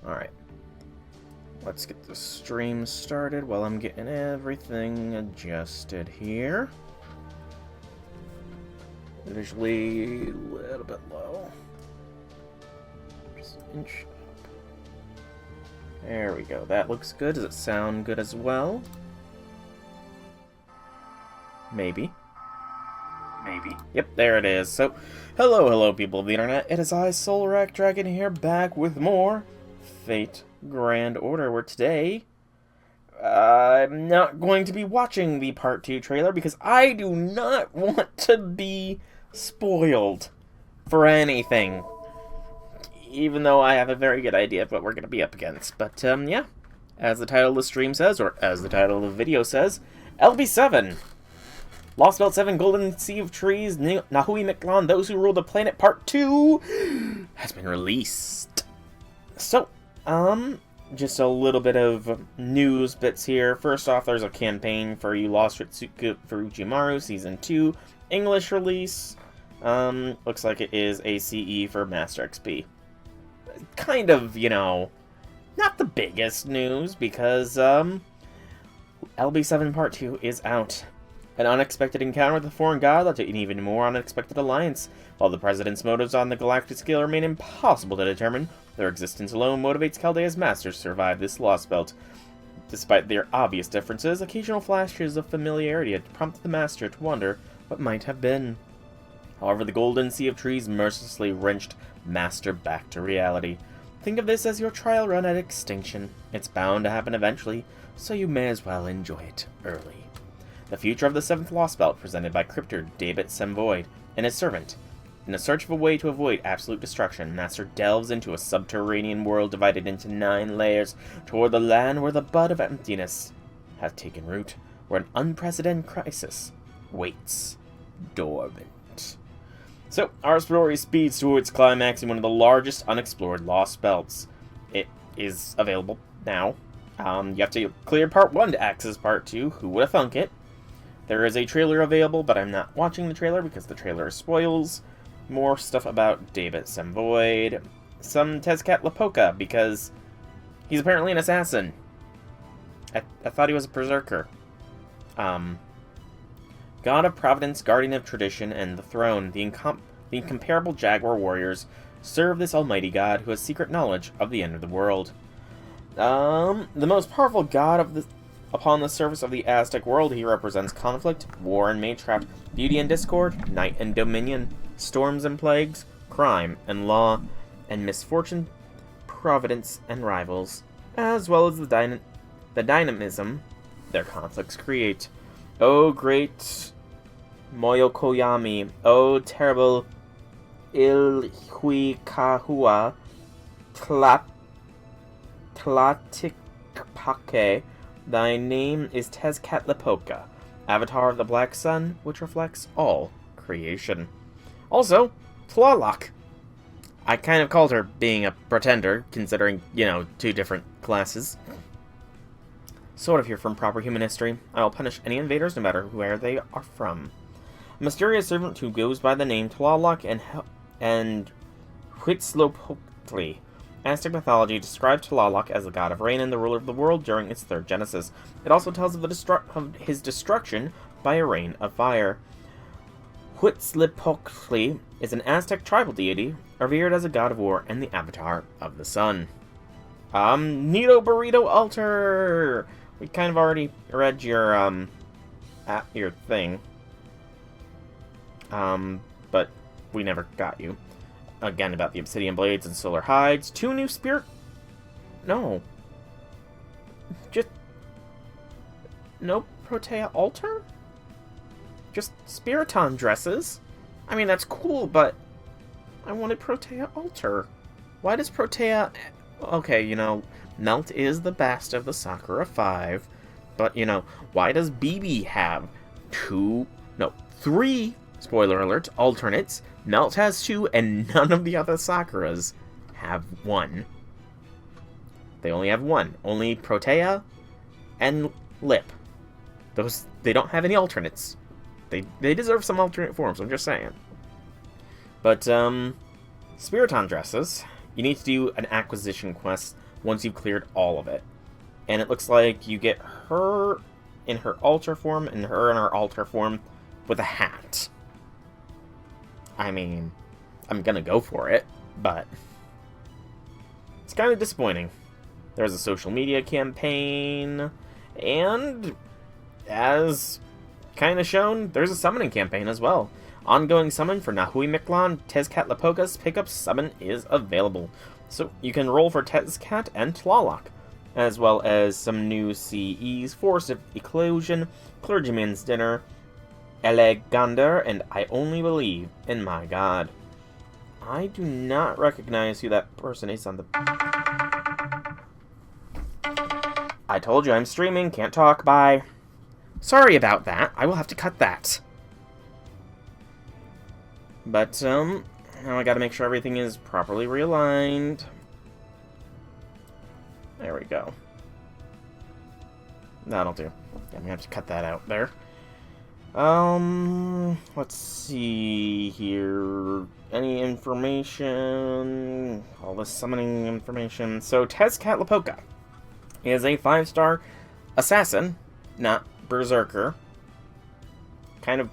Alright. Let's get the stream started while I'm getting everything adjusted here. Visually a little bit low. Just an inch up. There we go. That looks good. Does it sound good as well? Maybe. Maybe. Yep, there it is. So, hello people of the internet. It is I, Solrak Dragon here, back with more Fate Grand Order, where today I'm not going to be watching the Part 2 trailer because I do not want to be spoiled for anything. Even though I have a very good idea of what we're going to be up against. But, yeah. As the title of the stream says, or as the title of the video says, LB7. Lostbelt 7 Golden Sea of Trees, Nahui Mictlan, Those Who Rule the Planet Part 2 has been released. So, just a little bit of news bits here. First off, there's a campaign for You Lost Ritsuko Furuchimaru Season 2 English release. Looks like it is a CE for Master XP. Kind of, you know, not the biggest news because, LB7 Part 2 is out. An unexpected encounter with a foreign god led to an even more unexpected alliance. While the President's motives on the galactic scale remain impossible to determine, their existence alone motivates Chaldea's masters to survive this Lostbelt. Despite their obvious differences, occasional flashes of familiarity had prompted the Master to wonder what might have been. However, the Golden Sea of Trees mercilessly wrenched Master back to reality. Think of this as your trial run at extinction. It's bound to happen eventually, so you may as well enjoy it early. The future of the 7th Lostbelt, presented by Cryptor David Semvoid and his servant. In a search of a way to avoid absolute destruction, Master delves into a subterranean world divided into 9 layers toward the land where the bud of emptiness has taken root, where an unprecedented crisis waits dormant. So, our story speeds towards climax in one of the largest unexplored Lostbelts. It is available now. You have to clear Part 1 to access Part 2. Who would have thunk it? There is a trailer available, but I'm not watching the trailer because the trailer spoils more stuff about David Semvoid. Some Tezcatlipoca, because he's apparently an assassin. I thought he was a berserker. God of Providence, Guardian of Tradition, and the Throne, the incomparable Jaguar warriors serve this almighty god who has secret knowledge of the end of the world. The most powerful god upon the surface of the Aztec world, he represents conflict, war and matecraft, beauty and discord, night and dominion, storms and plagues, crime and law, and misfortune, providence and rivals, as well as the dynamism their conflicts create. O great Moyokoyami, O terrible Ilhuicahua, Tlaticpaque, thy name is Tezcatlipoca, avatar of the Black Sun, which reflects all creation. Also, Tlaloc. I kind of called her being a pretender, considering, you know, 2 different classes. Sort of here from proper human history. I will punish any invaders, no matter where they are from. A mysterious servant who goes by the name Tlaloc and Huitzlopochtli. Aztec mythology describes Tlaloc as the god of rain and the ruler of the world during its 3rd genesis. It also tells of his destruction by a rain of fire. Huitzlopochtli is an Aztec tribal deity, revered as a god of war and the avatar of the sun. Nito Burrito Altar! We kind of already read your thing. But we never got you. Again, about the obsidian blades and solar hides. 2 new spirit... No. Just... No Protea altar? Just Spiriton dresses? I mean, that's cool, but... I wanted Protea altar. Why does Protea... Okay, you know, Melt is the best of the Sakura 5. But, you know, why does BB have 3, spoiler alert, alternates? Melt has 2, and none of the other Sakuras have 1. They only have 1. Only Protea and Lip. They don't have any alternates. They deserve some alternate forms, I'm just saying. But, Spiriton dresses. You need to do an acquisition quest once you've cleared all of it. And it looks like you get her in her altar form and her in her altar form with a hat. I mean, I'm gonna go for it, but it's kind of disappointing. There's a social media campaign, and as kind of shown, there's a summoning campaign as well. Ongoing summon for Nahui Mictlan, Tezcatlipoca's pickup summon is available. So you can roll for Tezcat and Tlaloc, as well as some new CEs, Force of Eclosion, Clergyman's Dinner, Elegander, and I Only Believe in My God. I do not recognize who that person is on the... I told you I'm streaming, can't talk, bye. Sorry about that, I will have to cut that. But, now I gotta make sure everything is properly realigned. There we go. That'll do. I'm gonna have to cut that out there. Let's see here. Any information? All this summoning information. So, Tezcatlipoca is a 5-star assassin, not berserker. Kind of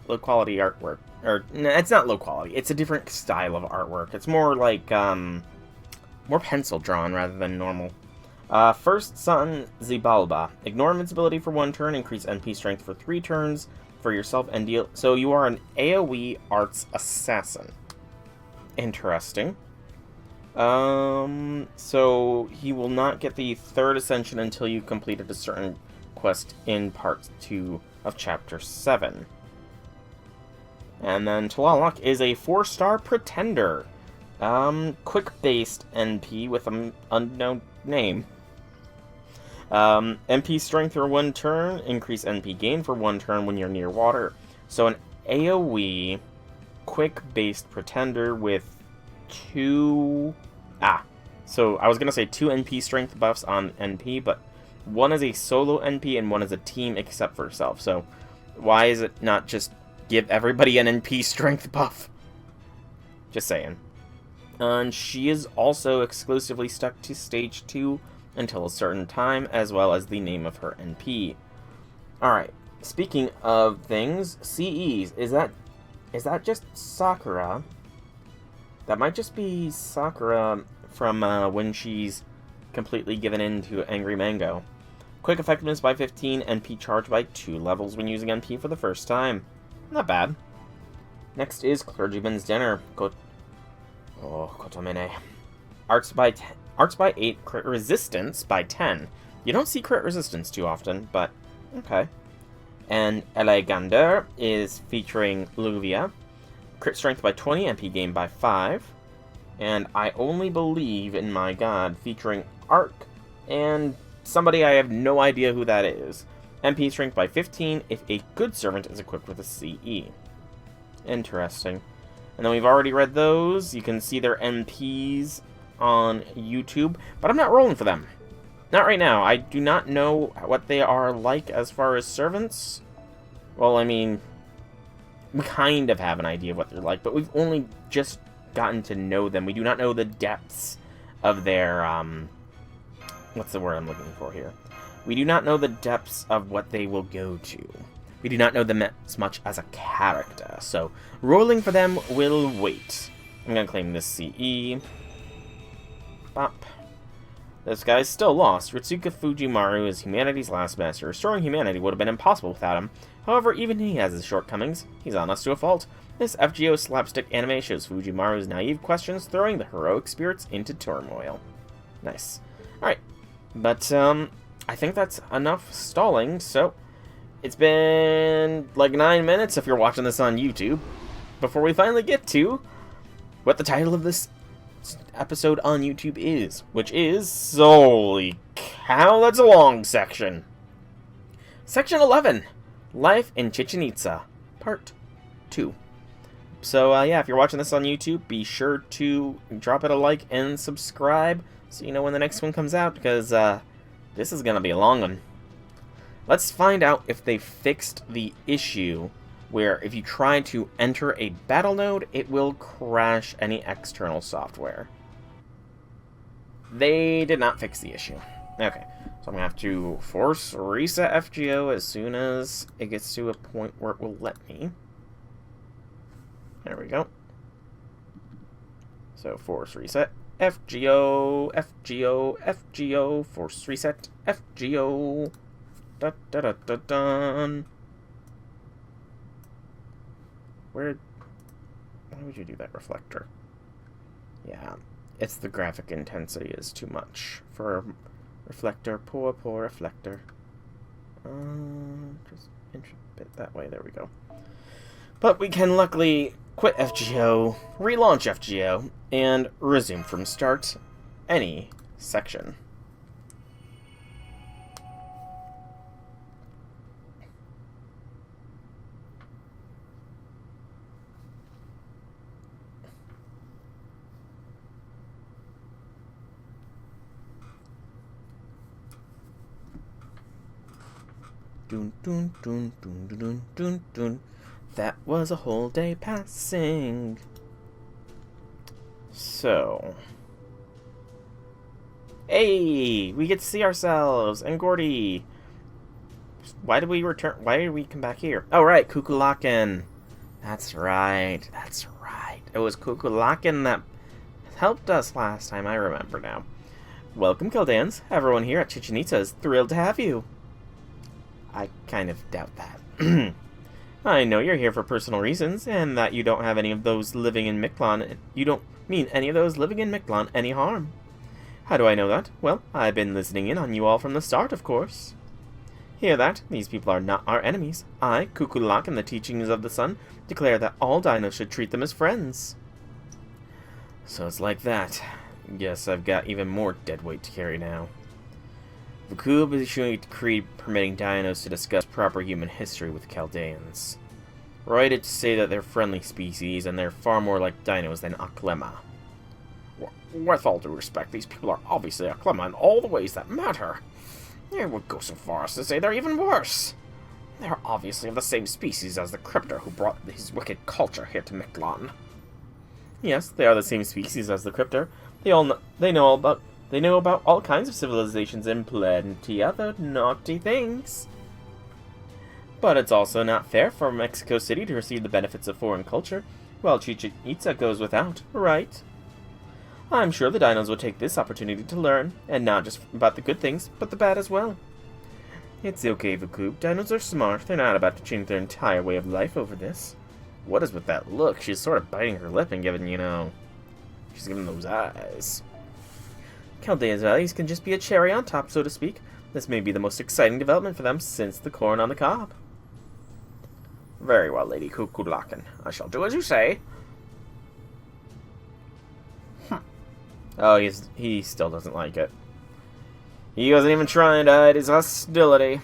low-quality artwork. Or, no, it's not low-quality. It's a different style of artwork. It's more like, more pencil-drawn rather than normal. First Son Xibalba. Ignore invincibility for 1 turn, increase NP strength for 3 turns for yourself, and deal... So you are an AoE arts assassin. Interesting. So he will not get the 3rd ascension until you've completed a certain quest in part 2 of chapter 7. And then Tlaloc is a 4-star pretender. Quick-based NP with an unknown name. NP strength for 1 turn, increase NP gain for 1 turn when you're near water. So an AoE quick-based pretender with 2... So I was going to say 2 NP strength buffs on NP, but 1 is a solo NP and 1 is a team except for herself. So why is it not just give everybody an NP strength buff? Just saying. And she is also exclusively stuck to stage 2 until a certain time, as well as the name of her NP. Alright, speaking of things, CEs, is that just Sakura? That might just be Sakura from when she's completely given in to Angry Mango. Quick effectiveness by 15, NP charge by 2 levels when using NP for the first time. Not bad. Next is Clergyman's Dinner. Kotomene. Arts by 8, crit resistance by 10. You don't see crit resistance too often, but okay. And Elegander is featuring Luvia. Crit strength by 20, NP gain by 5. And I Only Believe in My God, featuring Ark and somebody I have no idea who that is. NP strength by 15 if a good servant is equipped with a CE. Interesting. And then we've already read those. You can see their NPs on YouTube, but I'm not rolling for them. Not right now. I do not know what they are like as far as servants. Well, I mean, we kind of have an idea of what they're like, but we've only just gotten to know them. We do not know the depths of their, what's the word I'm looking for here? We do not know the depths of what they will go to. We do not know them as much as a character, so rolling for them will wait. I'm going to claim this CE. Bop. This guy's still lost. Ritsuka Fujimaru is humanity's last master. Restoring humanity would have been impossible without him. However, even he has his shortcomings. He's honest to a fault. This FGO slapstick anime shows Fujimaru's naive questions, throwing the heroic spirits into turmoil. Nice. Alright. But, I think that's enough stalling, so... It's been like 9 minutes if you're watching this on YouTube, before we finally get to what the title of this episode on YouTube is, which is, holy cow, that's a long section. Section 11, Life in Chichen Itza, Part 2. So, yeah, if you're watching this on YouTube, be sure to drop it a like and subscribe so you know when the next one comes out, because this is going to be a long one. Let's find out if they fixed the issue where if you try to enter a battle node, it will crash any external software. they did not fix the issue. Okay, so I'm going to have to force reset FGO as soon as it gets to a point where it will let me. There we go. So force reset, FGO, FGO, FGO, force reset, FGO. Da da da da dun. Why would you do that, reflector? Yeah, it's the graphic intensity is too much for a reflector. Poor reflector. Just inch a bit that way. There we go. But we can luckily quit FGO, relaunch FGO, and resume from start any section. Dun, dun, dun, dun, dun, dun, dun. That was a whole day passing. So. Hey! We get to see ourselves! And Gordy! Why did we return? Why did we come back here? Oh, right, Kukulakan. That's right. That's right. It was Kukulakan that helped us last time. I remember now. Welcome, Kildans. Everyone here at Chichen Itza is thrilled to have you. I kind of doubt that. I know you're here for personal reasons, and that you don't have any of those living in Mictlan. You don't mean any of those living in Mictlan any harm. How do I know that? Well, I've been listening in on you all from the start, of course. Hear that? These people are not our enemies. I, Kukulak, and the teachings of the sun, declare that all dinos should treat them as friends. So it's like that. Guess I've got even more dead weight to carry now. Vakub is issuing a decree permitting dinos to discuss proper human history with Chaldeans. Right to say that they're friendly species, and they're far more like dinos than Aklema. With all due respect, these people are obviously Aklema in all the ways that matter. I would go so far as to say they're even worse. They're obviously of the same species as the Cryptor who brought his wicked culture here to Mictlan. Yes, they are the same species as the Cryptor. They know about all kinds of civilizations and plenty other naughty things. But it's also not fair for Mexico City to receive the benefits of foreign culture, while Chichen Itza goes without, right? I'm sure the dinos will take this opportunity to learn, and not just about the good things, but the bad as well. It's okay, Vakub. Dinos are smart. They're not about to change their entire way of life over this. What is with that look? She's sort of biting her lip and giving, she's giving those eyes. Chaldeans' values can just be a cherry on top, so to speak. This may be the most exciting development for them since the corn on the cob. Very well, Lady Kukulakan. I shall do as you say. Oh, he still doesn't like it. He wasn't even trying to hide his hostility.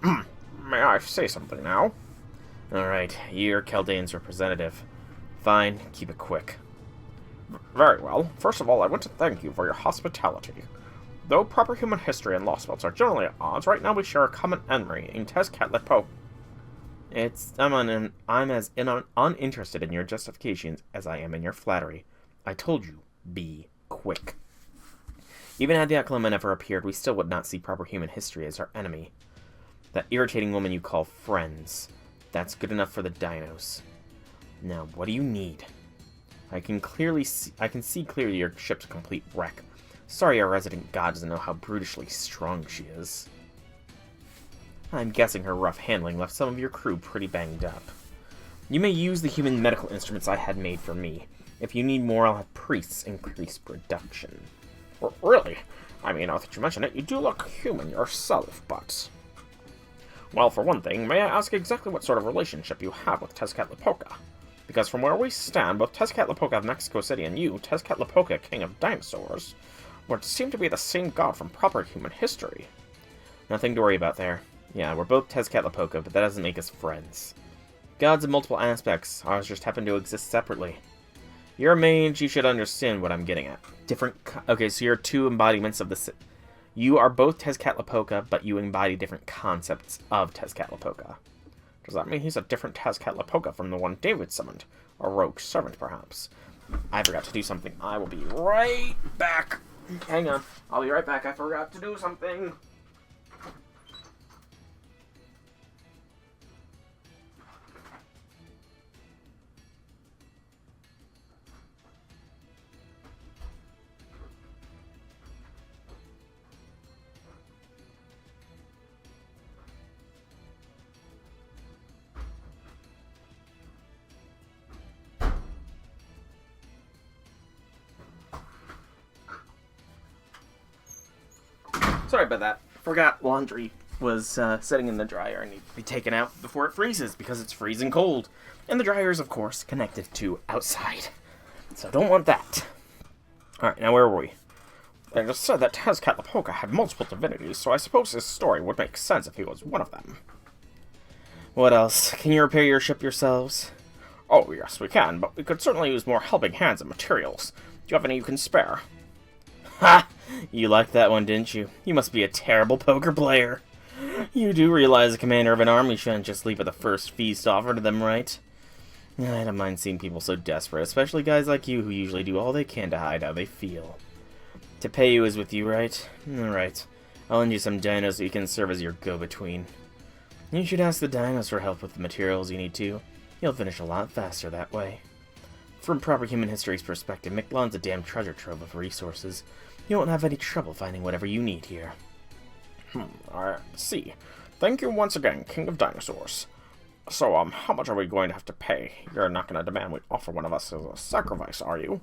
May I say something now? Alright, you're Chaldean's representative. Fine, keep it quick. Very well. First of all, I want to thank you for your hospitality. Though proper human history and Lostbelts are generally at odds, right now we share a common enemy in Tezcatlipoca. I'm as uninterested in your justifications as I am in your flattery. I told you, be quick. Even had the Aklama never appeared, we still would not see proper human history as our enemy. That irritating woman you call friends. That's good enough for the dinos. Now, what do you need? I can see clearly your ship's a complete wreck. Sorry our resident god doesn't know how brutishly strong she is. I'm guessing her rough handling left some of your crew pretty banged up. You may use the human medical instruments I had made for me. If you need more, I'll have priests increase production. Really? I mean, now that you mention it, you do look human yourself, but... Well, for one thing, may I ask exactly what sort of relationship you have with Tezcatlipoca? Because from where we stand, both Tezcatlipoca of Mexico City and you, Tezcatlipoca, king of dinosaurs, would seem to be the same god from proper human history. Nothing to worry about there. Yeah, we're both Tezcatlipoca, but that doesn't make us friends. Gods have multiple aspects, ours just happen to exist separately. You're a mage, you should understand what I'm getting at. Okay, so you're two embodiments of the... You are both Tezcatlipoca, but you embody different concepts of Tezcatlipoca. Does that mean he's a different Tezcatlipoca from the one David summoned? A rogue servant, perhaps? I forgot to do something. I will be right back. Hang on. I'll be right back. I forgot to do something. Sorry about that. Forgot laundry was sitting in the dryer and needs to be taken out before it freezes because it's freezing cold. And the dryer is, of course, connected to outside. So don't want that. Alright, now where were we? I just said that Tezcatlipoca had multiple divinities, so I suppose his story would make sense if he was one of them. What else? Can you repair your ship yourselves? Oh, yes, we can, but we could certainly use more helping hands and materials. Do you have any you can spare? Ha! You liked that one, didn't you? You must be a terrible poker player. You do realize the commander of an army shouldn't just leave at the first feast offered to them, right? I don't mind seeing people so desperate, especially guys like you who usually do all they can to hide how they feel. To pay you is with you, right? Alright. I'll lend you some dinos so you can serve as your go-between. You should ask the dinos for help with the materials you need to. You'll finish a lot faster that way. From proper human history's perspective, Mictlan's a damn treasure trove of resources. You won't have any trouble finding whatever you need here. I see. Thank you once again, King of Dinosaurs. So, how much are we going to have to pay? You're not going to demand we offer one of us as a sacrifice, are you?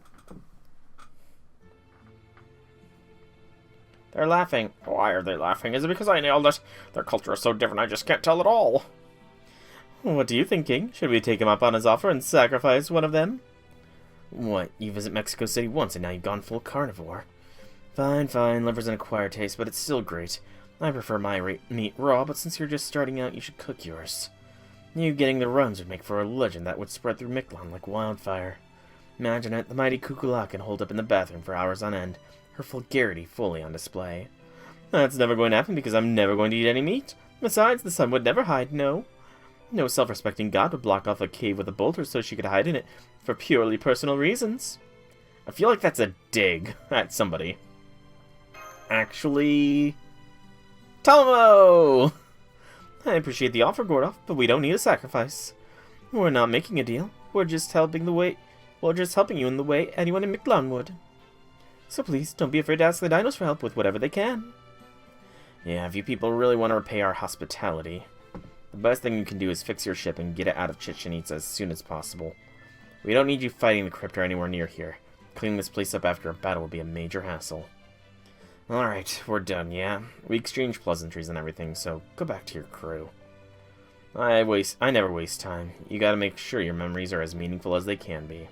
They're laughing. Why are they laughing? Is it because I nailed it? Their culture is so different I just can't tell at all. What do you think, King? Should we take him up on his offer and sacrifice one of them? What, you visit Mexico City once and now you've gone full carnivore? Fine, fine, liver's an acquired taste, but it's still great. I prefer my meat raw, but since you're just starting out, you should cook yours. You getting the runs would make for a legend that would spread through Mictlan like wildfire. Imagine it, the mighty Kukulak can hold up in the bathroom for hours on end, her vulgarity fully on display. That's never going to happen because I'm never going to eat any meat. Besides, the sun would never hide, no. No self-respecting god would block off a cave with a boulder so she could hide in it for purely personal reasons. I feel like that's a dig at somebody. Actually... Talmo! I appreciate the offer, Gordoff, but we don't need a sacrifice. We're not making a deal. We're just helping you in the way anyone in Mictlan would. So please, don't be afraid to ask the dinos for help with whatever they can. Yeah, if you people really want to repay our hospitality, the best thing you can do is fix your ship and get it out of Chichen Itza as soon as possible. We don't need you fighting the Cryptor anywhere near here. Cleaning this place up after a battle will be a major hassle. Alright, we're done, yeah? We exchanged pleasantries and everything, so go back to your crew. I never waste time. You gotta make sure your memories are as meaningful as they can be.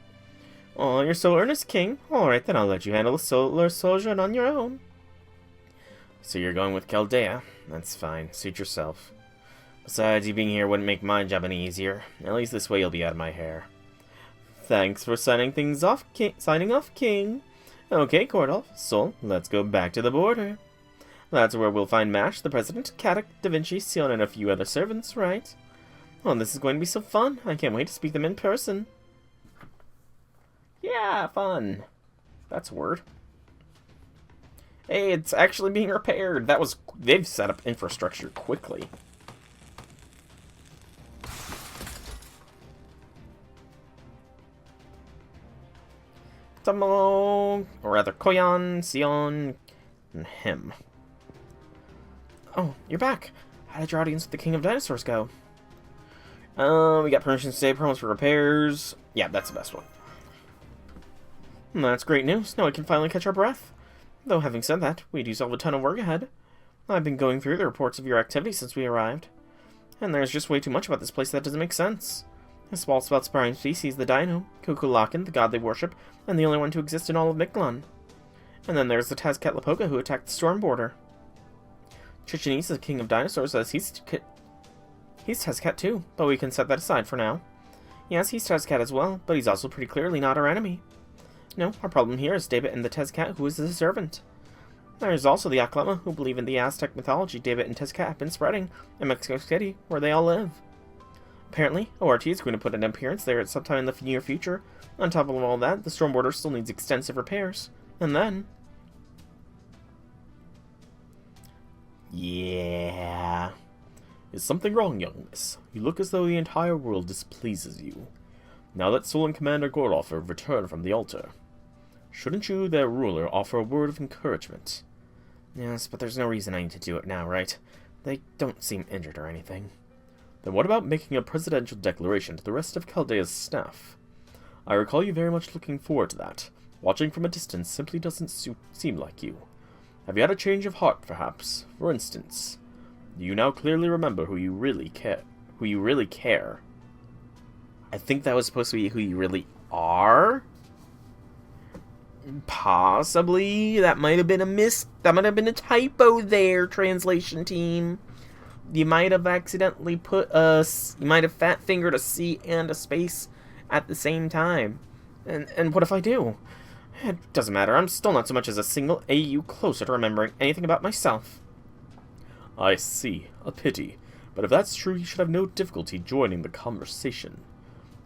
Oh, you're so earnest, King. Alright, then I'll let you handle the solar sojourn on your own. So you're going with Chaldea? That's fine. Suit yourself. Besides, you being here wouldn't make my job any easier. At least this way you'll be out of my hair. Thanks for signing off, King. Okay, Gordoff, so let's go back to the border. That's where we'll find Mash, the President, Katak, Da Vinci, Sion, and a few other servants, right? Oh, this is going to be so fun. I can't wait to speak them in person. Yeah, fun. That's a word. Hey, it's actually being repaired. They've set up infrastructure quickly. Tamo, or rather Koyan, Sion, and him. Oh, you're back. How did your audience with the King of Dinosaurs go? We got permission to stay, promos for repairs. Yeah, that's the best one. That's great news. Now we can finally catch our breath. Though having said that, we do still have a ton of work ahead. I've been going through the reports of your activity since we arrived. And there's just way too much about this place that doesn't make sense. The Lostbelts' prime species, the Dino, Kukulakan, the god they worship, and the only one to exist in all of Mictlan. And then there's the Tezcatlipoca who attacked the storm border. Chichen Itza, the king of dinosaurs, says he's Tezcat too, but we can set that aside for now. Yes, he's Tezcat as well, but he's also pretty clearly not our enemy. No, our problem here is David and the Tezcat, who is his servant. There's also the Aklama, who believe in the Aztec mythology David and Tezcat have been spreading in Mexico City, where they all live. Apparently, ORT is going to put an appearance there at sometime in the near future. On top of all that, the storm border still needs extensive repairs. And then... Yeah. Is something wrong, young miss? You look as though the entire world displeases you. Now that Sol and Commander Gorloff have returned from the altar, shouldn't you, their ruler, offer a word of encouragement? Yes, but there's no reason I need to do it now, right? They don't seem injured or anything. Then what about making a presidential declaration to the rest of Chaldea's staff? I recall you very much looking forward to that. Watching from a distance simply doesn't seem like you. Have you had a change of heart, perhaps? For instance, do you now clearly remember who you really care? I think that was supposed to be who you really are? Possibly. That might have been that might have been a typo there, translation team. You might have accidentally you might have fat-fingered a C and a space at the same time. And what if I do? It doesn't matter, I'm still not so much as a single AU closer to remembering anything about myself. I see. A pity. But if that's true, you should have no difficulty joining the conversation.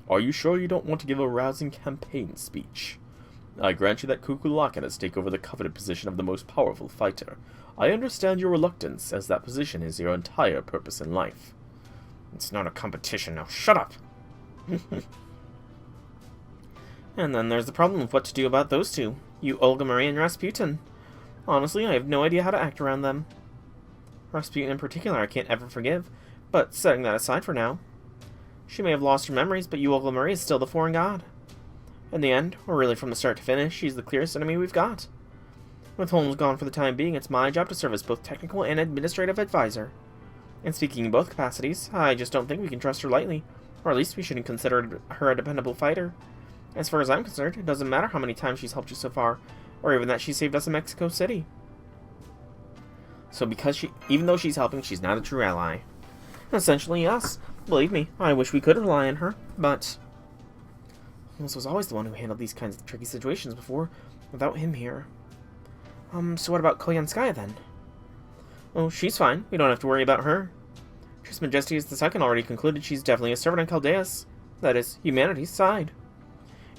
Are you sure you don't want to give a rousing campaign speech? I grant you that Kukulaka has taken over the coveted position of the most powerful fighter. I understand your reluctance, as that position is your entire purpose in life. It's not a competition, now shut up! And then there's the problem of what to do about those two. You, Olga Marie, and Rasputin. Honestly, I have no idea how to act around them. Rasputin in particular I can't ever forgive, but setting that aside for now. She may have lost her memories, but you, Olga Marie, is still the foreign god. In the end, or really from the start to finish, she's the clearest enemy we've got. With Holmes gone for the time being, it's my job to serve as both technical and administrative advisor. And speaking in both capacities, I just don't think we can trust her lightly, or at least we shouldn't consider her a dependable fighter. As far as I'm concerned, it doesn't matter how many times she's helped you so far, or even that she saved us in Mexico City. So even though she's helping, she's not a true ally. Essentially, yes. Believe me, I wish we could rely on her, but Holmes was always the one who handled these kinds of tricky situations before, without him here. So what about Koyanskaya then? Oh, she's fine. We don't have to worry about her. Tris Majestius II already concluded she's definitely a servant on Chaldea's, that is, humanity's side.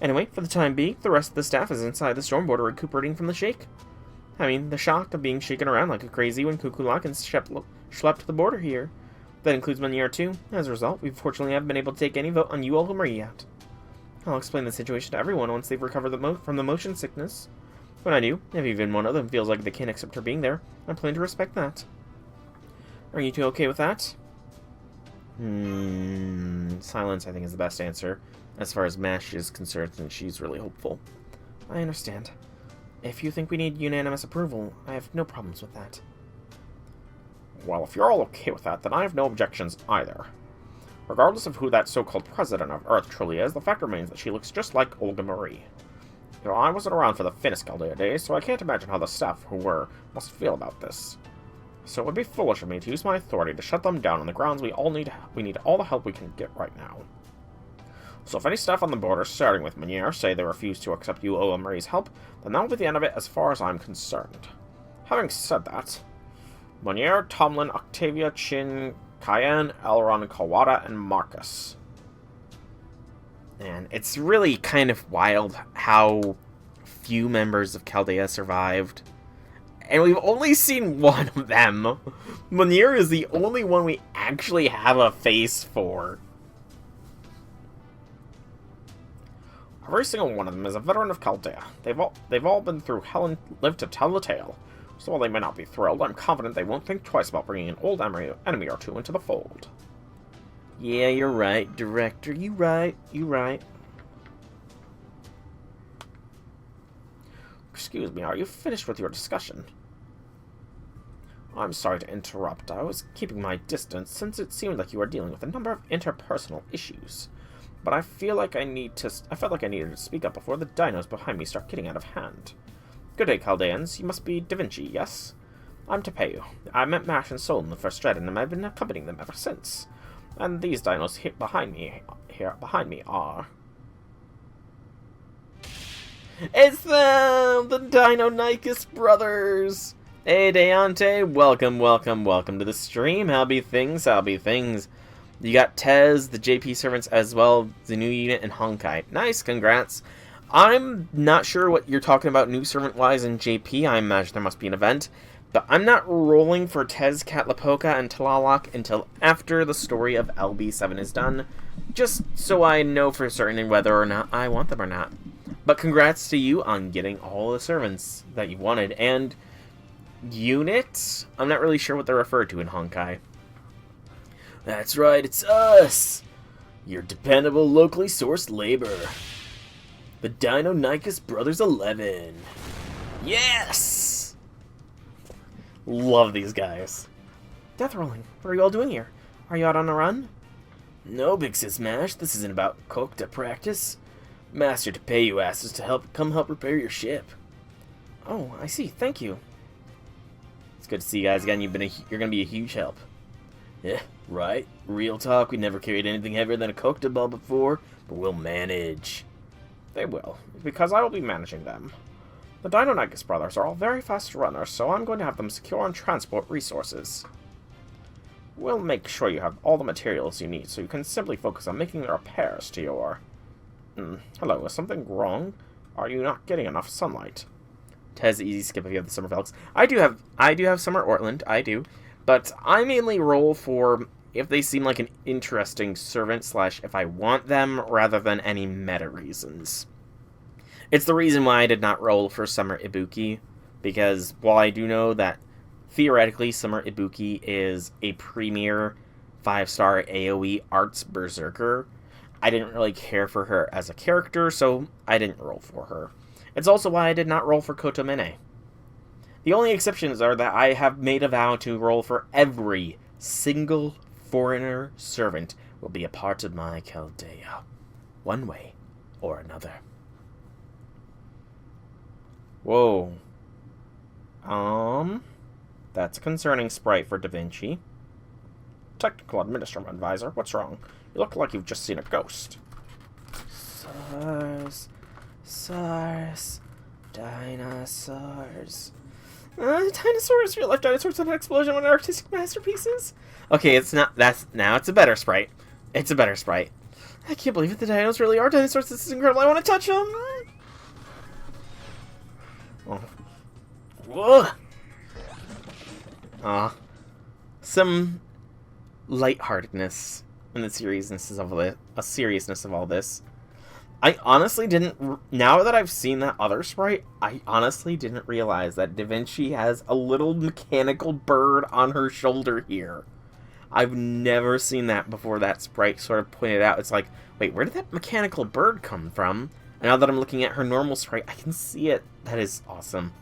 Anyway, for the time being, the rest of the staff is inside the storm border recuperating from the shake. I mean, the shock of being shaken around like a crazy when Kukulak schlepped the border here. That includes Manier too. As a result, we fortunately haven't been able to take any vote on you, Olga Marie, yet. I'll explain the situation to everyone once they've recovered from the motion sickness. When I do, if even one of them feels like they can't accept her being there, I plan to respect that. Are you two okay with that? Silence, I think, is the best answer. As far as MASH is concerned, and she's really hopeful. I understand. If you think we need unanimous approval, I have no problems with that. Well, if you're all okay with that, then I have no objections either. Regardless of who that so-called president of Earth truly is, the fact remains that she looks just like Olga Marie. You know, I wasn't around for the Finnish Chaldea days, so I can't imagine how the staff who were must feel about this. So it would be foolish of me to use my authority to shut them down on the grounds we need all the help we can get right now. So if any staff on the border, starting with Manier, say they refuse to accept you, Olga Marie's help, then that will be the end of it as far as I'm concerned. Having said that, Manier, Tomlin, Octavia, Chin, Cayenne, Elron, Kawada, and Marcus. And it's really kind of wild how few members of Chaldea survived. And we've only seen one of them. Manier is the only one we actually have a face for. Every single one of them is a veteran of Chaldea. They've all been through hell and lived to tell the tale. So while they may not be thrilled, I'm confident they won't think twice about bringing an old enemy or two into the fold. Yeah, you're right, Director. You right. Excuse me, are you finished with your discussion? I'm sorry to interrupt. I was keeping my distance since it seemed like you were dealing with a number of interpersonal issues. But I felt like I needed to speak up before the dinos behind me start getting out of hand. Good day, Chaldeans. You must be Da Vinci, yes? I'm Tepeyu. I met Mash and Sol in the first Straton, and I've been accompanying them ever since. And these dinos here behind me are... It's them! The Dino-Nychus brothers! Hey, Deante, welcome to the stream. How be things? You got Tez, the JP servants as well, the new unit, and Honkai. Nice, congrats. I'm not sure what you're talking about new servant-wise in JP. I imagine there must be an event. But I'm not rolling for Tez, Catlapoca, and Talalak until after the story of LB7 is done. Just so I know for certain whether or not I want them or not. But congrats to you on getting all the servants that you wanted. And units? I'm not really sure what they're referred to in Honkai. That's right, it's us! Your dependable, locally sourced labor. The Dino Nykus Brothers 11. Yes! Love these guys. Death rolling. What are you all doing here? Are you out on a run? No, Big Sis Mash. This isn't about coke to practice. Master to pay you asses to come help repair your ship. Oh, I see. Thank you. It's good to see you guys again. You're gonna be a huge help. Yeah, right. Real talk. We never carried anything heavier than a coke ball before, but we'll manage. They will, because I will be managing them. The Dino Nykus brothers are all very fast runners, so I'm going to have them secure and transport resources. We'll make sure you have all the materials you need, so you can simply focus on making the repairs to your... hello, is something wrong? Are you not getting enough sunlight? Tez, easy skip if you have the Summer Felix. I do have Summer Ortland, I do. But I mainly roll for if they seem like an interesting servant / if I want them, rather than any meta reasons. It's the reason why I did not roll for Summer Ibuki, because while I do know that theoretically Summer Ibuki is a premier 5-star AoE arts berserker, I didn't really care for her as a character, so I didn't roll for her. It's also why I did not roll for Kotomine. The only exceptions are that I have made a vow to roll for every single foreigner servant will be a part of my Chaldea, one way or another. Whoa. That's a concerning sprite for Da Vinci. Technical Administrative Advisor, what's wrong? You look like you've just seen a ghost. SARS, dinosaurs. Dinosaurs, real life dinosaurs with an explosion of artistic masterpieces? Okay, it's not, now it's a better sprite. It's a better sprite. I can't believe it, the dinos really are dinosaurs, this is incredible, I want to touch them! Oh. Whoa! Some lightheartedness in the seriousness of all this. I honestly didn't, now that I've seen that other sprite, I honestly didn't realize that Da Vinci has a little mechanical bird on her shoulder here. I've never seen that before that sprite sort of pointed out. It's like, wait, where did that mechanical bird come from? And now that I'm looking at her normal sprite, I can see it. That is awesome.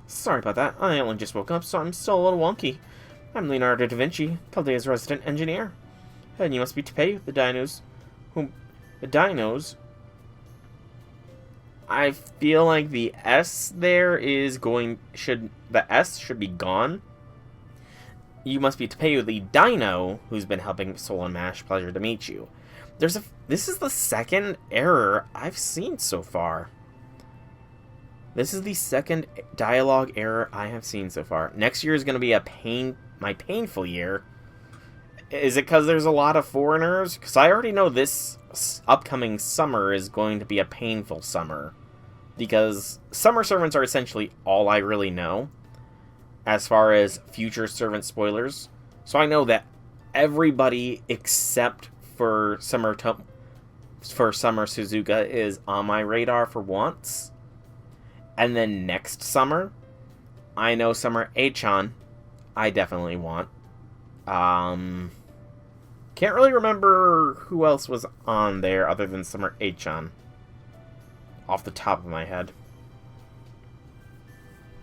Sorry about that. I only just woke up, so I'm still a little wonky. I'm Leonardo da Vinci, Chaldea's resident engineer. And you must be Tepeu, the dinos. The dinos... I feel like the S there is the S should be gone. You must be Tepeu, the dino, who's been helping Soul and Mash. Pleasure to meet you. This is the second error I've seen so far. This is the second dialogue error I have seen so far. Next year is going to be my painful year. Is it because there's a lot of foreigners? Because I already know this upcoming summer is going to be a painful summer. Because summer servants are essentially all I really know as far as future servant spoilers. So I know that everybody except for Summer Suzuka is on my radar for once. And then next summer, I know Summer Achan I definitely want. Can't really remember who else was on there other than Summer Achan. Off the top of my head.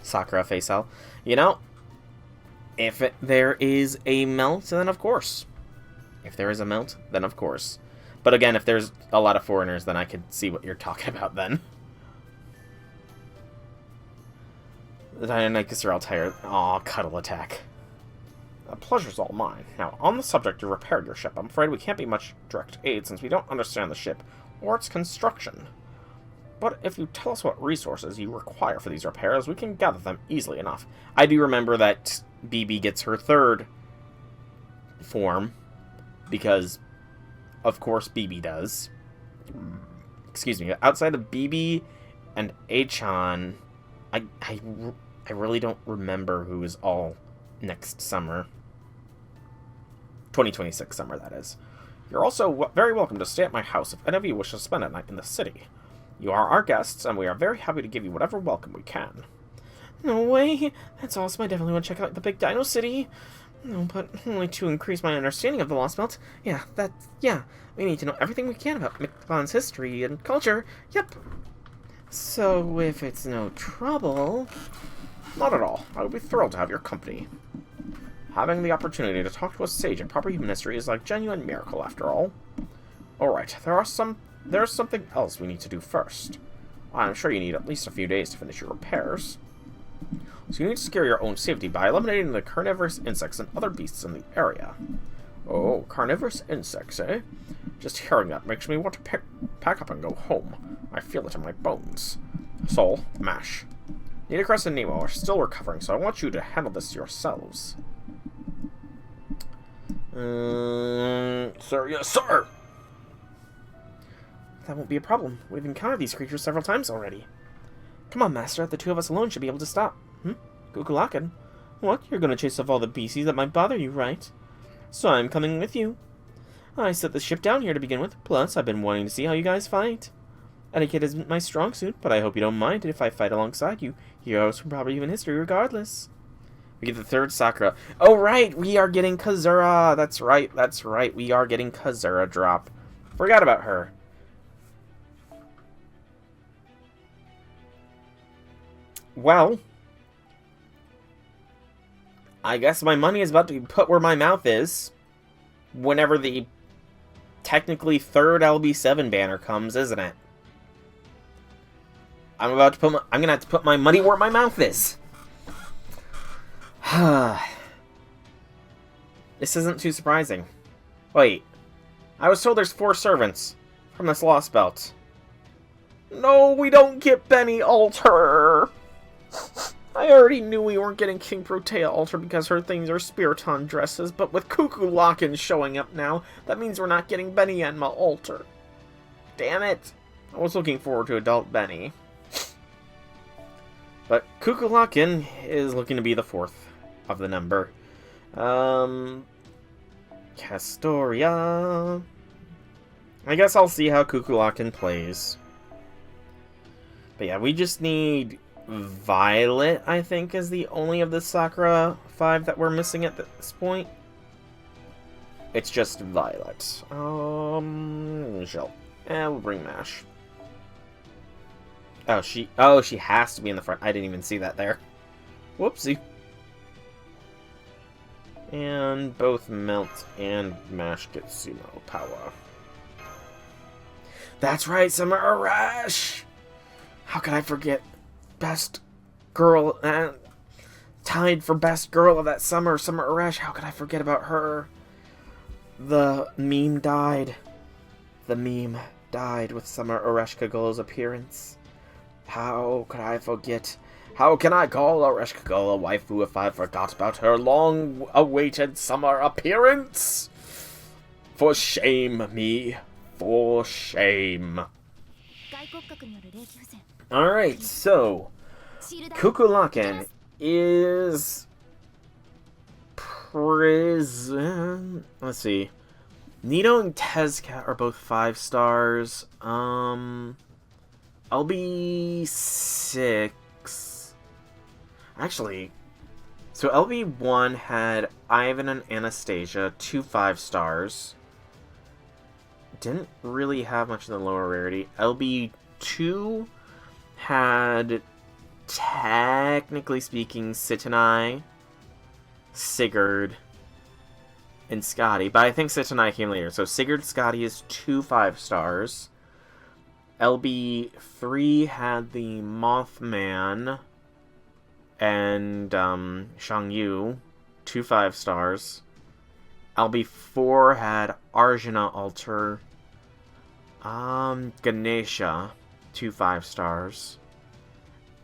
Sakura Faisal. You know, if there is a melt, then of course. If there is a melt, then of course. But again, if there's a lot of foreigners, then I could see what you're talking about then. The Dino-Nykus are all tired. Aw, cuddle attack. The pleasure's all mine. Now, on the subject you repaired your ship, I'm afraid we can't be much direct aid since we don't understand the ship or its construction. But if you tell us what resources you require for these repairs, we can gather them easily enough. I do remember that BB gets her third form, because, of course, BB does. excuse me, outside of BB and Achan, I really don't remember who is all next summer. 2026 summer, that is. You're also very welcome to stay at my house if any of you wish to spend a night in the city. You are our guests, and we are very happy to give you whatever welcome we can. No way! That's awesome. I definitely want to check out the big Dino City. No, but only to increase my understanding of the Lostbelt. Yeah, we need to know everything we can about Mictlan's history and culture. Yep. So, if it's no trouble... Not at all. I would be thrilled to have your company. Having the opportunity to talk to a sage in proper human history is like a genuine miracle, after all. Alright, there's something else we need to do first. I'm sure you need at least a few days to finish your repairs. So you need to secure your own safety by eliminating the carnivorous insects and other beasts in the area. Oh, carnivorous insects, eh? Just hearing that makes me want to pack up and go home. I feel it in my bones. Sol, Mash. Nitocris and Nemo are still recovering, so I want you to handle this yourselves. Sir, yes, sir! That won't be a problem. We've encountered these creatures several times already. Come on, Master. The two of us alone should be able to stop. Kukulakan? What? You're going to chase off all the beasties that might bother you, right? So I'm coming with you. I set the ship down here to begin with. Plus, I've been wanting to see how you guys fight. Etiquette isn't my strong suit, but I hope you don't mind if I fight alongside you. Heroes from proper human history regardless. We get the third Sakura. Oh, right! We are getting Kazura! That's right. We are getting Kazura drop. Forgot about her. Well, I guess my money is about to be put where my mouth is whenever the technically third LB7 banner comes, isn't it? I'm gonna have to put my money where my mouth is. This isn't too surprising. Wait, I was told there's 4 servants from this Lostbelt. No, we don't get Benny Alter. I already knew we weren't getting King Protea Alter because her things are Spiriton dresses, but with Kukulakan showing up now, that means we're not getting Benny Enma Alter. Damn it. I was looking forward to Adult Benny. But Kukulakan is looking to be the 4th of the number. Castoria. I guess I'll see how Kukulakan plays. But yeah, we just need Violet, I think, is the only of the Sakura 5 that we're missing at this point. It's just Violet. Michelle. We'll bring Mash. Oh, she has to be in the front. I didn't even see that there. Whoopsie. And both Melt and Mash get Sumo power. That's right, Summer Arash! How could I forget? Best girl, tied for best girl of that summer, Summer Arash. How could I forget about her? The meme died. The meme died with Summer Arashkagola's appearance. How could I forget? How can I call Arashkagola waifu if I forgot about her long-awaited summer appearance? For shame, me. For shame. Alright, so Kukulakan is prison. Let's see. Nito and Tezcat are both 5 stars. LB6. Actually, so LB1 had Ivan and Anastasia, 2 5 stars. Didn't really have much of the lower rarity. LB2 had, technically speaking, Sitanai, Sigurd, and Scotty. But I think Sitanai came later. So Sigurd, Scotty is 2 5 stars. LB3 had the Mothman and Shang-Yu, 2 5 stars. LB4 had Arjuna Alter, Ganesha, 2 5 stars.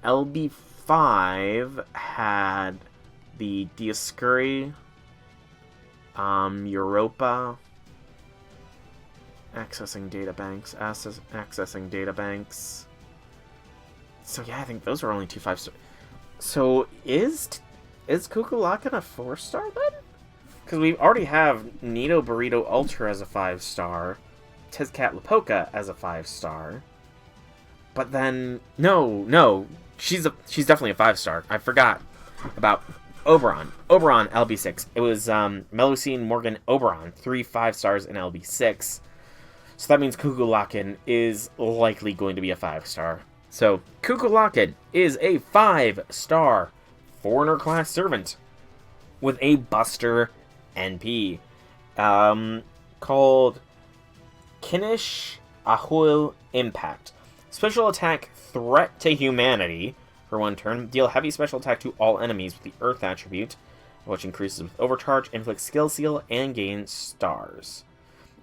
LB5 had the Dioscuri, Europa, Accessing databanks. Accessing databanks. So yeah, I think those are only 2 5-star. So is Kukulkan a 4-star then? Because we already have Nito Burrito Ultra as a 5-star, Tizcat Lapoka as a 5-star. But then no, she's definitely a 5-star. I forgot about Oberon. Oberon LB6. It was Melusine Morgan Oberon, 3 5-stars in LB6. So that means Kukulkan is likely going to be a 5-star. So Kukulkan is a 5-star foreigner class servant with a Buster NP called Kinish Ahuil Impact. Special attack, threat to humanity for 1 turn. Deal heavy special attack to all enemies with the Earth attribute, which increases with overcharge, inflicts skill seal, and gains stars.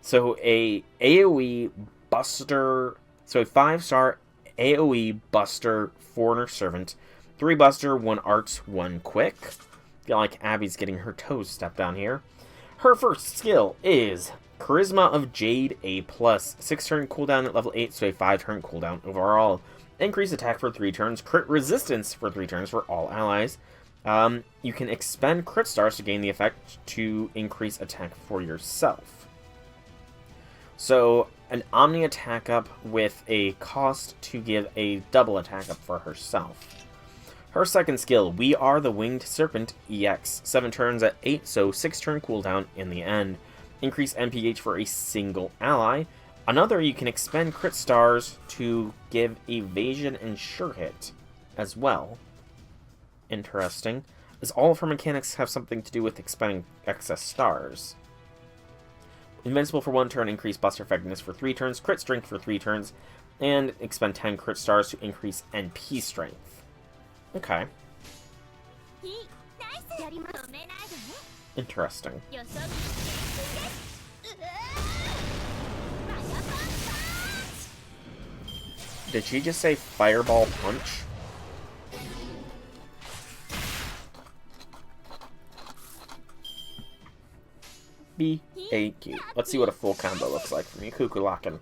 So a AoE Buster, so a 5-star AoE Buster foreigner servant. 3 Buster, 1 Arts, 1 Quick. Feel like Abby's getting her toes stepped on here. Her first skill is Charisma of Jade A+. 6-turn cooldown at level 8, so a 5-turn cooldown overall. Increase attack for 3 turns. Crit resistance for 3 turns for all allies. You can expend crit stars to gain the effect to increase attack for yourself. So, an Omni attack up with a cost to give a double attack up for herself. Her second skill, We Are the Winged Serpent EX. 7 turns at 8, so 6-turn cooldown in the end. Increase MPH for a single ally. Another, you can expend crit stars to give evasion and sure hit as well. Interesting, as all of her mechanics have something to do with expending excess stars. Invincible for 1 turn, increase Buster Effectiveness for 3 turns, crit strength for 3 turns, and expend 10 crit stars to increase NP strength. Okay. Interesting. Did she just say Fireball Punch? B-A-Q. Let's see what a full combo looks like from you, Kukulkan.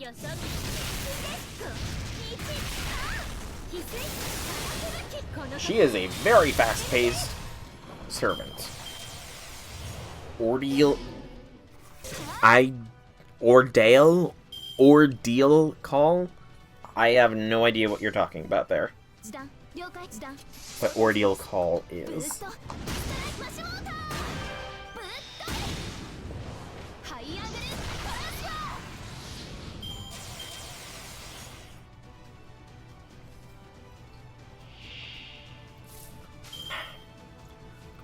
She is a very fast-paced servant. Ordeal call? I have no idea what you're talking about there. What ordeal call is.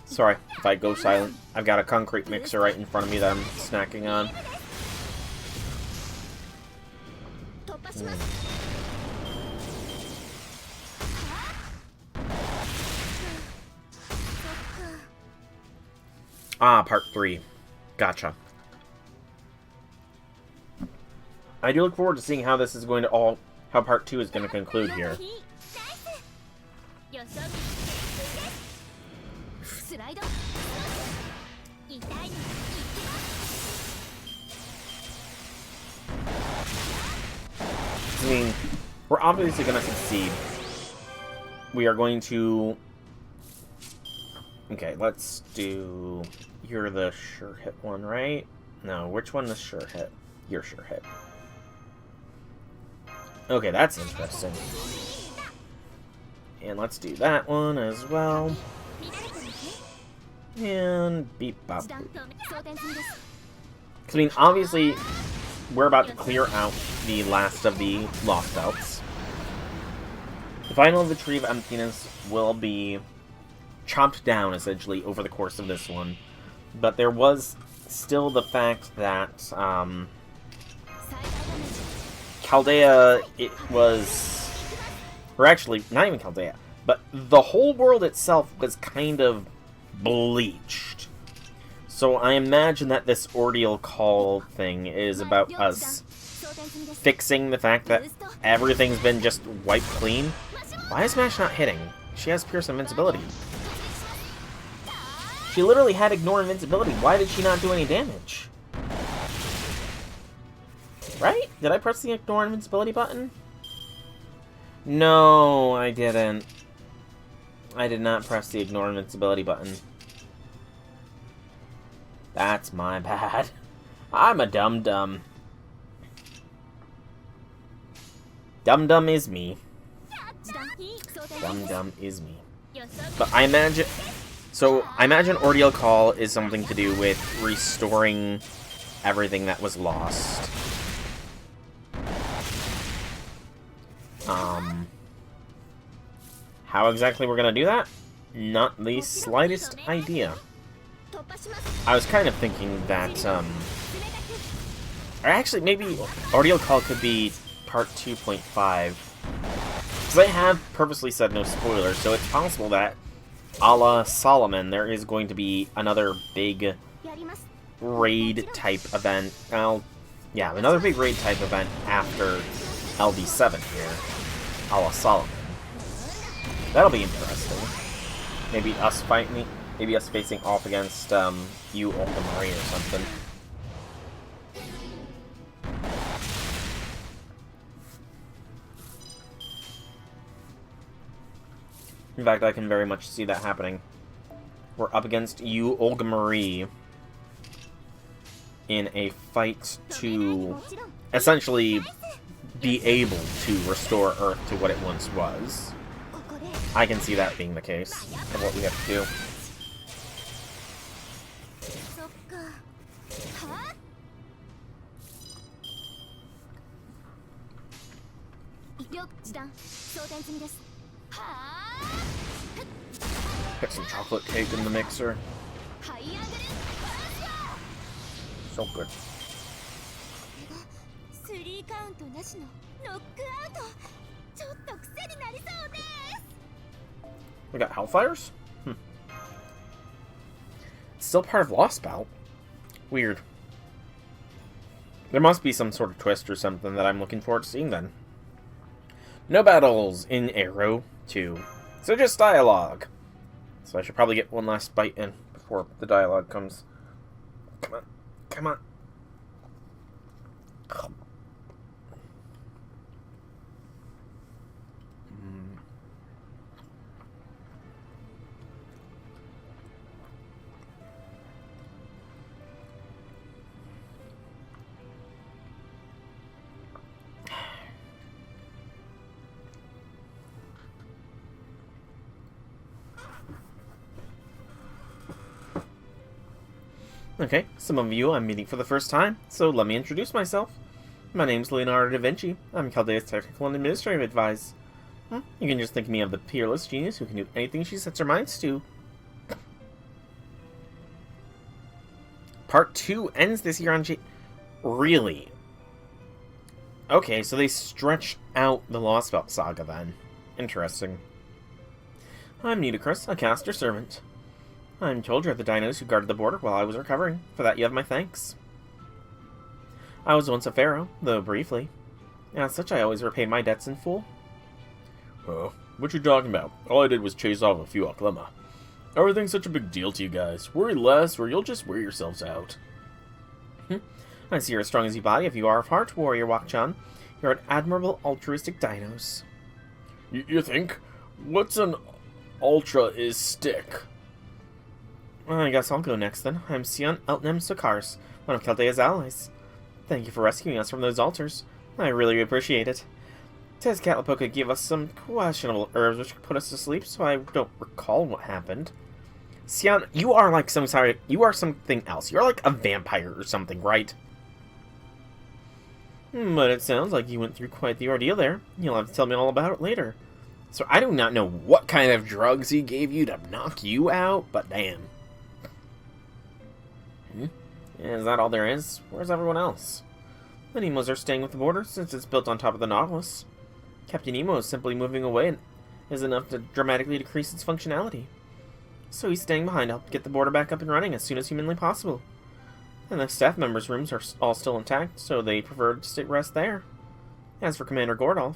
Sorry if I go silent. I've got a concrete mixer right in front of me that I'm snacking on. Ah, part 3. Gotcha. I do look forward to seeing how this is going to how part 2 is going to conclude here. I mean, we're obviously going to succeed. We are going to... Okay, let's do... You're the sure hit one, right? No, which one is sure hit? You're sure hit. Okay, that's interesting. And let's do that one as well. And beep bop boop. I mean, obviously, we're about to clear out the last of the Lostbelts. The final of the Tree of Emptiness will be chopped down, essentially, over the course of this one. But there was still the fact that, Chaldea, it was... Or actually, not even Chaldea, but the whole world itself was kind of bleached. So I imagine that this ordeal call thing is about us fixing the fact that everything's been just wiped clean. Why is Smash not hitting? She has Pierce Invincibility. She literally had Ignore Invincibility. Why did she not do any damage? Right? Did I press the ignore invincibility button? No, I didn't. I did not press the ignore invincibility button. That's my bad. I'm a dum-dum. Dum-dum is me. Dum-dum is me. But I imagine... So, I imagine Ordeal Call is something to do with restoring everything that was lost. How exactly we're gonna do that? Not the slightest idea. I was kind of thinking that, or actually, maybe Ordeal Call could be part 2.5. Because I have purposely said no spoilers, so it's possible that, a la Solomon, there is going to be another big raid-type event. Yeah, another big raid-type event after LD7 here, a la Solomon. That'll be interesting. Maybe us fighting, maybe us facing off against you, Olga Marie, or something. In fact, I can very much see that happening. We're up against you, Olga Marie, in a fight to essentially be able to restore Earth to what it once was. I can see that being the case of what we have to do. Get some chocolate cake in the mixer. So good. We got Hellfires? It's still part of Lostbelt. Weird. There must be some sort of twist or something that I'm looking forward to seeing then. No battles in Arrow 2. So just dialogue. So I should probably get one last bite in before the dialogue comes. Come on. Come on. Okay, some of you I'm meeting for the first time, so let me introduce myself. My name's Leonardo da Vinci. I'm Chaldea's technical and administrative advisor. You can just think of me of the peerless genius who can do anything she sets her minds to. Part 2 ends this year on Really? Okay, so they stretched out the Lostbelt saga then. Interesting. I'm Nudicrus, a caster servant. I'm told you're the dinos who guarded the border while I was recovering. For that you have my thanks. I was once a pharaoh, though briefly. As such, I always repaid my debts in full. What you talking about? All I did was chase off a few Aklema. Everything's such a big deal to you guys. Worry less, or you'll just wear yourselves out. I see you're as strong as you body if you are of heart, warrior Wakchan. You're an admirable, altruistic dinos. You think? What's an ultra-is-stick? Well, I guess I'll go next then. I'm Sion Eltnem Sokars, one of Chaldea's allies. Thank you for rescuing us from those altars. I really appreciate it. Tezcatlipoca gave us some questionable herbs which put us to sleep, so I don't recall what happened. Sion, you are like you are something else. You're like a vampire or something, right? But it sounds like you went through quite the ordeal there. You'll have to tell me all about it later. So I do not know what kind of drugs he gave you to knock you out, but damn. Is that all there is? Where's everyone else? The Nemos are staying with the border since it's built on top of the Nautilus. Captain Nemo is simply moving away and is enough to dramatically decrease its functionality. So he's staying behind to help get the border back up and running as soon as humanly possible. And the staff members' rooms are all still intact, so they prefer to sit rest there. As for Commander Gordolf...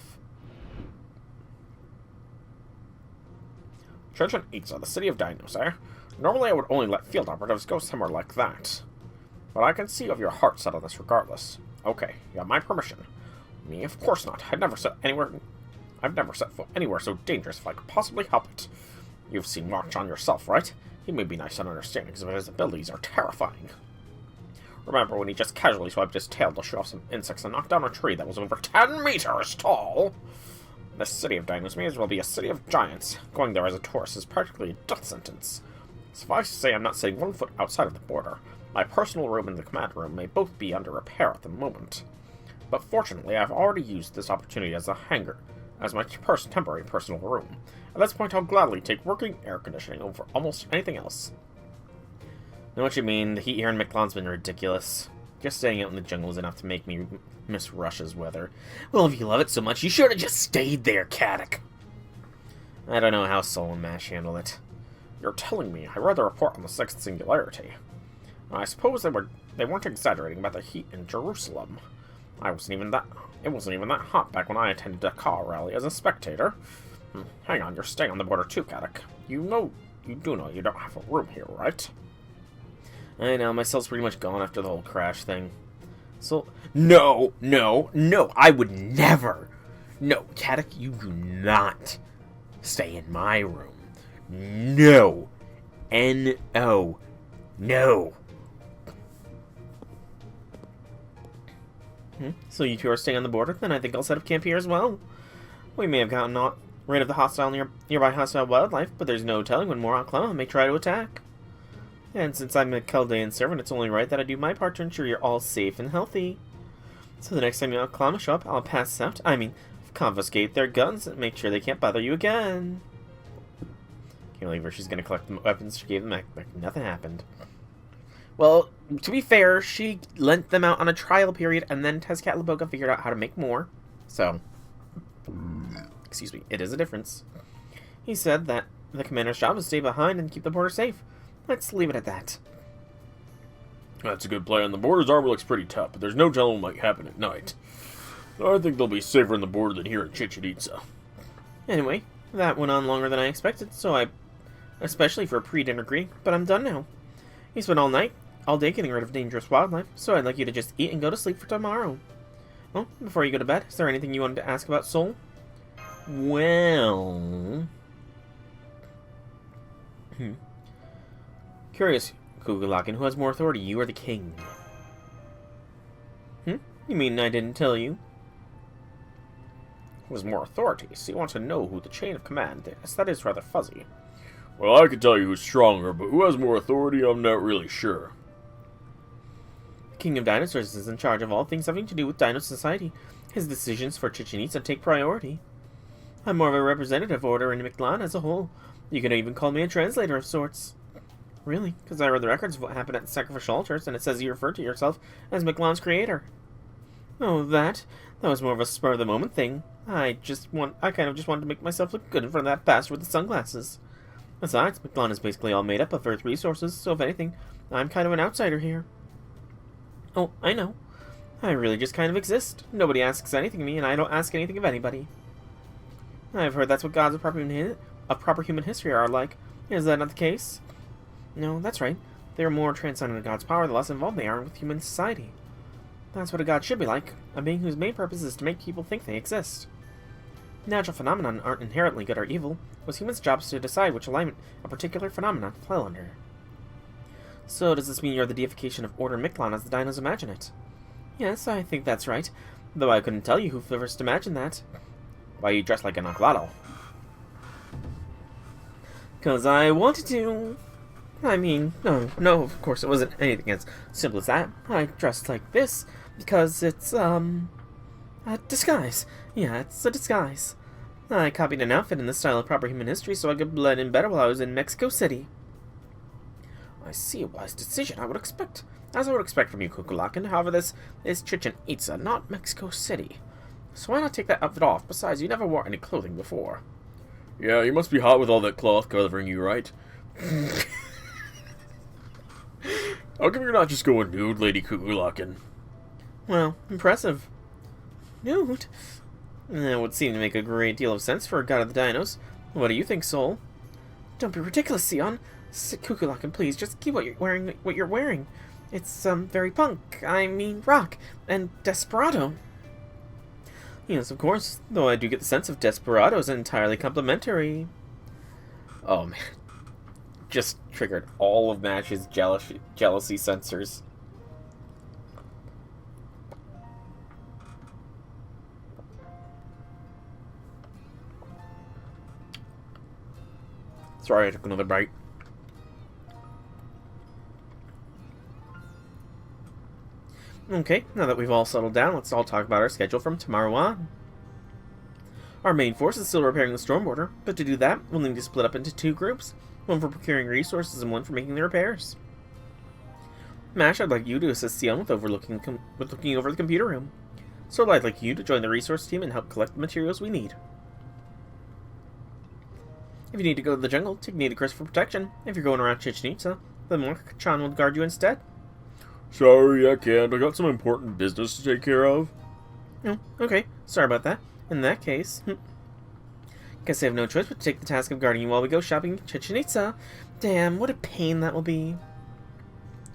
Church and Eats are the city of dinos, eh? Normally I would only let field operatives go somewhere like that. But I can see of your heart set on this regardless. Okay, you have my permission. Me? Of course not. I've never set foot anywhere so dangerous if I could possibly help it. You've seen March-on yourself, right? He may be nice and understanding, but his abilities are terrifying. Remember when he just casually swiped his tail to show off some insects and knocked down a tree that was over 10 meters tall? The city of Dinos may as well be a city of giants. Going there as a tourist is practically a death sentence. Suffice to say, I'm not setting 1 foot outside of the border. My personal room and the command room may both be under repair at the moment. But fortunately, I've already used this opportunity as a hangar, as my temporary personal room. At this point, I'll gladly take working air conditioning over almost anything else. Know what you mean, the heat here in Mictlan's been ridiculous. Just staying out in the jungle is enough to make me miss Russia's weather. Well, if you love it so much, you should have just stayed there, Caddock. I don't know how Sol and Mash handle it. You're telling me I read the report on the sixth singularity. I suppose they weren't exaggerating about the heat in Jerusalem. It wasn't even that hot back when I attended a car rally as a spectator. Hang on, you're staying on the border too, Caddock. You do know you don't have a room here, right? I know, my cell's pretty much gone after the whole crash thing. So, no, I would never. No, Caddock, you do not stay in my room. No. N-O. No. So you two are staying on the border? Then I think I'll set up camp here as well. We may have gotten rid of the nearby hostile wildlife, but there's no telling when more Aklama may try to attack. And since I'm a Chaldean servant, it's only right that I do my part to ensure you're all safe and healthy. So the next time the Aklama show up, I'll confiscate their guns and make sure they can't bother you again. Can't believe her. She's gonna collect the weapons she gave them back. Nothing happened. Well, to be fair, she lent them out on a trial period, and then Tezcat Laboga figured out how to make more. So, excuse me, it is a difference. He said that the commander's job is to stay behind and keep the border safe. Let's leave it at that. That's a good plan. The border's armor looks pretty tough, but there's no telling what might happen at night. I think they'll be safer on the border than here in Chichen Itza. Anyway, that went on longer than I expected, especially for a pre-dinner greeting, but I'm done now. You spent all day getting rid of dangerous wildlife, so I'd like you to just eat and go to sleep for tomorrow. Well, before you go to bed, is there anything you wanted to ask about Sol? Well... Curious, Kugulakin, who has more authority, you or the king? You mean I didn't tell you? Who has more authority? So you want to know who the chain of command is? That is rather fuzzy. Well, I could tell you who's stronger, but who has more authority, I'm not really sure. The King of Dinosaurs is in charge of all things having to do with Dino Society. His decisions for Chichen Itza take priority. I'm more of a representative order in Mictlan as a whole. You can even call me a translator of sorts. Really? Because I read the records of what happened at the sacrificial altars, and it says you refer to yourself as Mictlan's creator. Oh, that was more of a spur-of-the-moment thing. I kind of just wanted to make myself look good in front of that bastard with the sunglasses. Besides, Mictlan is basically all made up of Earth resources, so if anything, I'm kind of an outsider here. Oh, I know. I really just kind of exist. Nobody asks anything of me, and I don't ask anything of anybody. I've heard that's what gods of proper human history are like. Is that not the case? No, that's right. They are more transcendent in God's power, the less involved they are with human society. That's what a god should be like, a being whose main purpose is to make people think they exist. Natural phenomena aren't inherently good or evil. It was humans' jobs to decide which alignment a particular phenomenon fell under. So does this mean you're the deification of Order Mictlan as the dinos imagine it? Yes, I think that's right, though I couldn't tell you who first imagined that. Why you dressed like an Oklado? 'Cause I wanted to. I mean, no, of course it wasn't anything as simple as that. I dressed like this because it's, a disguise. Yeah, it's a disguise. I copied an outfit in the style of proper human history so I could blend in better while I was in Mexico City. I see, a wise decision, I would expect from you, Kukulakan. However, this is Chichen Itza, not Mexico City. So why not take that outfit off? Besides, you never wore any clothing before. Yeah, you must be hot with all that cloth covering you, right? How come you're not just going nude, Lady Kukulakan? Well, impressive. Nude? That would seem to make a great deal of sense for a god of the dinos. What do you think, Sol? Don't be ridiculous, Sion. Kukulakan, please, just keep what you're wearing. It's, very punk. I mean, rock. And desperado. Yes, of course, though I do get the sense of Desperado is entirely complimentary. Oh man, just triggered all of Mash's jealousy sensors. Sorry, I took another bite. Okay, now that we've all settled down, let's all talk about our schedule from tomorrow on. Our main force is still repairing the storm border, but to do that, we'll need to split up into 2 groups, one for procuring resources and one for making the repairs. Mash, I'd like you to assist Sion with looking over the computer room. So I'd like you to join the resource team and help collect the materials we need. If you need to go to the jungle, take Nita Chris for protection. If you're going around Chichen Itza, then Mark-chan will guard you instead. Sorry, I can't. I got some important business to take care of. Oh, okay. Sorry about that. In that case, guess I have no choice but to take the task of guarding you while we go shopping in Chichen Itza. Damn, what a pain that will be.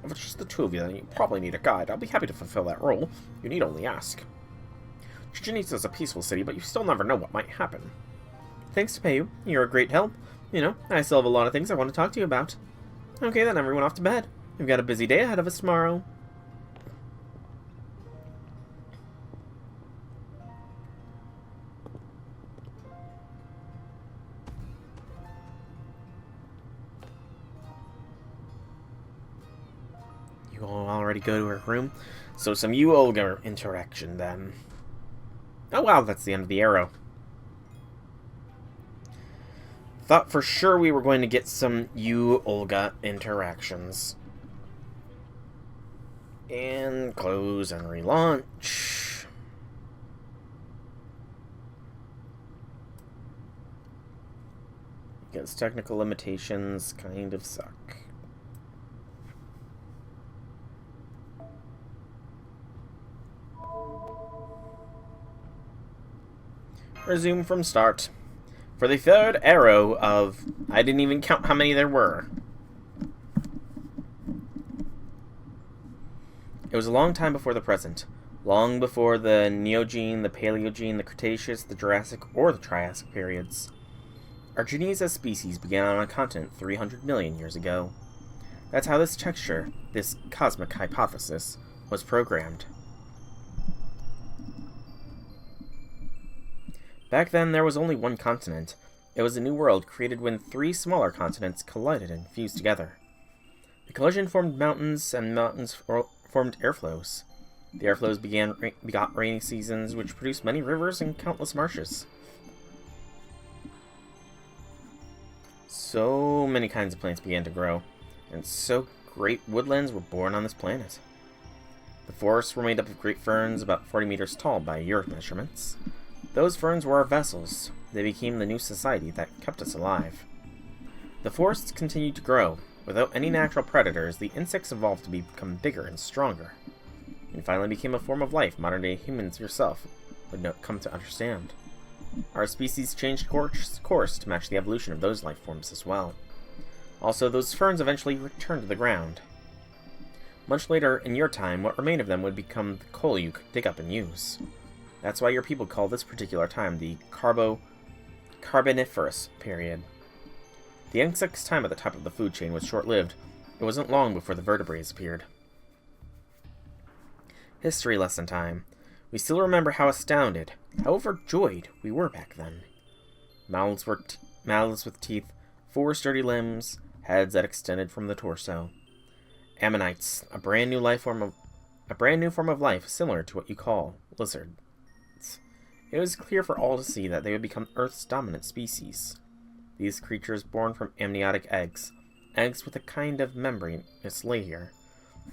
If it's just the 2 of you, then you probably need a guide. I'll be happy to fulfill that role. You need only ask. Chichen Itza is a peaceful city, but you still never know what might happen. Thanks to Payu. You're a great help. You know, I still have a lot of things I want to talk to you about. Okay, then everyone off to bed. We've got a busy day ahead of us tomorrow. You all already go to her room? So some Olga interaction then. Oh wow, that's the end of the arrow. Thought for sure we were going to get some Olga interactions. And close and relaunch. Because technical limitations kind of suck. Resume from start. For the 3rd arrow of... I didn't even count how many there were. It was a long time before the present. Long before the Neogene, the Paleogene, the Cretaceous, the Jurassic, or the Triassic periods. Our genes as species began on a continent 300 million years ago. That's how this texture, this cosmic hypothesis, was programmed. Back then, there was only one continent. It was a new world created when 3 smaller continents collided and fused together. The collision formed mountains, and mountains formed airflows. The airflows begot rainy seasons, which produced many rivers and countless marshes. So many kinds of plants began to grow, and so great woodlands were born on this planet. The forests were made up of great ferns about 40 meters tall by your measurements. Those ferns were our vessels. They became the new society that kept us alive. The forests continued to grow. Without any natural predators, the insects evolved to become bigger and stronger, and finally became a form of life modern-day humans yourself would come to understand. Our species changed course to match the evolution of those life forms as well. Also, those ferns eventually returned to the ground. Much later, in your time, what remained of them would become the coal you could dig up and use. That's why your people call this particular time the Carboniferous period. The insect's time at the top of the food chain was short-lived. It wasn't long before the vertebrates appeared. History lesson time. We still remember how astounded, how overjoyed we were back then. Mouths with teeth, 4 sturdy limbs, heads that extended from the torso. Ammonites, a brand new form of life similar to what you call lizards. It was clear for all to see that they would become Earth's dominant species. These creatures born from amniotic eggs with a kind of membranous layer.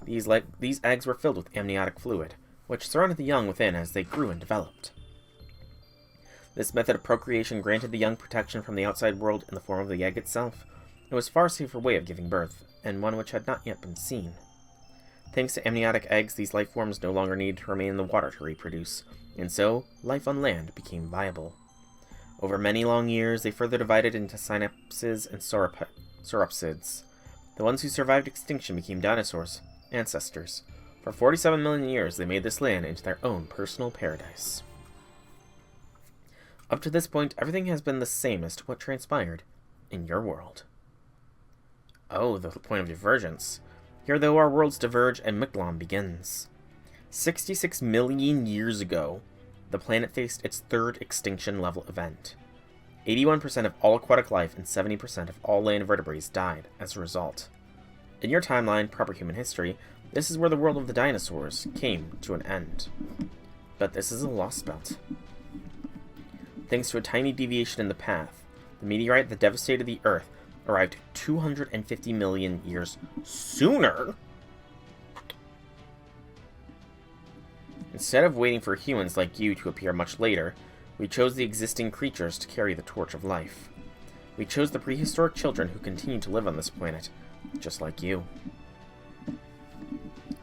These eggs were filled with amniotic fluid, which surrounded the young within as they grew and developed. This method of procreation granted the young protection from the outside world in the form of the egg itself. It was a far safer way of giving birth, and one which had not yet been seen. Thanks to amniotic eggs, these life forms no longer needed to remain in the water to reproduce, and so life on land became viable. Over many long years, they further divided into synapses and sauropsids. The ones who survived extinction became dinosaurs, ancestors. For 47 million years, they made this land into their own personal paradise. Up to this point, everything has been the same as to what transpired in your world. Oh, the point of divergence. Here, though, our worlds diverge and Mictlan begins. 66 million years ago, the planet faced its third extinction level event. 81% of all aquatic life and 70% of all land vertebrates died as a result. In your timeline, proper human history, this is where the world of the dinosaurs came to an end. But this is a Lostbelt. Thanks to a tiny deviation in the path, the meteorite that devastated the Earth arrived 250 million years sooner. Instead of waiting for humans like you to appear much later, we chose the existing creatures to carry the torch of life. We chose the prehistoric children who continue to live on this planet, just like you.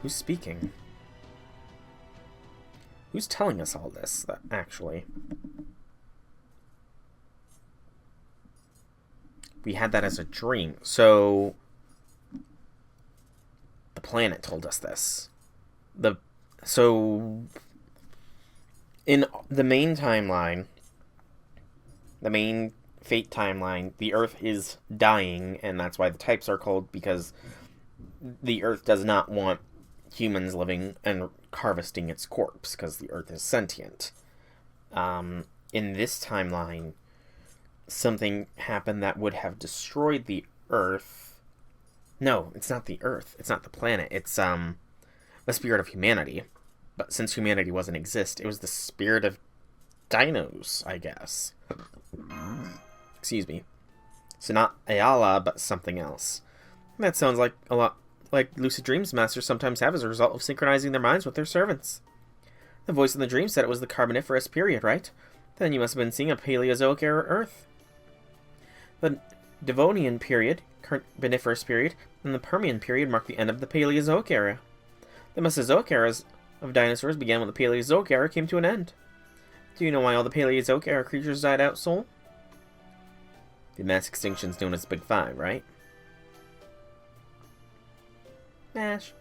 Who's speaking? Who's telling us all this, actually? We had that as a dream, so the planet told us this. So in the main timeline, the main Fate timeline, the Earth is dying, and that's why the types are cold, because the Earth does not want humans living and harvesting its corpse, because the Earth is sentient. In this timeline, something happened that would have destroyed the Earth. No, it's not the Earth. It's not the planet. It's the spirit of humanity. But since humanity wasn't exist, it was the spirit of dinos, I guess. Excuse me. So not Ayala, but something else. That sounds like a lot like lucid dreams masters sometimes have as a result of synchronizing their minds with their servants. The voice in the dream said it was the Carboniferous period, right? Then you must have been seeing a Paleozoic era Earth. The Devonian period, Carboniferous period, and the Permian period marked the end of the Paleozoic era. The Mesozoic eras of dinosaurs began when the Paleozoic era came to an end. Do you know why all the Paleozoic era creatures died out, Soul? The mass extinction's known as the Big Five, right? Mash.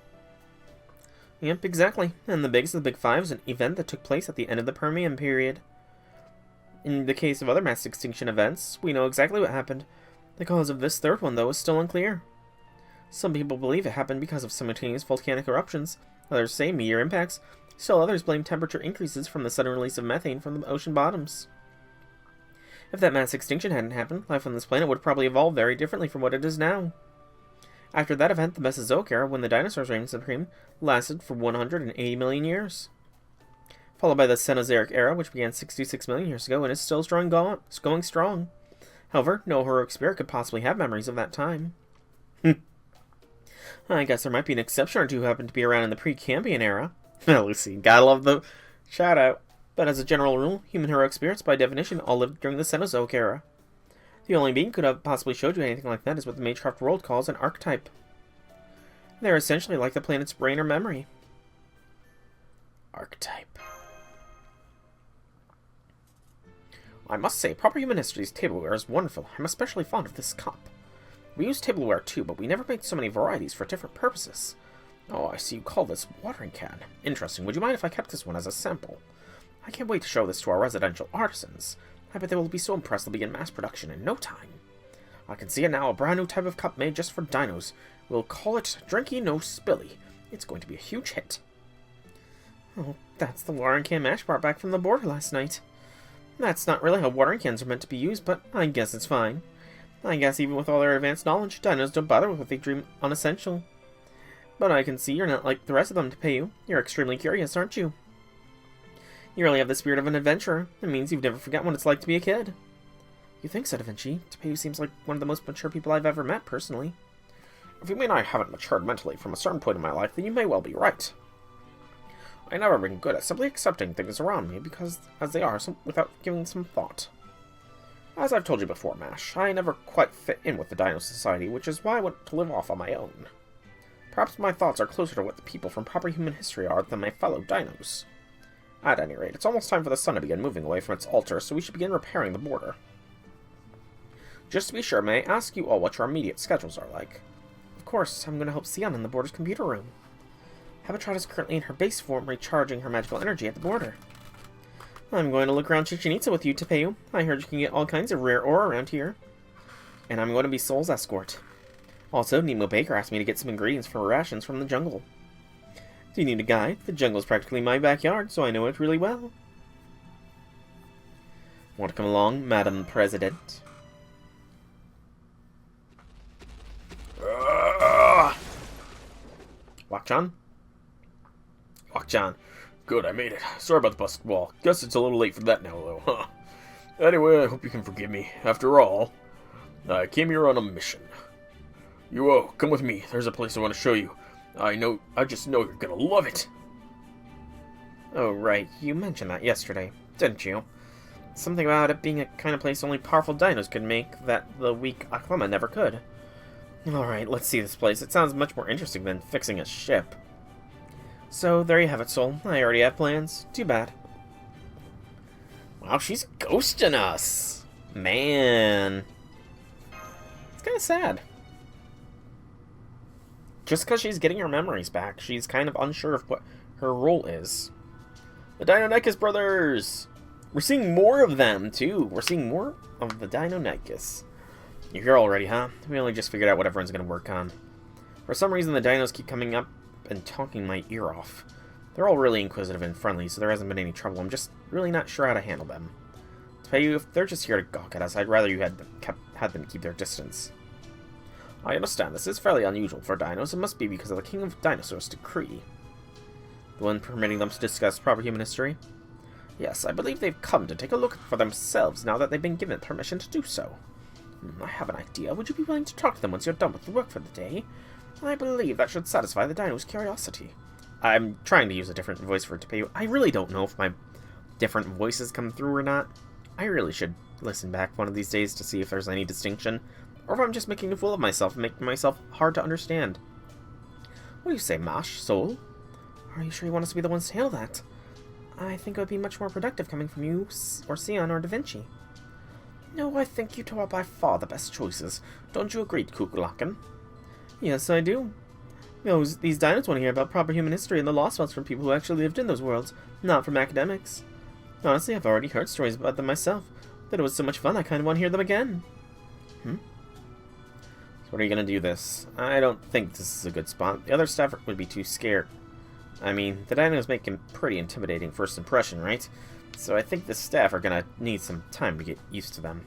Yep, exactly. And the biggest of the Big Five is an event that took place at the end of the Permian period. In the case of other mass extinction events, we know exactly what happened. The cause of this third one, though, is still unclear. Some people believe it happened because of simultaneous volcanic eruptions. Others say meteor impacts. Still others blame temperature increases from the sudden release of methane from the ocean bottoms. If that mass extinction hadn't happened, life on this planet would probably evolve very differently from what it is now. After that event, the Mesozoic era, when the dinosaurs reigned supreme, lasted for 180 million years. Followed by the Cenozoic era, which began 66 million years ago and is still going strong. However, no heroic spirit could possibly have memories of that time. I guess there might be an exception or two who happened to be around in the pre-Cambrian era. Lucy, gotta love the shout-out. But as a general rule, human heroic spirits, by definition, all lived during the Cenozoic era. The only being could have possibly showed you anything like that is what the Magecraft world calls an archetype. They're essentially like the planet's brain or memory. Archetype. I must say, Proper Human History's tableware is wonderful. I'm especially fond of this cup. We use tableware too, but we never made so many varieties for different purposes. Oh, I see you call this watering can. Interesting. Would you mind if I kept this one as a sample? I can't wait to show this to our residential artisans. I bet they will be so impressed they'll begin mass production in no time. I can see it now, a brand new type of cup made just for dinos. We'll call it Drinky No Spilly. It's going to be a huge hit. Oh, that's the watering can Mash brought back from the border last night. That's not really how watering cans are meant to be used, but I guess it's fine. I guess even with all their advanced knowledge, dinos don't bother with what they deem unessential. But I can see you're not like the rest of them to pay you. You're extremely curious, aren't you? You really have the spirit of an adventurer. It means you've never forgotten what it's like to be a kid. You think so, Da Vinci? Tapeyu seems like one of the most mature people I've ever met, personally. If you mean I haven't matured mentally from a certain point in my life, then you may well be right. I've never been good at simply accepting things around me because as they are, without giving some thought. As I've told you before, Mash, I never quite fit in with the Dino Society, which is why I went to live off on my own. Perhaps my thoughts are closer to what the people from Proper Human History are than my fellow dinos. At any rate, it's almost time for the sun to begin moving away from its altar, so we should begin repairing the border. Just to be sure, may I ask you all what your immediate schedules are like? Of course, I'm going to help Sion in the border's computer room. Habitat is currently in her base form, recharging her magical energy at the border. I'm going to look around Chichen Itza with you, Tepeyu. I heard you can get all kinds of rare ore around here. And I'm going to be Soul's escort. Also, Nemo Baker asked me to get some ingredients for rations from the jungle. Do you need a guide? The jungle's practically my backyard, so I know it really well. Want to come along, Madam President? Wakchan? Wakchan. Good, I made it. Sorry about the busted wall. Guess it's a little late for that now, though, huh? Anyway, I hope you can forgive me. After all, I came here on a mission. You, come with me. There's a place I want to show you. I just know you're gonna love it. Oh, right. You mentioned that yesterday, didn't you? Something about it being a kind of place only powerful dinos could make that the weak Aklama never could. Alright, let's see this place. It sounds much more interesting than fixing a ship. So, there you have it, Soul. I already have plans. Too bad. Wow, she's ghosting us. Man. It's kind of sad. Just because she's getting her memories back, she's kind of unsure of what her role is. The Deinonychus brothers! We're seeing more of them, too. We're seeing more of the Deinonychus. You're here already, huh? We only just figured out what everyone's going to work on. For some reason, the dinos keep coming up and talking my ear off. They're all really inquisitive and friendly, so there hasn't been any trouble. I'm just really not sure how to handle them. To tell you, if they're just here to gawk at us, I'd rather you had them keep their distance. I understand this is fairly unusual for dinos. It must be because of the King of Dinosaurs' decree. The one permitting them to discuss proper human history? Yes, I believe they've come to take a look for themselves now that they've been given permission to do so. I have an idea. Would you be willing to talk to them once you're done with the work for the day? I believe that should satisfy the dino's curiosity. I'm trying to use a different voice for Tepeyu. I really don't know if my different voices come through or not. I really should listen back one of these days to see if there's any distinction, or if I'm just making a fool of myself and making myself hard to understand. What do you say, Mash, Soul? Are you sure you want us to be the ones to handle that? I think it would be much more productive coming from you, or Sion, or Da Vinci. No, I think you two are by far the best choices. Don't you agree, Kukulakan? Yes, I do. These dinos want to hear about proper human history and the Lostbelts from people who actually lived in those worlds, not from academics. Honestly, I've already heard stories about them myself. That it was so much fun, I kind of want to hear them again. So what are you going to do this? I don't think this is a good spot. The other staff would be too scared. I mean, the dinos make a pretty intimidating first impression, right? So I think the staff are going to need some time to get used to them.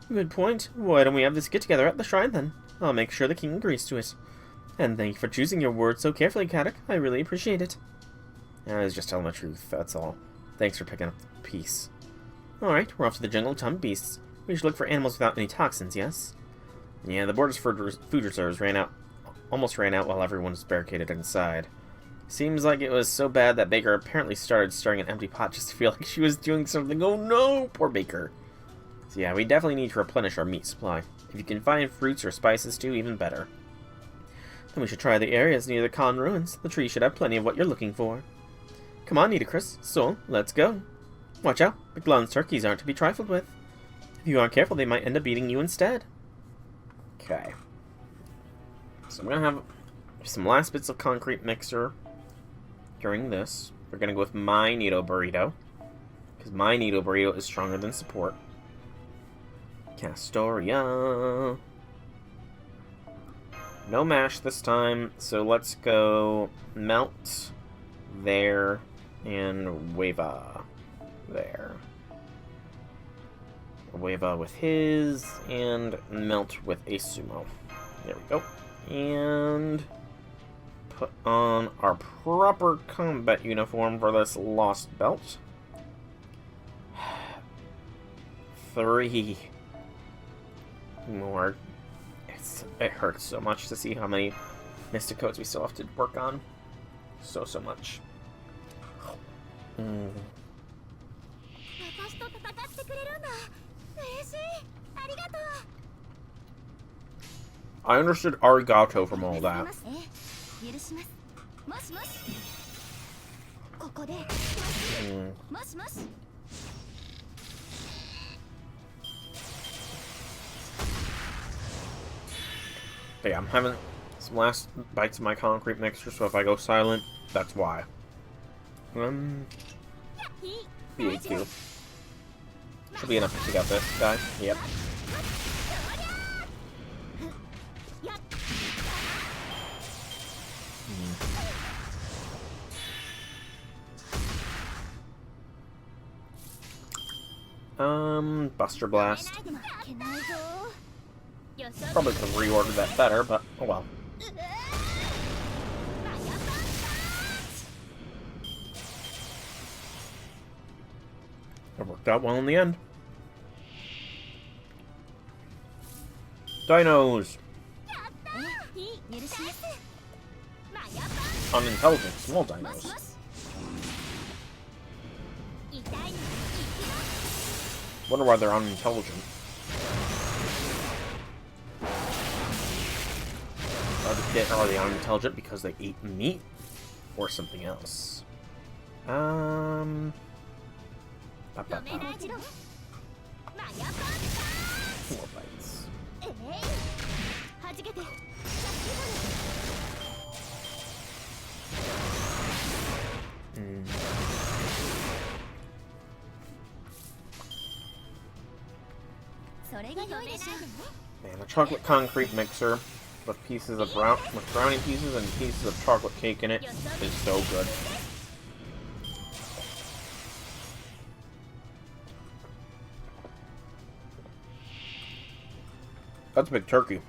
Good point. Why don't we have this get-together at the shrine, then? I'll make sure the king agrees to it. And thank you for choosing your words so carefully, Kadak. I really appreciate it. I was just telling the truth, that's all. Thanks for picking up the piece. Alright, we're off to the jungle of Tom Beasts. We should look for animals without any toxins, yes? Yeah, the border's food reserves almost ran out while everyone was barricaded inside. Seems like it was so bad that Baker apparently started stirring an empty pot just to feel like she was doing something. Oh no, poor Baker. So yeah, we definitely need to replenish our meat supply. If you can find fruits or spices too, even better. Then we should try the areas near the Khan ruins. The tree should have plenty of what you're looking for. Come on, Nitocris, Soul, let's go. Watch out, Mictlan's turkeys aren't to be trifled with. If you aren't careful, they might end up eating you instead. Okay. So I'm gonna have some last bits of concrete mixer during this. We're gonna go with my Nito Burrito, because my Nito Burrito is stronger than support. Castoria. No mash this time, so let's go Melt there and Weva there. Weva with his and Melt with a Sumo. There we go. And put on our proper combat uniform for this Lostbelt. 3 more. It hurts so much to see how many Mystic Codes we still have to work on. So much. I understood arigato from all that. But yeah, I'm having some last bites of my concrete mixture, so if I go silent, that's why. The AQ. Should be enough to take out this guy. Yep. Buster Blast. Probably could have reordered that better, but oh well. It worked out well in the end. Dinos! Unintelligent, small dinos. Wonder why they're unintelligent. Are they unintelligent because they ate meat? Or something else? More bites. And a chocolate concrete mixer with pieces of brownie pieces and pieces of chocolate cake in it is so good. That's a big turkey.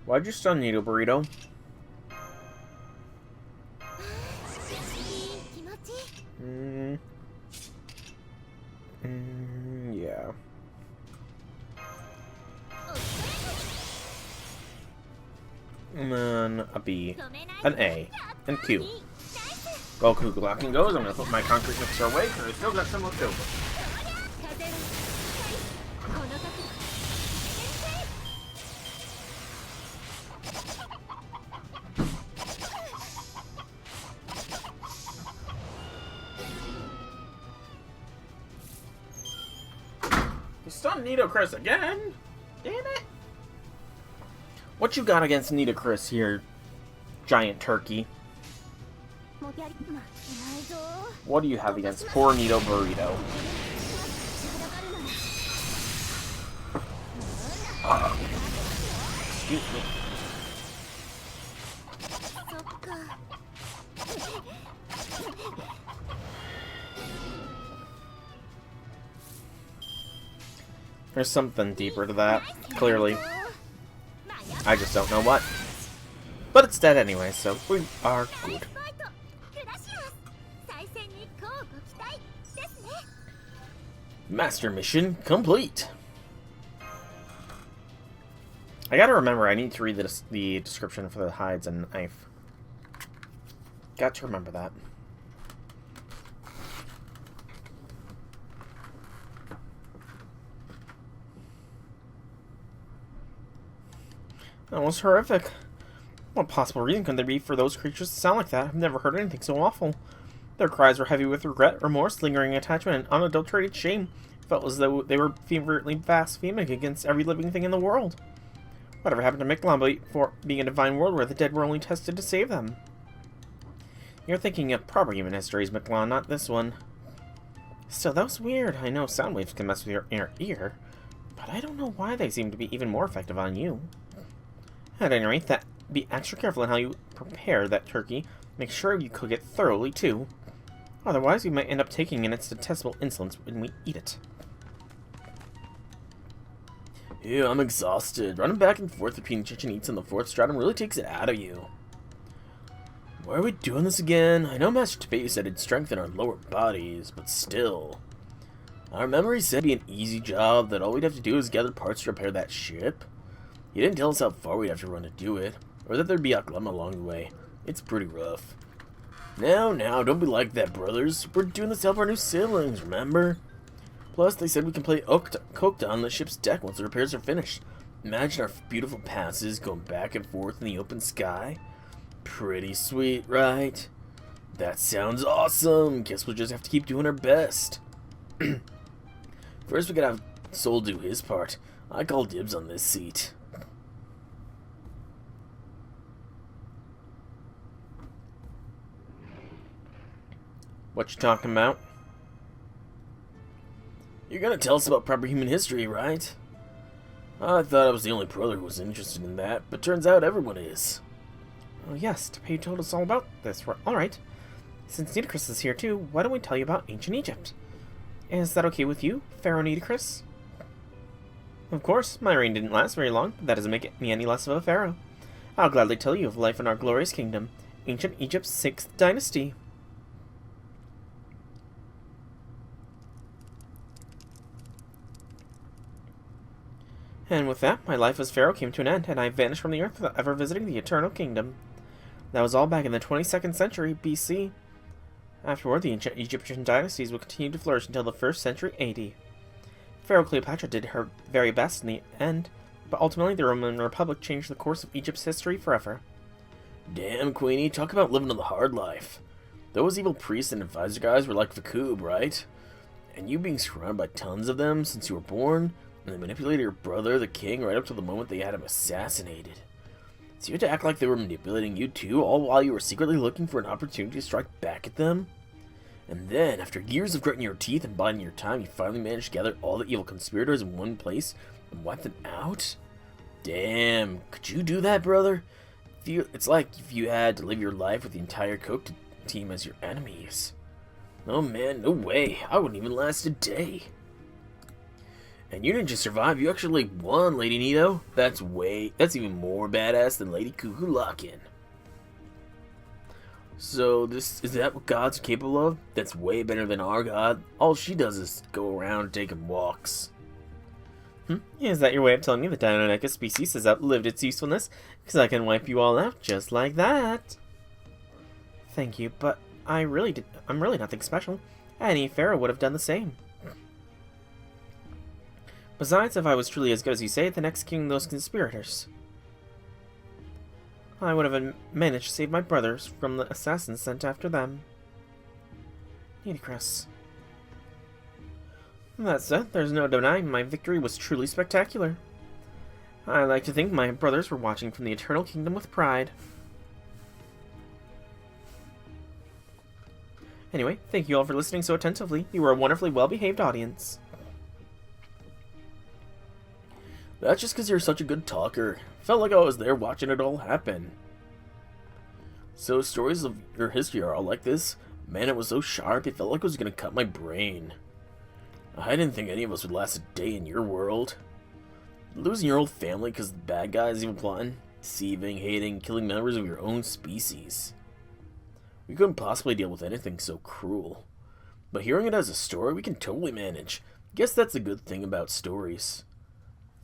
Why'd you stun Needle Burrito? Yeah. And then a B, an A, and Q. Goku blocking goes. I'm gonna put my concrete mixer away because I still got some left over. You stunned Nitocris again? Damn it! What you got against Nitocris here, giant turkey? What do you have against poor Nito Burrito? Excuse me. There's something deeper to that, clearly. I just don't know what. But it's dead anyway, so we are good. Master mission complete. I gotta remember, I need to read the description for the hides and knife. Got to remember that. That was horrific. What possible reason could there be for those creatures to sound like that? I've never heard anything so awful. Their cries were heavy with regret, remorse, lingering attachment, and unadulterated shame. It felt as though they were feverishly blaspheming against every living thing in the world. Whatever happened to Mictlan for being a divine world where the dead were only tested to save them? You're thinking of proper human histories, Mictlan, not this one. Still, that was weird. I know sound waves can mess with your inner ear, but I don't know why they seem to be even more effective on you. At any rate, be extra careful in how you prepare that turkey. Make sure you cook it thoroughly, too. Otherwise, we might end up taking in its detestable insolence when we eat it. Yeah, I'm exhausted. Running back and forth between Chichen Itza and the 4th Stratum really takes it out of you. Why are we doing this again? I know Master Tepei said it'd strengthen our lower bodies, but still. Our memory said it'd be an easy job, that all we'd have to do is gather parts to repair that ship. He didn't tell us how far we'd have to run to do it, or that there'd be a dilemma along the way. It's pretty rough. Now, don't be like that, brothers. We're doing this to help our new siblings, remember? Plus, they said we can play Coked on the ship's deck once the repairs are finished. Imagine our beautiful passes going back and forth in the open sky. Pretty sweet, right? That sounds awesome. Guess we'll just have to keep doing our best. First, we gotta have Soul do his part. I call dibs on this seat. What you talking about? You're gonna tell us about proper human history, right? I thought I was the only brother who was interested in that, but turns out everyone is. Oh yes, Tapei told us all about this. Alright. Since Nitocris is here too, why don't we tell you about ancient Egypt? Is that okay with you, Pharaoh Nitocris? Of course, my reign didn't last very long, but that doesn't make me any less of a pharaoh. I'll gladly tell you of life in our glorious kingdom, ancient Egypt's 6th dynasty. And with that, my life as pharaoh came to an end, and I vanished from the earth without ever visiting the Eternal Kingdom. That was all back in the 22nd century BC. Afterward, the ancient Egyptian dynasties would continue to flourish until the 1st century AD. Pharaoh Cleopatra did her very best in the end, but ultimately the Roman Republic changed the course of Egypt's history forever. Damn, Queenie, talk about living on the hard life. Those evil priests and advisor guys were like Vakub, right? And you being surrounded by tons of them since you were born, and they manipulated your brother, the king, right up to the moment they had him assassinated. So you had to act like they were manipulating you too, all while you were secretly looking for an opportunity to strike back at them? And then, after years of gritting your teeth and biding your time, you finally managed to gather all the evil conspirators in one place and wipe them out? Damn, could you do that, brother? It's like if you had to live your life with the entire Coke team as your enemies. Oh man, no way. I wouldn't even last a day. And you didn't just survive, you actually won, Lady Nito. That's even more badass than Lady Cuckoo Lock-In. So is that what gods are capable of? That's way better than our god. All she does is go around taking walks. Is that your way of telling me the Deinonychus species has outlived its usefulness? Because I can wipe you all out just like that. Thank you, but I'm really nothing special. Any pharaoh would have done the same. Besides, if I was truly as good as you say, the next king of those conspirators, I would have managed to save my brothers from the assassins sent after them. Nitocris. That said, there's no denying my victory was truly spectacular. I like to think my brothers were watching from the Eternal Kingdom with pride. Anyway, thank you all for listening so attentively. You were a wonderfully well-behaved audience. That's just because you're such a good talker. Felt like I was there watching it all happen. So stories of your history are all like this? Man, it was so sharp, it felt like it was going to cut my brain. I didn't think any of us would last a day in your world. Losing your whole family because the bad guys even plotting, deceiving, hating, killing members of your own species. We couldn't possibly deal with anything so cruel. But hearing it as a story, we can totally manage. Guess that's a good thing about stories.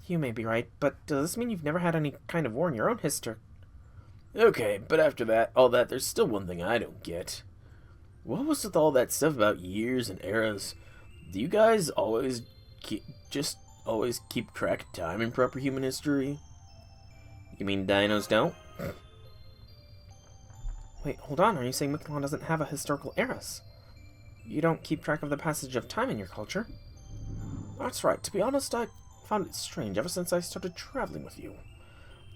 You may be right, but does this mean you've never had any kind of war in your own history? Okay, but after all that, there's still one thing I don't get. What was with all that stuff about years and eras? Do you guys always keep track of time in proper human history? You mean dinos don't? Wait, hold on, are you saying Mictlan doesn't have a historical eras? You don't keep track of the passage of time in your culture? That's right, to be honest, I found it strange ever since I started traveling with you.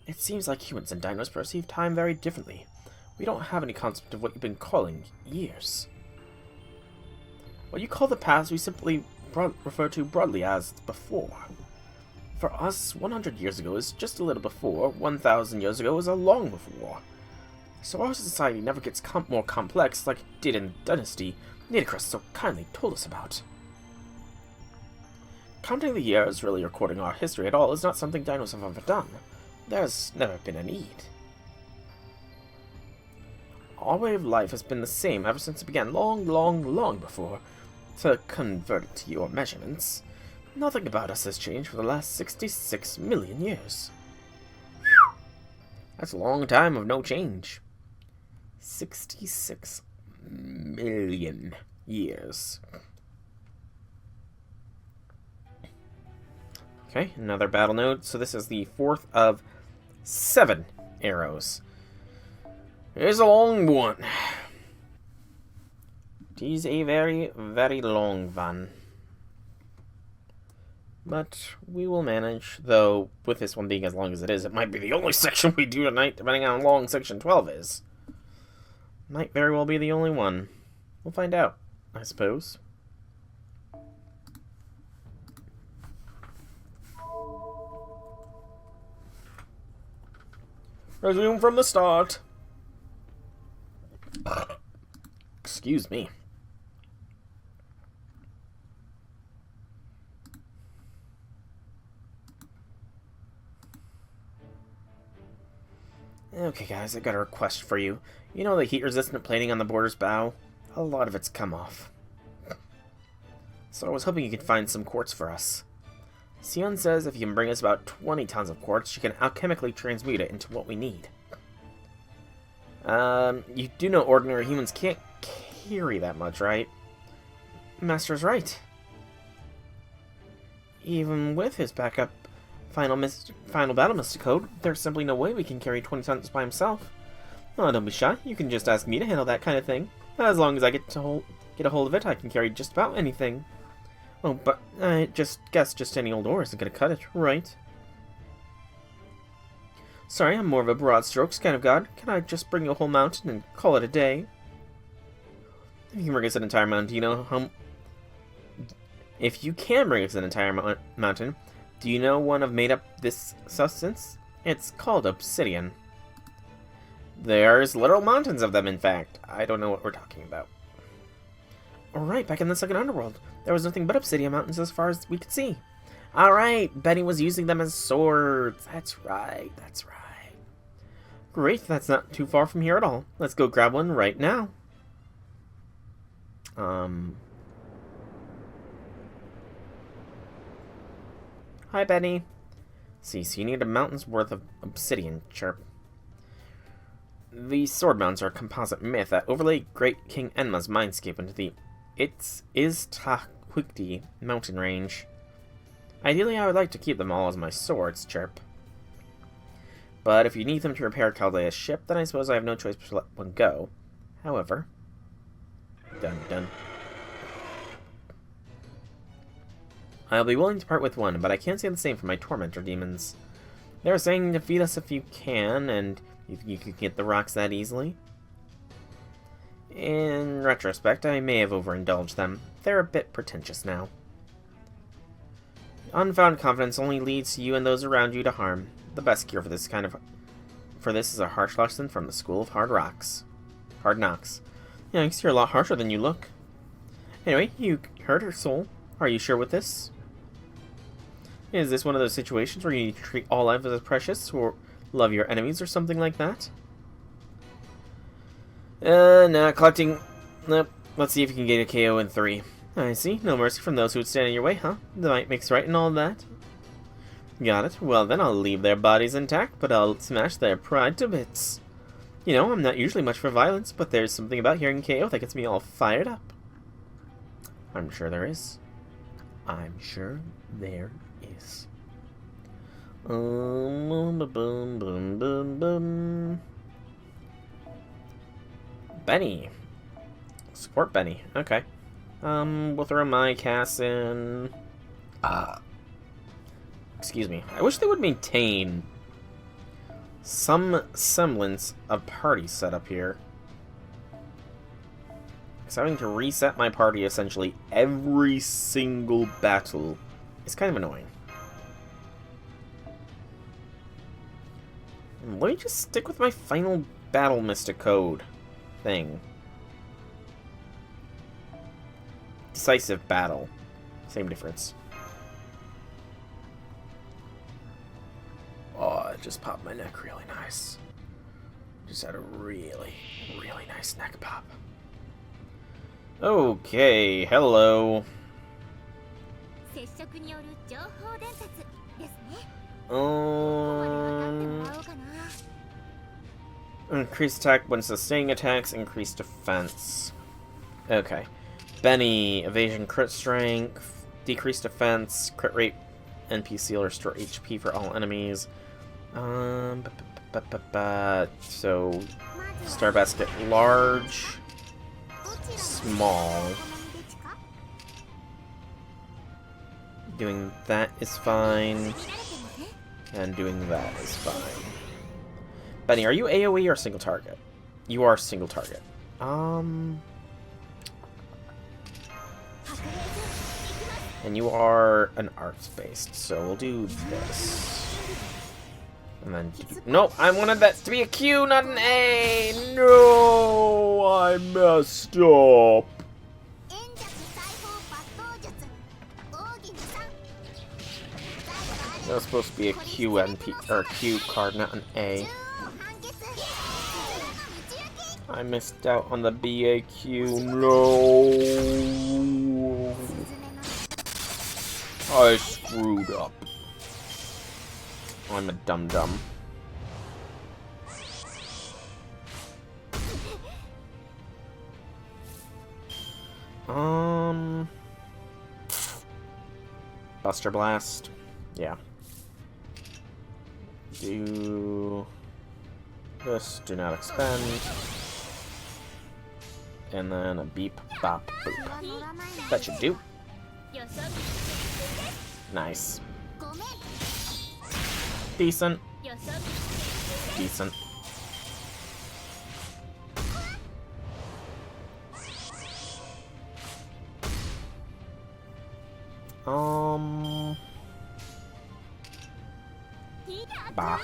It seems like humans and dinos perceive time very differently. We don't have any concept of what you've been calling years. What you call the past, we simply refer to broadly as before. For us, 100 years ago is just a little before, 1,000 years ago is a long before. So our society never gets more complex like it did in the dynasty Nitocris so kindly told us about. Counting the years, really recording our history at all, is not something dinos have ever done. There's never been a need. Our way of life has been the same ever since it began long before. To convert it to your measurements, nothing about us has changed for the last 66 million years. Whew. That's a long time of no change. 66 million years. Okay, another battle node. So this is the 4th of 7 arrows. It's a long one. It is a very, very long one. But we will manage, though with this one being as long as it is, it might be the only section we do tonight, depending on how long section 12 is. Might very well be the only one. We'll find out, I suppose. Resume from the start. Excuse me. Okay, guys, I got a request for you. You know the heat-resistant plating on the border's bow? A lot of it's come off. So I was hoping you could find some quartz for us. Sion says if you can bring us about 20 tons of quartz, she can alchemically transmute it into what we need. You do know ordinary humans can't carry that much, right? Master's right. Even with his backup final battle mystic code, there's simply no way we can carry 20 tons by himself. Oh, don't be shy. You can just ask me to handle that kind of thing. As long as I get a hold of it, I can carry just about anything. Oh, but I guess just any old ore isn't gonna cut it, right? Sorry, I'm more of a broad strokes kind of god. Can I just bring you a whole mountain and call it a day? If you can bring us an entire mountain, do you know how... If you can bring us an entire mountain, do you know one of made up this substance? It's called obsidian. There's literal mountains of them, in fact. I don't know what we're talking about. Alright, back in the second underworld, there was nothing but obsidian mountains as far as we could see. Alright, Benny was using them as swords. That's right, that's right. Great, that's not too far from here at all. Let's go grab one right now. Hi, Benny. See, so you need a mountain's worth of obsidian, chirp. These sword mounts are a composite myth that overlay Great King Enma's mindscape into the Tahuikti mountain range. Ideally, I would like to keep them all as my swords, chirp. But if you need them to repair Chaldea's ship, then I suppose I have no choice but to let one go. However... Dun. I'll be willing to part with one, but I can't say the same for my tormentor demons. They were saying defeat us if you can, and you can get the rocks that easily. In retrospect, I may have overindulged them. They're a bit pretentious now. Unfounded confidence only leads you and those around you to harm. The best cure for this is a harsh lesson from the School of Hard Knocks. Yikes, you're a lot harsher than you look. Anyway, you hurt her soul. Are you sure with this? Is this one of those situations where you need to treat all life as precious, or love your enemies, or something like that? Nah, collecting... Nope. Let's see if you can get a KO in 3. I see. No mercy from those who would stand in your way, huh? The might makes right and all that. Got it. Well, then I'll leave their bodies intact, but I'll smash their pride to bits. You know, I'm not usually much for violence, but there's something about hearing KO that gets me all fired up. I'm sure there is. I'm sure there is. Benny. Support Benny. Okay. We'll throw my Cass in. Excuse me. I wish they would maintain some semblance of party setup here. Because having to reset my party essentially every single battle is kind of annoying. And let me just stick with my final battle mystic code thing. Decisive battle. Same difference. Oh, it just popped my neck really nice. Just had a really, really nice neck pop. Okay, hello. Increased attack when sustaining attacks, increased defense. Okay. Benny, evasion, crit strength, decreased defense, crit rate, NPC will restore HP for all enemies. So, Star Basket, large, small. Doing that is fine. And doing that is fine. Benny, are you AoE or single target? You are single target. And you are an arts-based, so we'll do this. And then... No, I wanted that to be a Q, not an A! No! I messed up! That was supposed to be a QNP, or Q card, not an A. I missed out on the BAQ. No! I screwed up. I'm a dum-dum. Buster Blast. Yeah. Do this, do not expend. And then a beep, bop, boop. That should do. Nice. Decent. Decent. Bah.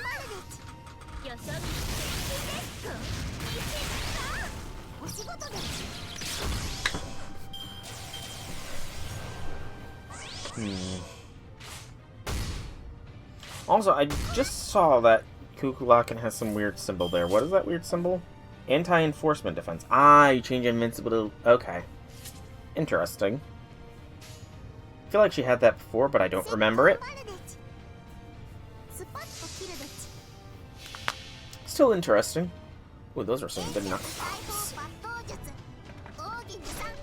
Also, I just saw that Kukulakan has some weird symbol there. What is that weird symbol? Anti-enforcement defense. Ah, you change invincibility. Okay. Interesting. I feel like she had that before, but I don't remember it. Still interesting. Ooh, those are some good knuckle pops.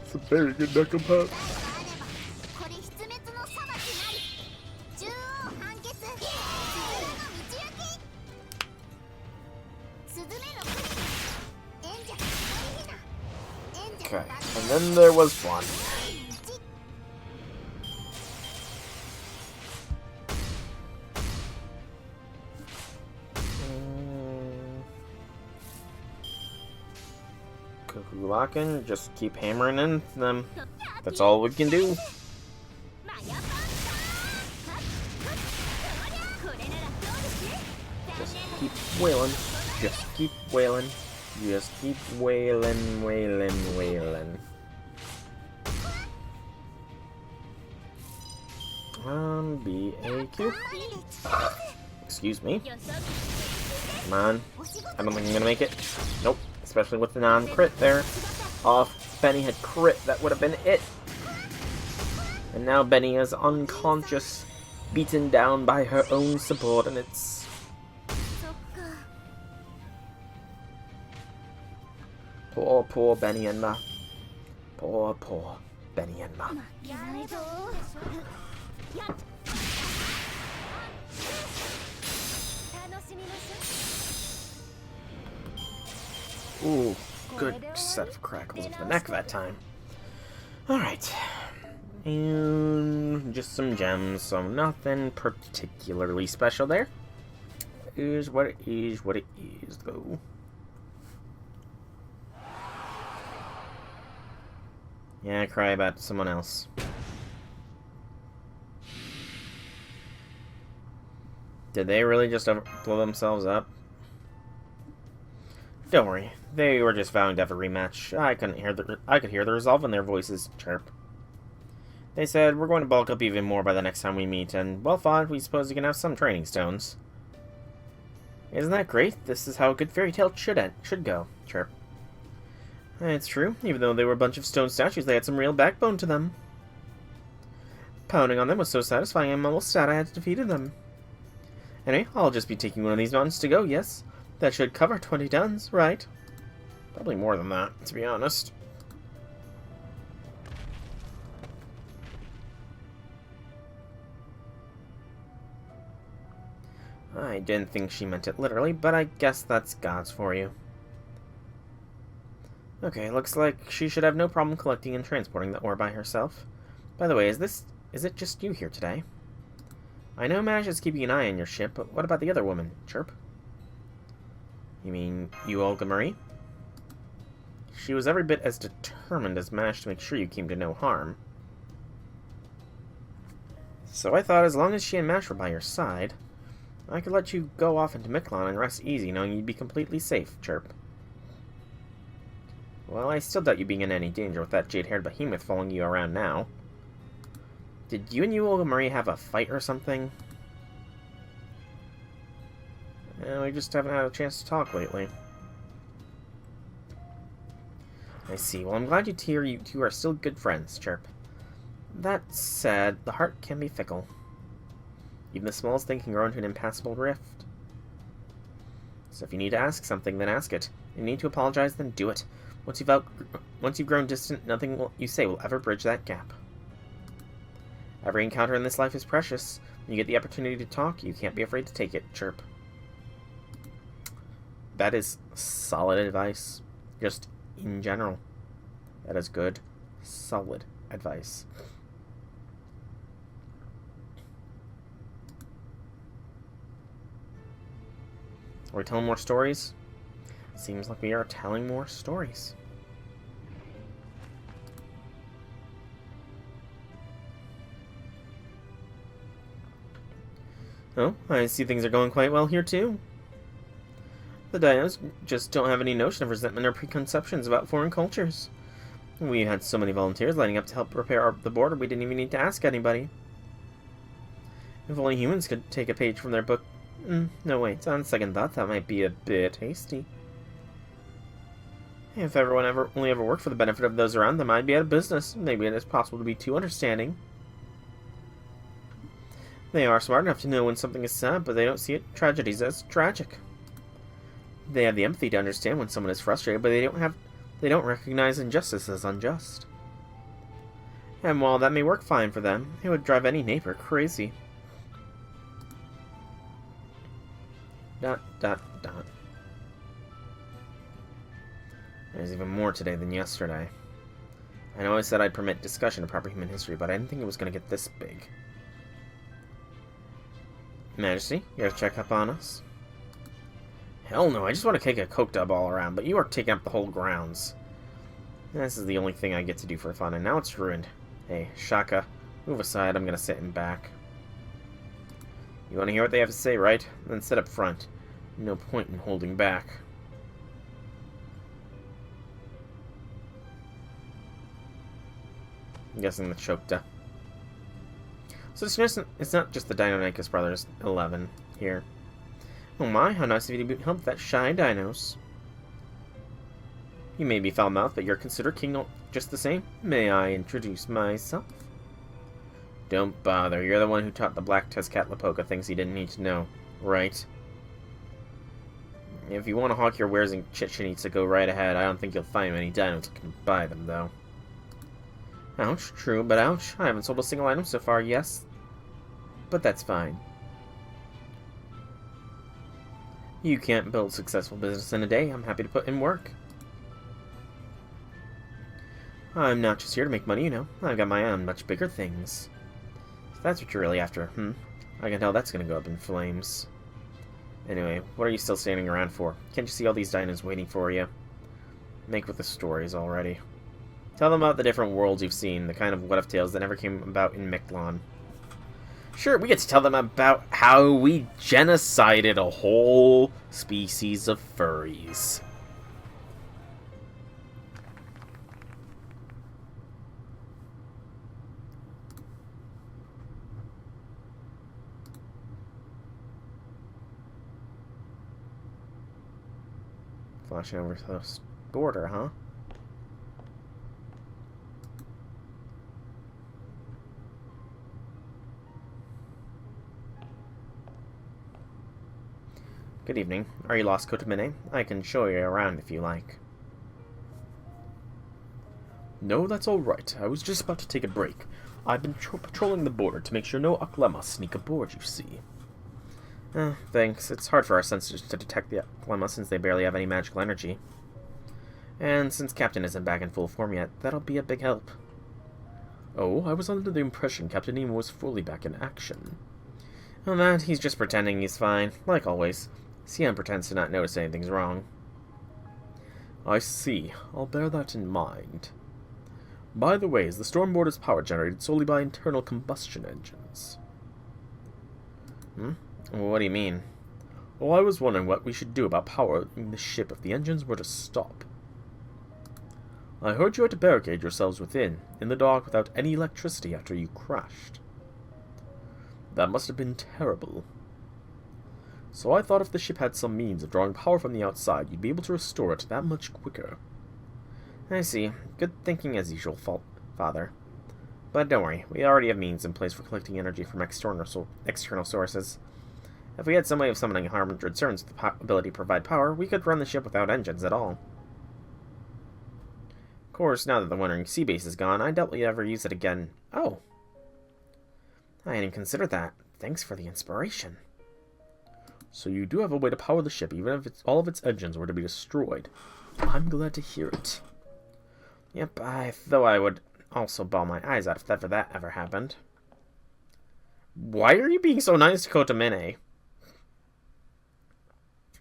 It's a very good knuckle pop. Okay, and then there was one. Kukulakan, just keep hammering into them. That's all we can do. Just keep wailing. Just keep wailing. Just keep wailing, wailing, wailing. BAQ. Excuse me. Come on. I don't think I'm gonna make it. Nope. Especially with the non-crit there. If Benny had crit, that would have been it. And now Benny is unconscious, beaten down by her own subordinates. Poor, poor Benny and Ma. Poor, poor Benny and Ma. Ooh, good set of crackles of the neck that time. Alright. And just some gems, so nothing particularly special there. Is what it is, what it is, though. Yeah, cry about someone else. Did they really just blow themselves up? Don't worry, they were just vowing to have a rematch. I could hear the resolve in their voices chirp. They said, we're going to bulk up even more by the next time we meet, and well thought, we suppose you can have some training stones. Isn't that great? This is how a good fairy tale should go, chirp. It's true, even though they were a bunch of stone statues, they had some real backbone to them. Pounding on them was so satisfying, I'm almost sad I had defeated them. Anyway, I'll just be taking one of these mountains to go, yes. That should cover 20 tons, right? Probably more than that, to be honest. I didn't think she meant it literally, but I guess that's God's for you. Okay, looks like she should have no problem collecting and transporting the ore by herself. By the way, is it just you here today? I know Mash is keeping an eye on your ship, but what about the other woman, chirp? You mean you, Olga Marie? She was every bit as determined as Mash to make sure you came to no harm. So I thought as long as she and Mash were by your side, I could let you go off into Mictlan and rest easy knowing you'd be completely safe, Chirp. Well, I still doubt you being in any danger with that jade-haired behemoth following you around now. Did you and Yule Marie have a fight or something? We just haven't had a chance to talk lately. I see. Well, I'm glad you two are still good friends, Chirp. That said, the heart can be fickle. Even the smallest thing can grow into an impassable rift. So if you need to ask something, then ask it. If you need to apologize, then do it. Once you've grown distant, nothing you say will ever bridge that gap. Every encounter in this life is precious. When you get the opportunity to talk, you can't be afraid to take it, Chirp. That is solid advice. Just in general. That is good, solid advice. Are we telling more stories? Seems like we are telling more stories. Oh, I see things are going quite well here too. The Dinos just don't have any notion of resentment or preconceptions about foreign cultures. We had so many volunteers lining up to help repair the border we didn't even need to ask anybody. If only humans could take a page from their book. No wait, on second thought that might be a bit hasty. If everyone only ever worked for the benefit of those around them, I'd be out of business. Maybe it is possible to be too understanding. They are smart enough to know when something is sad, but they don't see tragedies as tragic. They have the empathy to understand when someone is frustrated, but they don't recognize injustice as unjust. And while that may work fine for them, it would drive any neighbor crazy. ... There's even more today than yesterday. I know I said I'd permit discussion of proper human history, but I didn't think it was going to get this big. Majesty, you gotta check up on us? Hell no, I just want to kick a coke dub all around, but you are taking up the whole grounds. This is the only thing I get to do for fun, and now it's ruined. Hey, Shaka, move aside, I'm gonna sit in back. You want to hear what they have to say, right? Then sit up front. No point in holding back. I'm guessing the Chokta. So it's not just the Deinonychus brothers, 11, here. Oh my, how nice of you to help that shy dinos. You may be foul-mouthed, but you're considered king just the same. May I introduce myself? Don't bother, you're the one who taught the Black Tezcatlipoca things he didn't need to know, right? If you want to hawk your wares in Chichen Itza, go right ahead. I don't think you'll find many dinos that can buy them, though. Ouch, true, but ouch. I haven't sold a single item so far, yes. But that's fine. You can't build successful business in a day. I'm happy to put in work. I'm not just here to make money, you know. I've got my own much bigger things. If that's what you're really after, I can tell that's gonna go up in flames. Anyway, what are you still standing around for? Can't you see all these dinos waiting for you? Make with the stories already. Tell them about the different worlds you've seen, the kind of what-if tales that never came about in Mictlan. Sure, we get to tell them about how we genocided a whole species of furries. Flashing over the border, huh? Good evening. Are you lost, Kotamine? I can show you around if you like. No, that's alright. I was just about to take a break. I've been patrolling the border to make sure no Aklema sneak aboard, you see. Thanks. It's hard for our sensors to detect the Aklema since they barely have any magical energy. And since Captain isn't back in full form yet, that'll be a big help. Oh, I was under the impression Captain Nemo was fully back in action. Well, that, he's just pretending he's fine, like always. Sian pretends to not notice anything's wrong. I see. I'll bear that in mind. By the way, is the storm border's power generated solely by internal combustion engines? Hmm? What do you mean? Well, I was wondering what we should do about powering the ship if the engines were to stop. I heard you had to barricade yourselves within, in the dark without any electricity after you crashed. That must have been terrible. So I thought if the ship had some means of drawing power from the outside, you'd be able to restore it that much quicker. I see. Good thinking as usual, Father. But don't worry, we already have means in place for collecting energy from external sources. If we had some way of summoning Harmondred Cerns with the ability to provide power, we could run the ship without engines at all. Of course, now that the Wandering Sea Base is gone, I doubt we'll ever use it again. Oh. I hadn't considered that. Thanks for the inspiration. So you do have a way to power the ship, even if all of its engines were to be destroyed. I'm glad to hear it. Yep, though I would also bawl my eyes out if that ever happened. Why are you being so nice to Kotamine?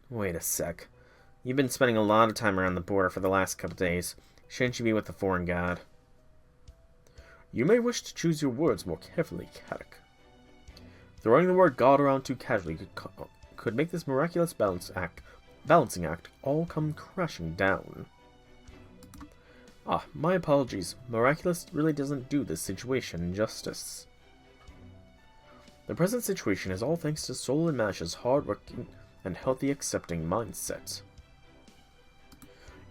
Wait a sec. You've been spending a lot of time around the border for the last couple days. Shouldn't you be with the foreign god? You may wish to choose your words more carefully, Kadok. Throwing the word god around too casually could make this miraculous balancing act all come crashing down. Ah, my apologies. Miraculous really doesn't do this situation justice. The present situation is all thanks to Soul and Mash's hard-working and healthy accepting mindset.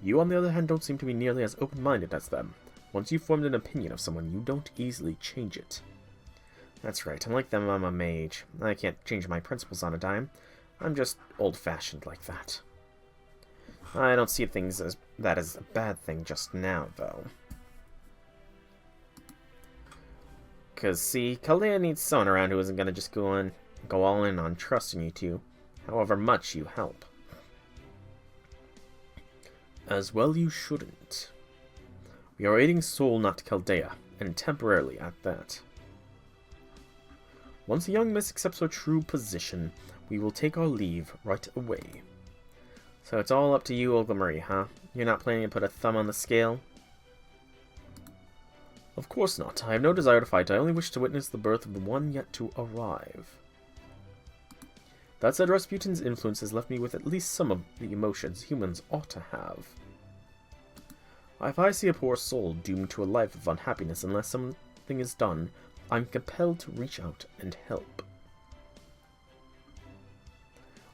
You, on the other hand, don't seem to be nearly as open-minded as them. Once you've formed an opinion of someone, you don't easily change it. That's right, unlike them, I'm a mage. I can't change my principles on a dime. I'm just old-fashioned like that. I don't see things as that as a bad thing just now, though. Because, see, Chaldea needs someone around who isn't going to just go all in on trusting you two, however much you help. As well you shouldn't. We are aiding Soul, not Chaldea, and temporarily at that. Once the young miss accepts her true position, we will take our leave right away. So it's all up to you, Olga Marie, huh? You're not planning to put a thumb on the scale? Of course not. I have no desire to fight. I only wish to witness the birth of the one yet to arrive. That said, Rasputin's influence has left me with at least some of the emotions humans ought to have. If I see a poor soul doomed to a life of unhappiness unless something is done, I'm compelled to reach out and help.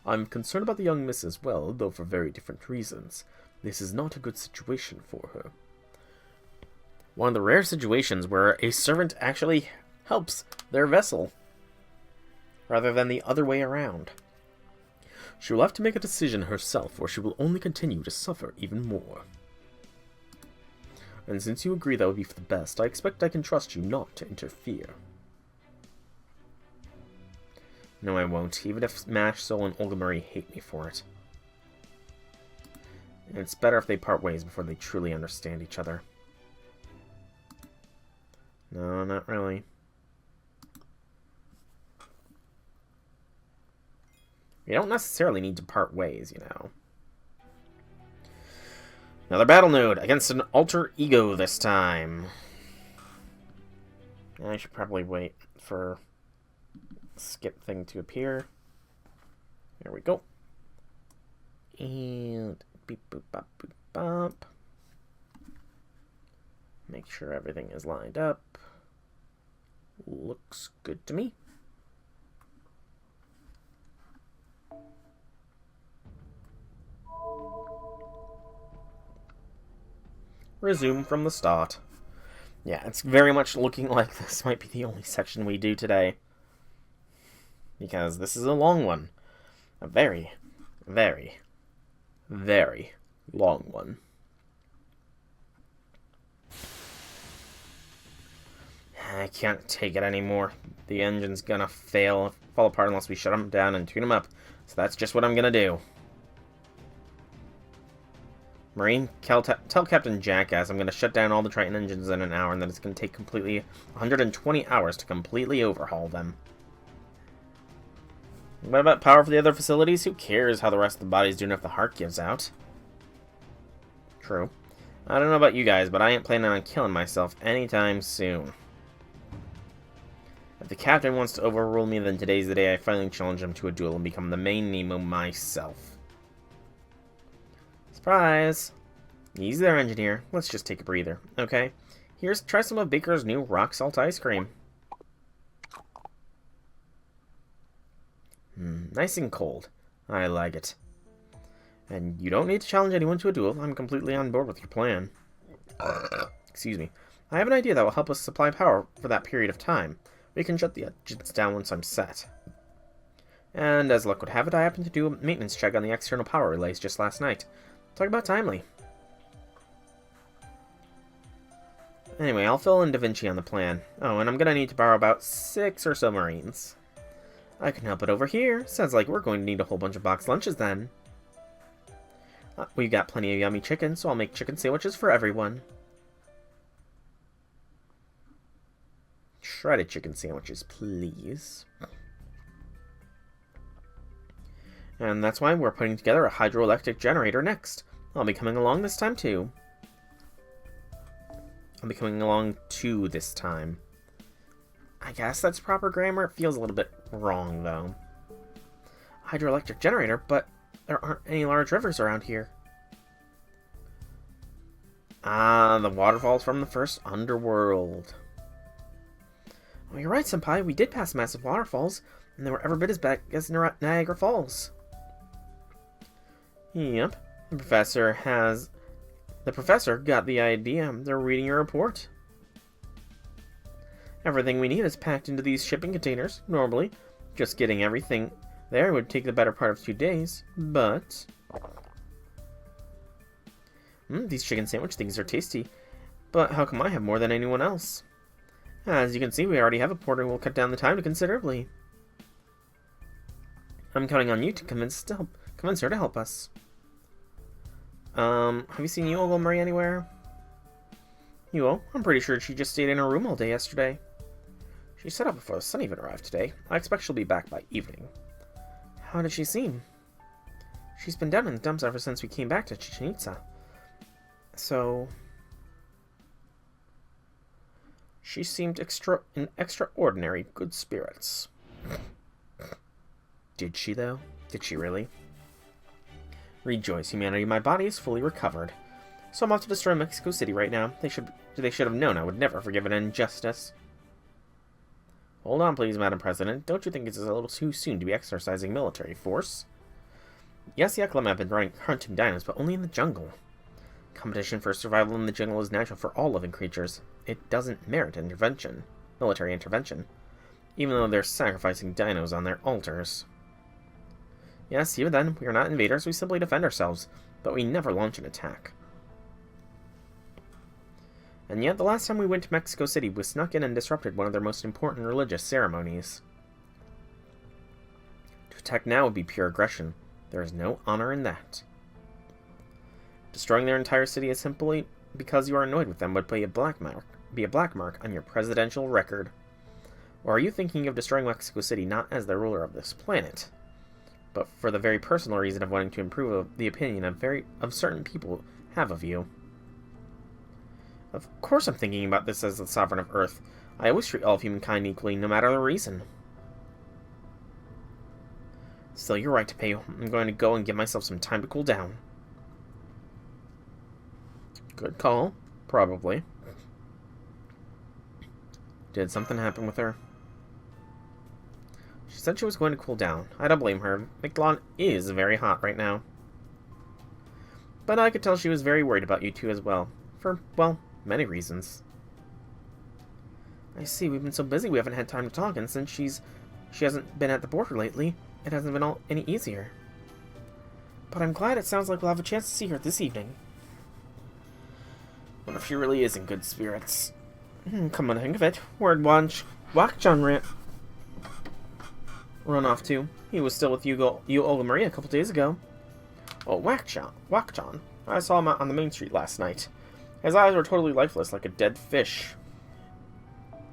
I'm concerned about the young miss as well, though for very different reasons. This is not a good situation for her. One of the rare situations where a servant actually helps their vessel, rather than the other way around. She will have to make a decision herself, or she will only continue to suffer even more. And since you agree that would be for the best, I expect I can trust you not to interfere. No, I won't, even if Mash, Soul, and Olga Marie hate me for it. And it's better if they part ways before they truly understand each other. No, not really. You don't necessarily need to part ways, you know. Another battle node against an alter ego this time. I should probably wait for skip thing to appear. There we go. And beep boop bop boop bop. Make sure everything is lined up. Looks good to me. Resume from the start. Yeah, it's very much looking like this might be the only section we do today. Because this is a long one. A very, very, very long one. I can't take it anymore. The engine's gonna fall apart unless we shut them down and tune them up. So that's just what I'm gonna do. Marine, tell Captain Jackass I'm going to shut down all the Triton engines in an hour, and that it's going to take completely 120 hours to completely overhaul them. What about power for the other facilities? Who cares how the rest of the body's doing if the heart gives out? True. I don't know about you guys, but I ain't planning on killing myself anytime soon. If the captain wants to overrule me, then today's the day I finally challenge him to a duel and become the main Nemo myself. Surprise! Easy there, engineer. Let's just take a breather, okay? Try some of Baker's new rock salt ice cream. Nice and cold. I like it. And you don't need to challenge anyone to a duel. I'm completely on board with your plan. Excuse me. I have an idea that will help us supply power for that period of time. We can shut the engines down once I'm set. And as luck would have it, I happened to do a maintenance check on the external power relays just last night. Talk about timely. Anyway, I'll fill in Da Vinci on the plan. Oh, and I'm gonna need to borrow about 6 or so Marines. I can help it over here. Sounds like we're going to need a whole bunch of boxed lunches then. We've got plenty of yummy chicken, so I'll make chicken sandwiches for everyone. Shredded chicken sandwiches, please. And that's why we're putting together a hydroelectric generator next. I'll be coming along this time too. I'll be coming along too this time. I guess that's proper grammar. It feels a little bit wrong, though. Hydroelectric generator, but there aren't any large rivers around here. Ah, the waterfalls from the first underworld. Oh, you're right, Senpai. We did pass massive waterfalls, and they were every bit as bad as Niagara Falls. Yep. The professor got the idea. They're reading your report. Everything we need is packed into these shipping containers. Normally, just getting everything there would take the better part of 2 days, but... these chicken sandwich things are tasty, but how come I have more than anyone else? As you can see, we already have a porter who will cut down the time considerably. I'm counting on you to convince her to help us. Have you seen Yuo Marie anywhere? Yuo? I'm pretty sure she just stayed in her room all day yesterday. She set up before the sun even arrived today. I expect she'll be back by evening. How did she seem? She's been down in the dumps ever since we came back to Chichen Itza. So... she seemed in extraordinary good spirits. Did she, though? Did she really? Rejoice, humanity. My body is fully recovered. So I'm off to destroy Mexico City right now. They should have known I would never forgive an injustice. Hold on, please, Madam President. Don't you think it's a little too soon to be exercising military force? Yes, the Yaklama have been hunting dinos, but only in the jungle. Competition for survival in the jungle is natural for all living creatures. It doesn't merit military intervention, even though they're sacrificing dinos on their altars. Yes, even then, we are not invaders, we simply defend ourselves, but we never launch an attack. And yet, the last time we went to Mexico City, we snuck in and disrupted one of their most important religious ceremonies. To attack now would be pure aggression. There is no honor in that. Destroying their entire city is simply because you are annoyed with them would be a black mark on your presidential record. Or are you thinking of destroying Mexico City not as the ruler of this planet, but for the very personal reason of wanting to improve the opinion of certain people have of you? Of course I'm thinking about this as the sovereign of Earth. I always treat all of humankind equally, no matter the reason. Still, you're right to pay. I'm going to go and give myself some time to cool down. Good call. Probably. Did something happen with her? She said she was going to cool down. I don't blame her. Mictlan is very hot right now. But I could tell she was very worried about you two as well. For, well, many reasons. I see, we've been so busy we haven't had time to talk, and since she hasn't been at the border lately, it hasn't been any easier. But I'm glad it sounds like we'll have a chance to see her this evening. What if she really is in good spirits? Come on, think of it. Where'd Wakchan run off to? He was still with Yuo Marie a couple days ago. Oh, Wakchan. I saw him out on the main street last night. His eyes were totally lifeless, like a dead fish.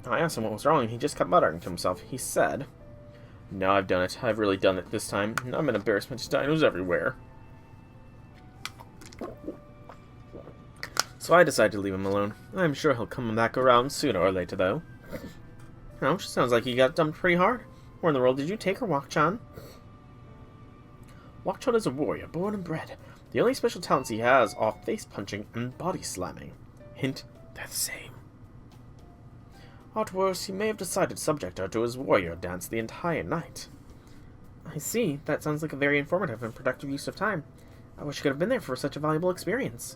I asked him what was wrong, and he just kept muttering to himself. He said, "No, I've done it. I've really done it this time. I'm an embarrassment to dinos everywhere." So I decided to leave him alone. I'm sure he'll come back around sooner or later, though. No, she sounds like you got dumped pretty hard. Where in the world did you take her, Wok-chan? Wok-chan is a warrior, born and bred. The only special talents he has are face punching and body slamming. Hint, they're the same. At worst, he may have decided to subject her to his warrior dance the entire night. I see. That sounds like a very informative and productive use of time. I wish I could have been there for such a valuable experience.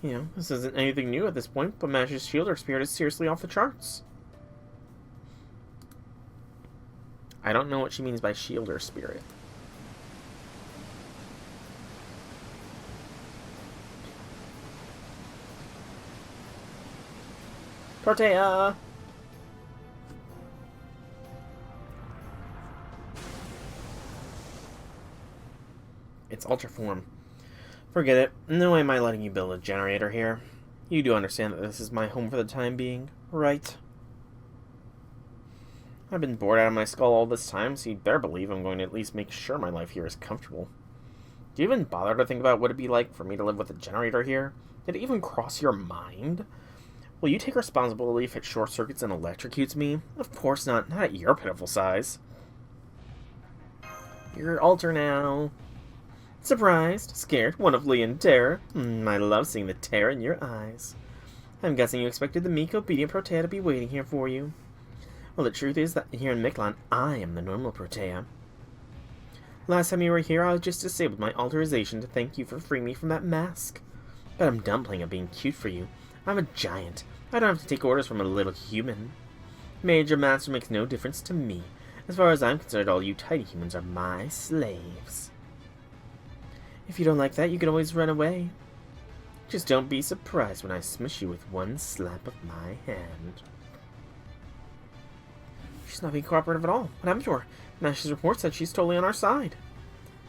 You know, this isn't anything new at this point, but Mash's Shielder spirit is seriously off the charts. I don't know what she means by Shielder spirit. Tortilla! It's Ultra Form. Forget it. No way am I letting you build a generator here. You do understand that this is my home for the time being, right? I've been bored out of my skull all this time, so you better believe I'm going to at least make sure my life here is comfortable. Do you even bother to think about what it'd be like for me to live with a generator here? Did it even cross your mind? Will you take responsibility if it short circuits and electrocutes me? Of course not. Not at your pitiful size. You're Alter now. Surprised, scared, wonderfully in terror. I love seeing the terror in your eyes. I'm guessing you expected the meek, obedient Protea to be waiting here for you. Well, the truth is that here in Mictlan, I am the normal Protea. Last time you were here, I just disabled my alterization to thank you for freeing me from that mask. But I'm done playing at being cute for you. I'm a giant. I don't have to take orders from a little human. Major master makes no difference to me. As far as I'm concerned, all you tiny humans are my slaves. If you don't like that, you can always run away. Just don't be surprised when I smush you with one slap of my hand. She's not being cooperative at all. What happened to her? Nash's report said she's totally on our side.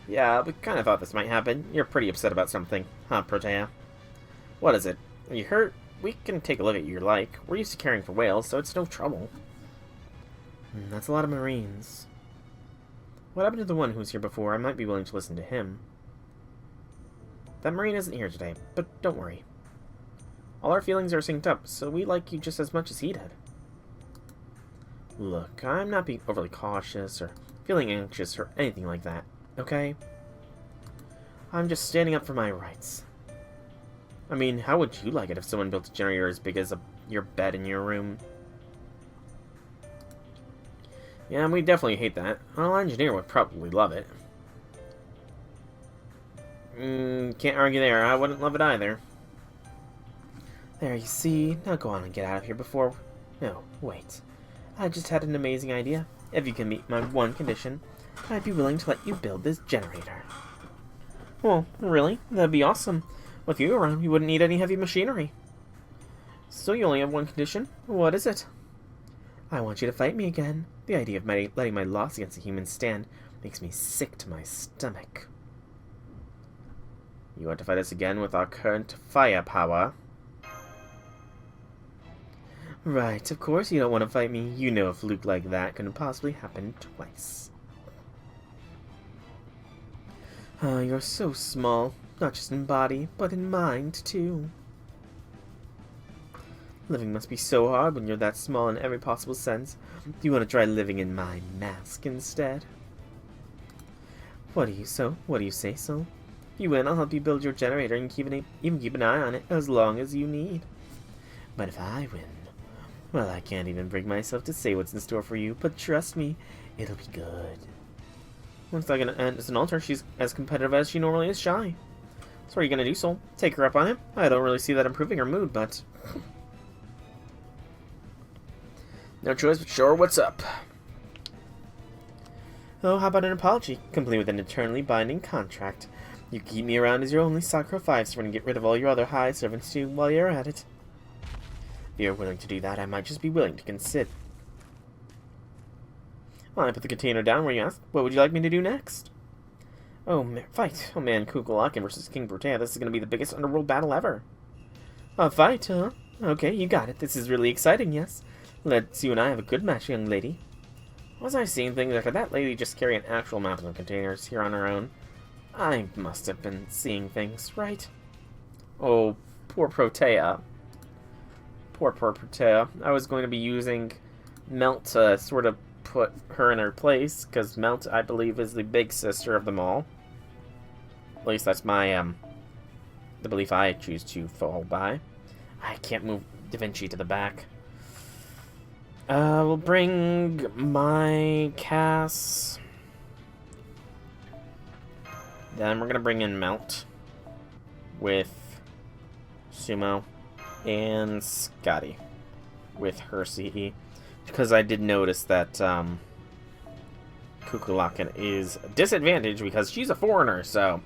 Yeah, we kind of thought this might happen. You're pretty upset about something, huh, Protea? What is it? Are you hurt? We can take a look at you like. We're used to caring for whales, so it's no trouble. That's a lot of Marines. What happened to the one who was here before? I might be willing to listen to him. That Marine isn't here today, but don't worry. All our feelings are synced up, so we like you just as much as he did. Look, I'm not being overly cautious or feeling anxious or anything like that, okay? I'm just standing up for my rights. I mean, how would you like it if someone built a generator as big as your bed in your room? Yeah, we definitely hate that. Our engineer would probably love it. Can't argue there. I wouldn't love it either. There, you see. Now go on and get out of here before... No, wait. I just had an amazing idea. If you can meet my one condition, I'd be willing to let you build this generator. Well, really? That'd be awesome. With you around, you wouldn't need any heavy machinery. So you only have one condition? What is it? I want you to fight me again. The idea of letting my loss against a human stand makes me sick to my stomach. You want to fight us again with our current firepower? Right, of course you don't want to fight me. You know a fluke like that couldn't possibly happen twice. Oh, you're so small. Not just in body, but in mind, too. Living must be so hard when you're that small in every possible sense. Do you want to try living in my mask instead? What do you say so? If you win, I'll help you build your generator and even keep an eye on it as long as you need. But if I win, well, I can't even bring myself to say what's in store for you, but trust me, it'll be good. Looks like as an altar, she's as competitive as she normally is shy. So what are you gonna do, Soul? Take her up on it? I don't really see that improving her mood, but... No choice but sure what's up. Oh, how about an apology, complete with an eternally binding contract? You keep me around as your only sacrifice and get rid of all your other high servants too while you're at it. If you're willing to do that, I might just be willing to consider. Well, I put the container down where you asked. What would you like me to do next? Oh, fight. Oh man, Kukulakin versus King Protea. This is going to be the biggest underworld battle ever. A fight, huh? Okay, you got it. This is really exciting, yes? Let's you and I have a good match, young lady. Was I seeing things, or did that lady just carry an actual map of containers here on her own? I must have been seeing things, right? Oh, poor Protea. Poor Protea. I was going to be using Melt to sort of put her in her place, because Melt, I believe, is the big sister of them all. At least that's my, the belief I choose to fall by. I can't move Da Vinci to the back. We'll bring my Cass. Then we're gonna bring in Melt with Sumo and Scotty with her CE. Because I did notice that Kukulakan is a disadvantage because she's a foreigner, so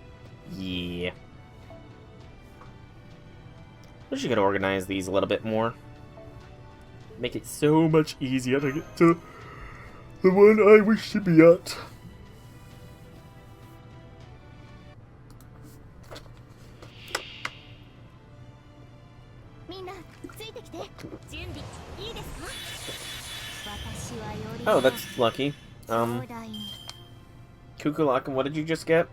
yeah. Wish you could organize these a little bit more. Make it so much easier to get to the one I wish to be at. Oh, that's lucky. Kukulakan, what did you just get?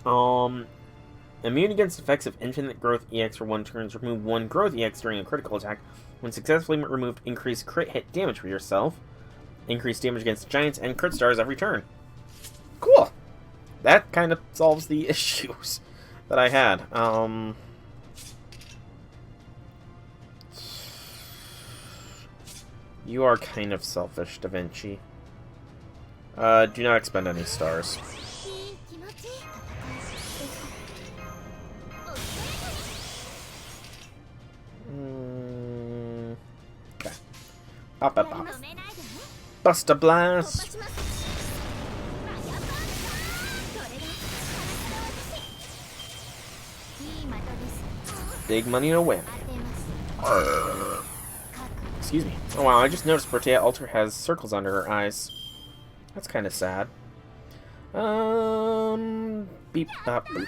Immune against effects of infinite growth EX for 1 turn. Remove 1 growth EX during a critical attack. When successfully removed, increase crit hit damage for yourself. Increase damage against giants and crit stars every turn. Cool! That kind of solves the issues that I had. You are kind of selfish, Da Vinci. Do not expend any stars. Okay. Bop, bop, bop. Bust a blast! Big money to win. Excuse me. Oh wow, I just noticed Bertea Alter has circles under her eyes. That's kind of sad. Beep, bop, boop.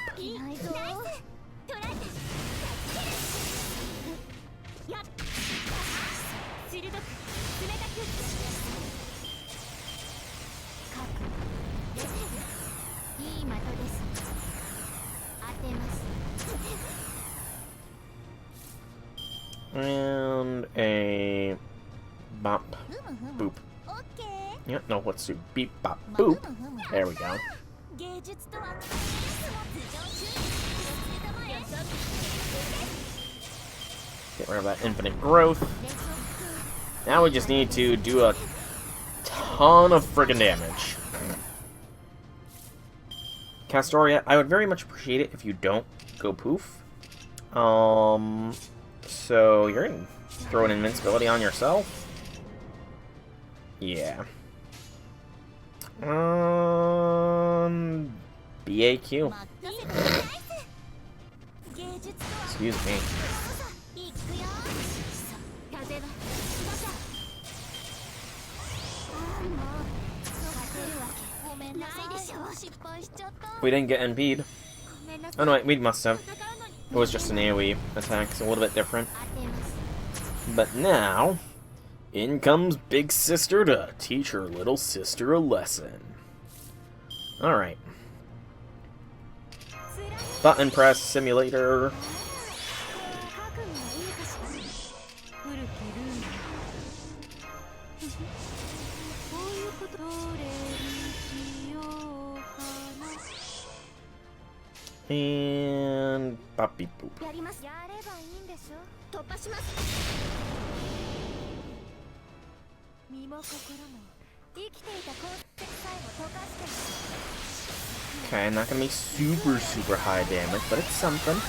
And a bop, boop. Yeah, no, let's do beep, bop, boop. There we go. Get rid of that infinite growth. Now we just need to do a ton of friggin' damage. Castoria, I would very much appreciate it if you don't go poof. So you're gonna throw an invincibility on yourself? Yeah. BAQ. Excuse me. We didn't get NP'd. Oh no, wait, we must have. It was just an AoE attack, so a little bit different. But now, in comes Big Sister to teach her little sister a lesson. Alright. Button press simulator. And poppy poop. Okay, not gonna be super high damage, but it's something.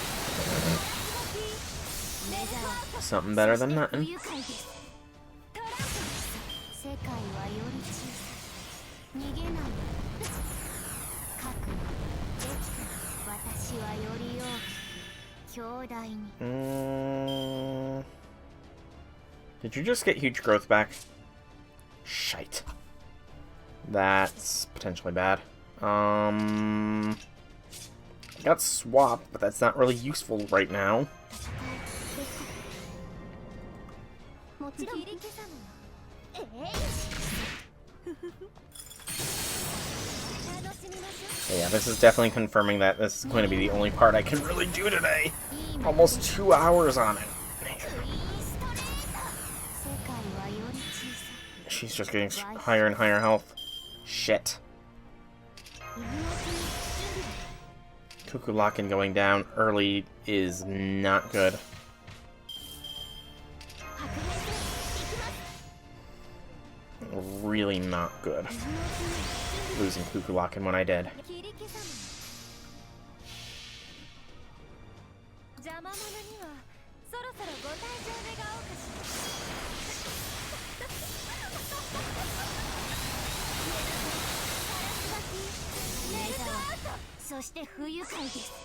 Something better than nothing. Did you just get huge growth back? Shite. That's potentially bad. Got swapped, but that's not really useful right now. Yeah, this is definitely confirming that this is going to be the only part I can really do today. Almost 2 hours on it. Man. she's just getting higher and higher health. Shit. Kukulakan going down early is not good. Really not good. Losing Kukulakan when I did.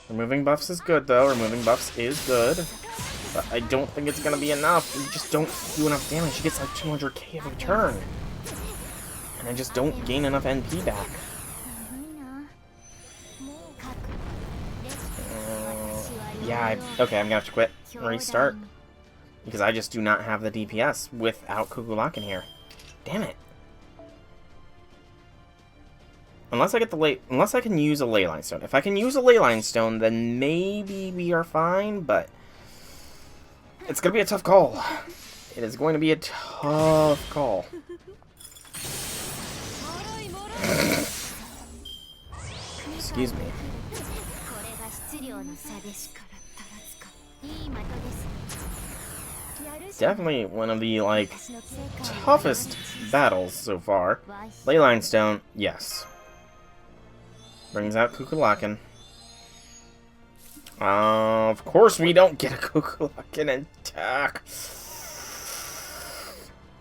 Removing buffs is good, though. Removing buffs is good. But I don't think it's gonna be enough. You just don't do enough damage. She gets like 200k every turn. And I just don't gain enough NP back. Okay, I'm gonna have to quit and restart. Because I just do not have the DPS without Kukulakan here. Damn it. Unless I can use a Leyline Stone. If I can use a Leyline Stone, then maybe we are fine, but it's gonna be a tough call. It is going to be a tough call. Excuse me. Definitely one of the, like, toughest battles so far. Leyline Stone, yes. Brings out Kukulakan. Of course we don't get a Kukulakan attack.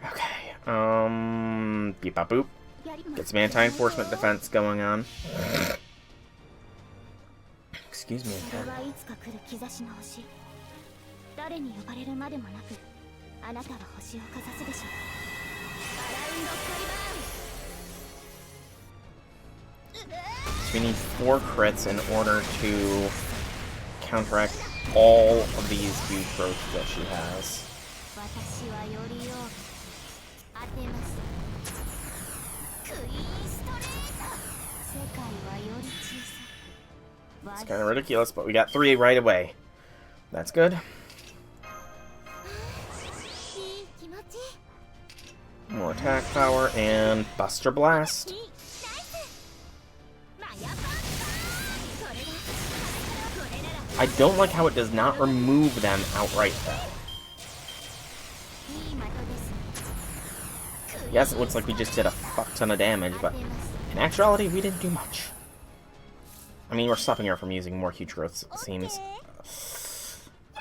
Okay, beep bop boop. Get some anti-enforcement defense going on. Excuse me again. So we need 4 crits in order to counteract all of these huge growths that she has. It's kind of ridiculous, but we got 3 right away. That's good. More attack power and Buster Blast. I don't like how it does not remove them outright, though. Yes, it looks like we just did a fuck ton of damage, but in actuality, we didn't do much. I mean, we're stopping her from using more huge growths, it seems.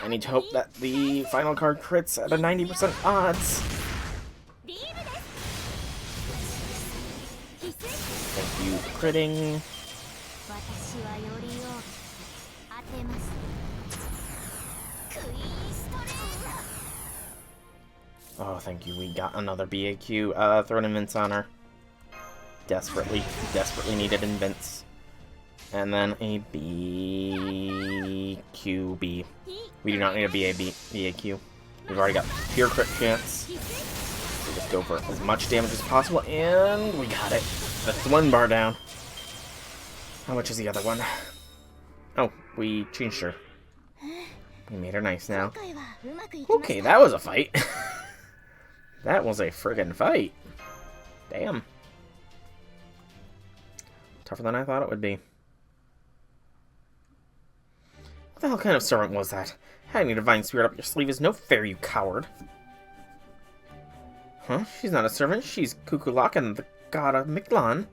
I need to hope that the final card crits at a 90% odds. Thank you for critting. Oh, thank you. We got another BAQ. Throw an invince on her. Desperately needed invince. And then a BQB. We do not need a BAQ. We've already got pure crit chance. So just go for as much damage as possible, and we got it. That's 1 bar down. How much is the other one? Oh, we changed her. We made her nice now. Okay, that was a fight. That was a friggin' fight. Damn. Tougher than I thought it would be. What the hell kind of servant was that? Having a divine spirit up your sleeve is no fair, you coward. Huh? She's not a servant. She's Kukulakan, the god of Mictlan.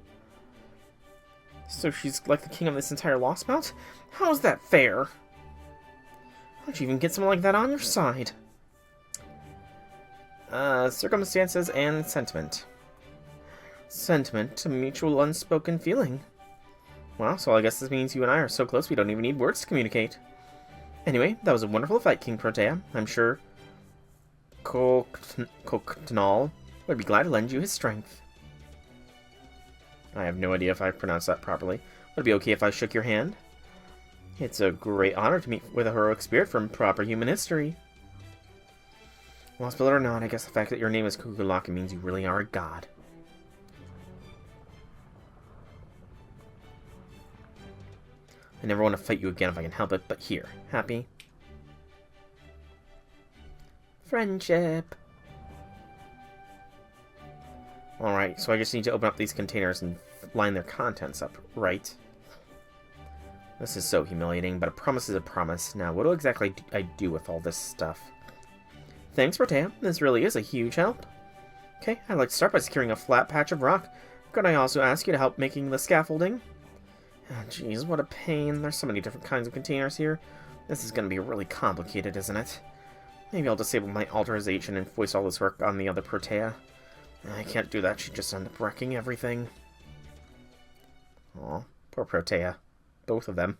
So she's like the king of this entire Lostbelt? How is that fair? How'd you even get someone like that on your side? Circumstances and sentiment. Sentiment, a mutual unspoken feeling. Well, so I guess this means you and I are so close we don't even need words to communicate. Anyway, that was a wonderful fight, King Protea. I'm sure Koktanal would be glad to lend you his strength. I have no idea if I pronounced that properly. Would it be okay if I shook your hand? It's a great honor to meet with a heroic spirit from proper human history. Lostbelt or not, I guess the fact that your name is Kukulakan means you really are a god. I never want to fight you again if I can help it, but here. Happy? Friendship. Alright, so I just need to open up these containers and line their contents up, right? This is so humiliating, but a promise is a promise. Now, what exactly do I do with all this stuff? Thanks, Protea. This really is a huge help. Okay, I'd like to start by securing a flat patch of rock. Could I also ask you to help making the scaffolding? Oh, jeez, what a pain. There's so many different kinds of containers here. This is going to be really complicated, isn't it? Maybe I'll disable my authorization and voice all this work on the other Protea. I can't do that. She'd just end up wrecking everything. Aw, poor Protea. Both of them.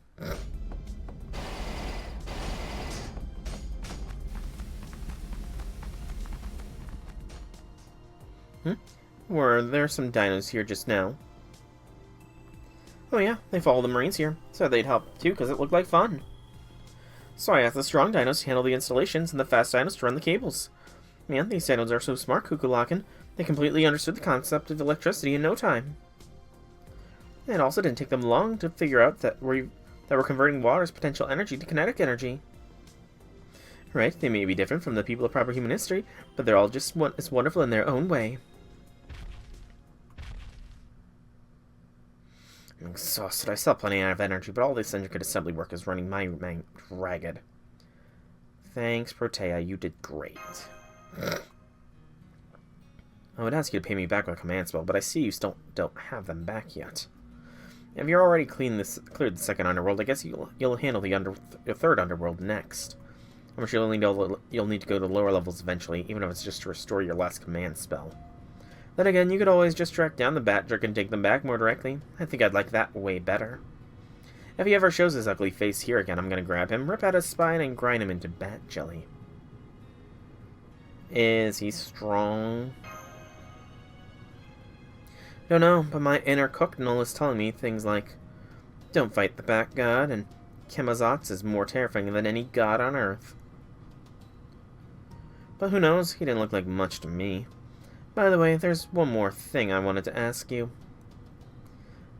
Were there some dinos here just now? Oh yeah, they followed the Marines here. So they'd help too, because it looked like fun. So I asked the strong dinos to handle the installations and the fast dinos to run the cables. Man, these dinos are so smart, Kukulkan. They completely understood the concept of electricity in no time. It also didn't take them long to figure out that we're converting water's potential energy to kinetic energy. Right, they may be different from the people of proper human history, but they're all just as wonderful in their own way. I'm exhausted. I still have plenty of energy, but all this intricate assembly work is running my mind ragged. Thanks, Protea. You did great. I would ask you to pay me back with a command spell, but I see you still don't have them back yet. If you're already cleared the second underworld, I guess you'll handle the third underworld next. I'm sure you'll need to go to lower levels eventually, even if it's just to restore your last command spell. Then again, you could always just track down the Bat Jerk and take them back more directly. I think I'd like that way better. If he ever shows his ugly face here again, I'm gonna grab him, rip out his spine, and grind him into bat jelly. Is he strong? Don't know, but my inner Cocknull is telling me things like, don't fight the Bat God, and Kemazotz is more terrifying than any god on Earth. But who knows, he didn't look like much to me. By the way, there's one more thing I wanted to ask you.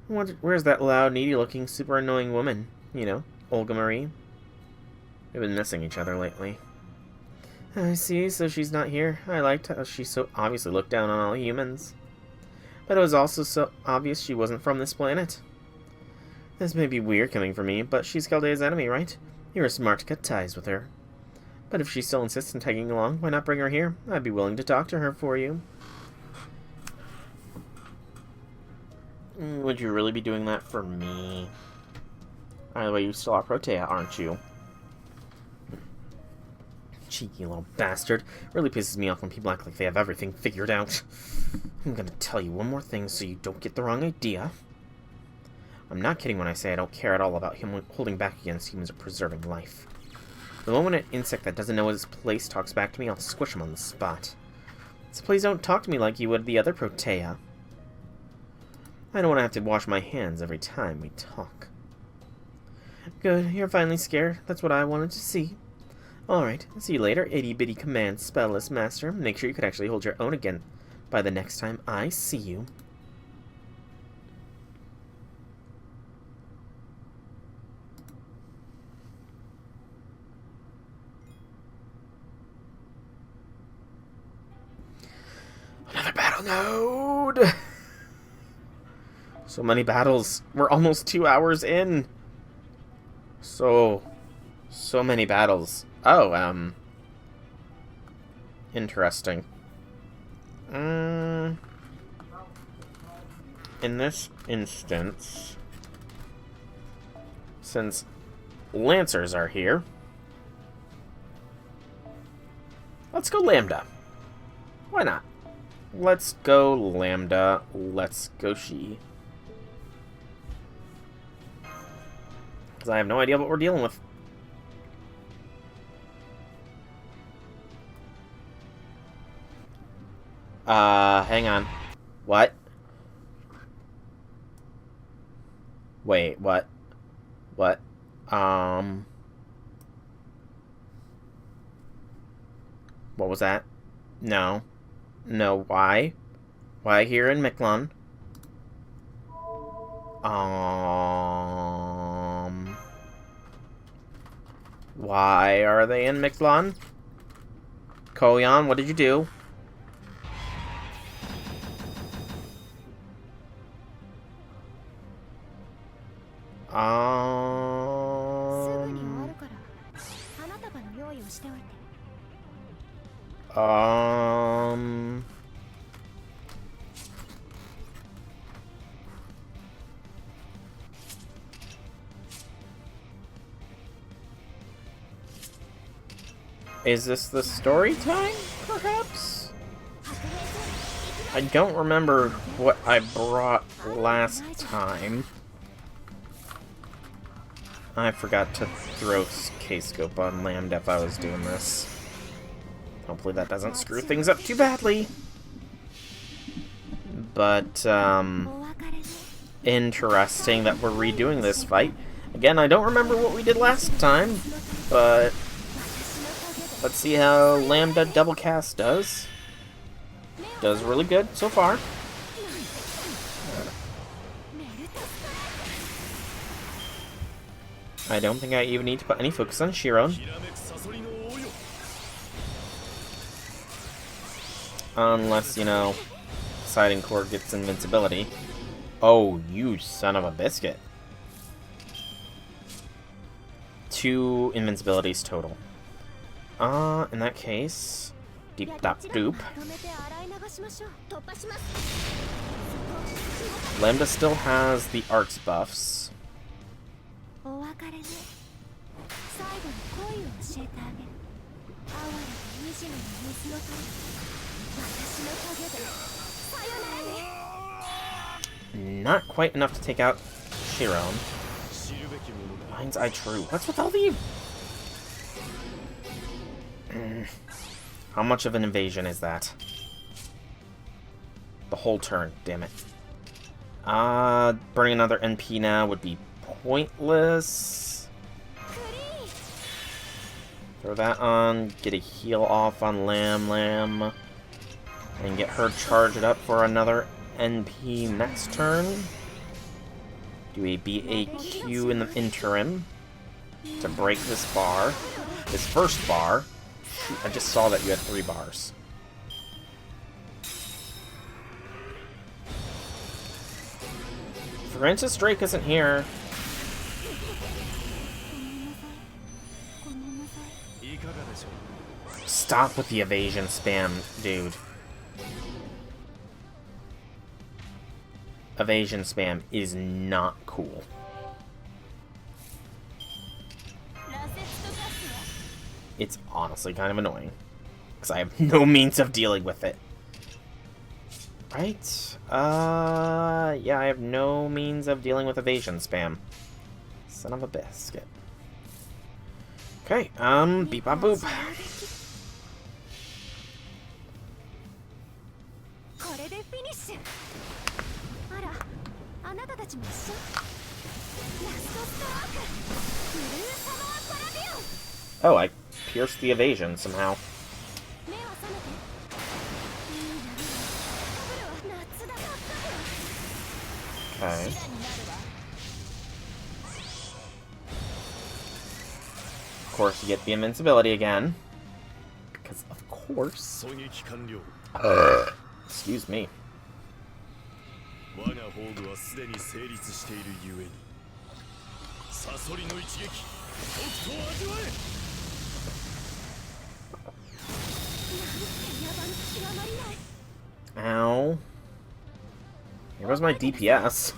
Where's that loud, needy-looking, super annoying woman? You know, Olga Marie? We've been missing each other lately. I see, so she's not here. I liked how she so obviously looked down on all humans. But it was also so obvious she wasn't from this planet. This may be weird coming from me, but she's Chaldea's enemy, right? You were smart to cut ties with her. But if she still insists on tagging along, why not bring her here? I'd be willing to talk to her for you. Would you really be doing that for me? Either way, you still are Protea, aren't you? Cheeky little bastard. Really pisses me off when people act like they have everything figured out. I'm gonna tell you one more thing so you don't get the wrong idea. I'm not kidding when I say I don't care at all about him holding back against humans or preserving life. The moment an insect that doesn't know his place talks back to me, I'll squish him on the spot. So please don't talk to me like you would the other Protea. I don't want to have to wash my hands every time we talk. Good, you're finally scared. That's what I wanted to see. Alright, see you later, itty-bitty command spellless master. Make sure you can actually hold your own again by the next time I see you. Another battle node! So many battles. We're almost 2 hours in. So many battles. Oh, interesting. In this instance, since Lancers are here, let's go Lambda. Why not? Let's go Lambda. Let's go she. Because I have no idea what we're dealing with. Hang on. What? Wait, what? What? What was that? No. No, why? Why here in Mictlan? Why are they in Mictlan? Koyan, what did you do? Um... Is this the story time, perhaps? I don't remember what I brought last time. I forgot to throw K-scope on Lambda if I was doing this. Hopefully that doesn't screw things up too badly. But, interesting that we're redoing this fight. Again, I don't remember what we did last time, but let's see how Lambda double cast does. Does really good so far. I don't think I even need to put any focus on Shiron. Unless, you know, Siding Core gets invincibility. Oh, you son of a biscuit. 2 invincibilities total. In that case, deep dop doop. Lambda still has the arts buffs. Not quite enough to take out Shiron. Mind's Eye True. What's with all the... How much of an invasion is that? The whole turn, damn it. Burning another NP now would be pointless. Throw that on, get a heal off on Lamb, and get her charged up for another NP next turn. Do a BAQ in the interim to break this bar. This first bar. Shoot, I just saw that you had 3 bars. Francis Drake isn't here. Stop with the evasion spam, dude. Evasion spam is not cool. It's honestly kind of annoying. Because I have no means of dealing with it. Right? Yeah, I have no means of dealing with evasion spam. Son of a biscuit. Okay, beep bop boop. Oh, I pierced the evasion somehow. Okay. Of course, you get the invincibility again. Because, of course. Excuse me. Ow. Here goes my DPS.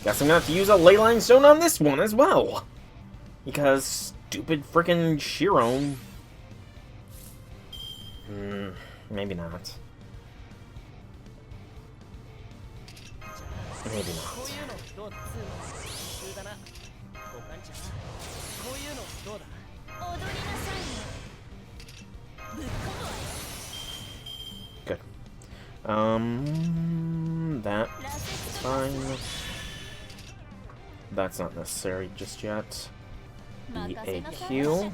Guess I'm gonna have to use a Leyline Stone on this one as well. Because stupid frickin' Shiron. Maybe not. Maybe not. Good. That's fine. That's not necessary just yet. BAQ.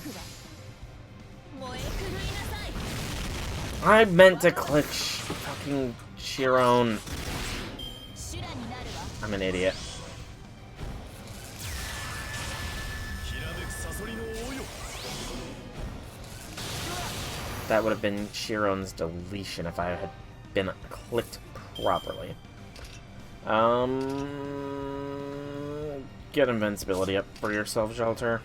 I meant to click fucking Shiron. I'm an idiot. That would have been Shiron's deletion if I had been clicked properly. Get invincibility up for yourself, Shelter.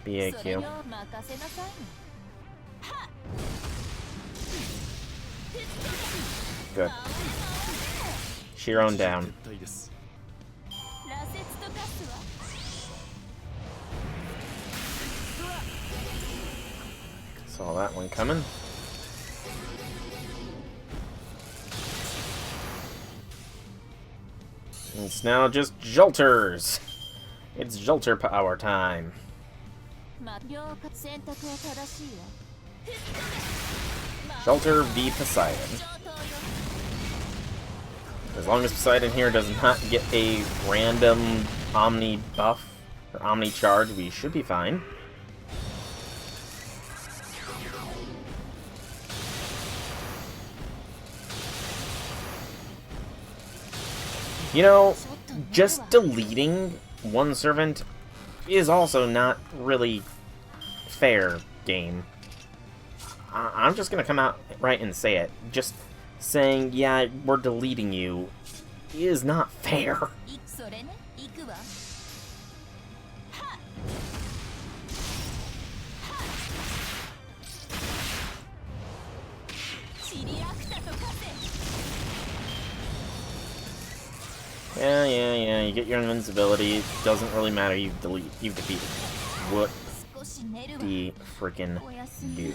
BAQ. Good. Chiron down. Saw that one coming. It's now just Jolters! It's Jolter power time. Jolter v Poseidon. As long as Poseidon here does not get a random Omni buff or Omni charge, we should be fine. You know, just deleting one servant is also not really fair, game. I'm just gonna come out right and say it. Just saying, yeah, we're deleting you is not fair. Yeah, you get your invincibility, it doesn't really matter, you've defeated. What the freaking do?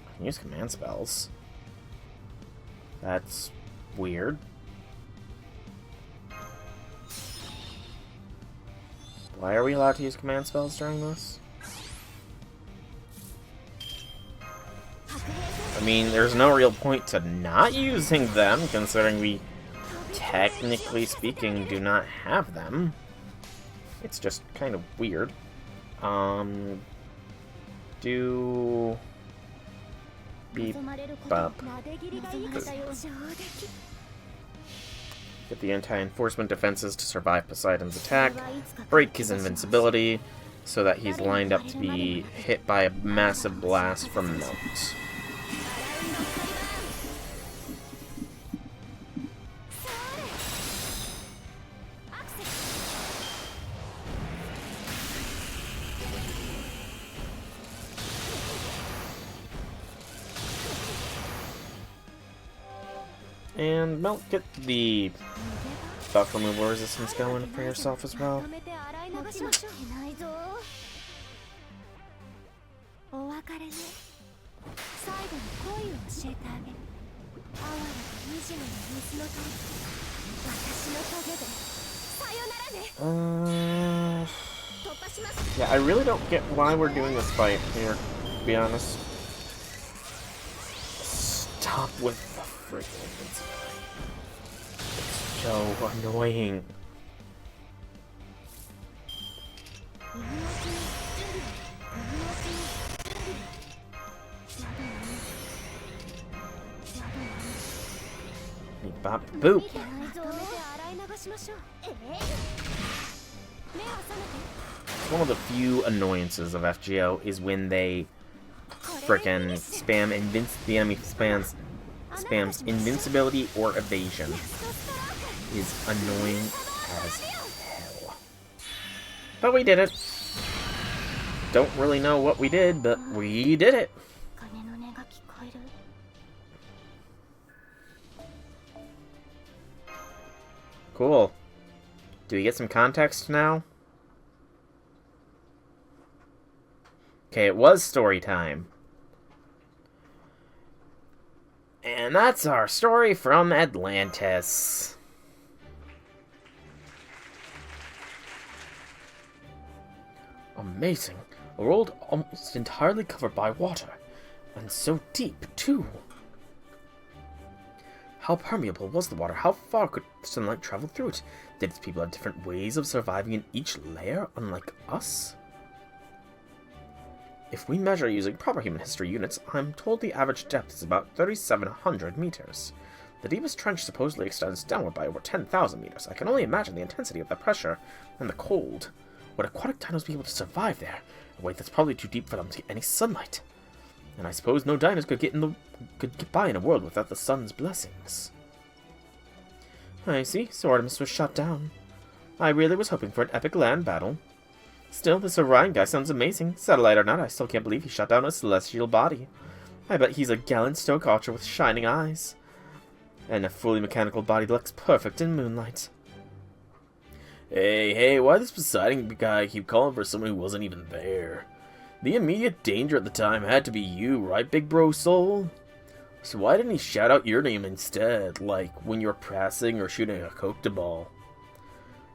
I can use command spells. That's weird. Why are we allowed to use command spells during this? I mean, there's no real point to not using them, considering we, technically speaking, do not have them. It's just kind of weird. Do... Beep, bop. Get the anti-enforcement defenses to survive Poseidon's attack. Break his invincibility, so that he's lined up to be hit by a massive blast from Melt. And Melt, get the buff removal resistance going for yourself as well. Yeah, I really don't get why we're doing this fight here, to be honest. Stop with the freaking invincibility. It's so annoying. Bop boop. One of the few annoyances of FGO is when they frickin' spam the enemy spams invincibility or evasion. Is annoying as hell. But we did it. Don't really know what we did, but we did it. Cool. Do we get some context now? Okay, it was story time. And that's our story from Atlantis. Amazing. A world almost entirely covered by water. And so deep, too. How permeable was the water? How far could sunlight travel through it? Did its people have different ways of surviving in each layer, unlike us? If we measure using proper human history units, I'm told the average depth is about 3,700 meters. The deepest trench supposedly extends downward by over 10,000 meters. I can only imagine the intensity of the pressure and the cold. Would aquatic dinos be able to survive there? A way that's probably too deep for them to get any sunlight. And I suppose no dinos could get by in a world without the sun's blessings. I see, so Artemis was shot down. I really was hoping for an epic land battle. Still, this Orion guy sounds amazing. Satellite or not, I still can't believe he shot down a celestial body. I bet he's a gallant stoic archer with shining eyes. And a fully mechanical body that looks perfect in moonlight. Hey, why this Poseidon guy keep calling for someone who wasn't even there? The immediate danger at the time had to be you, right, big bro soul? So why didn't he shout out your name instead, like when you were passing or shooting a coke ball?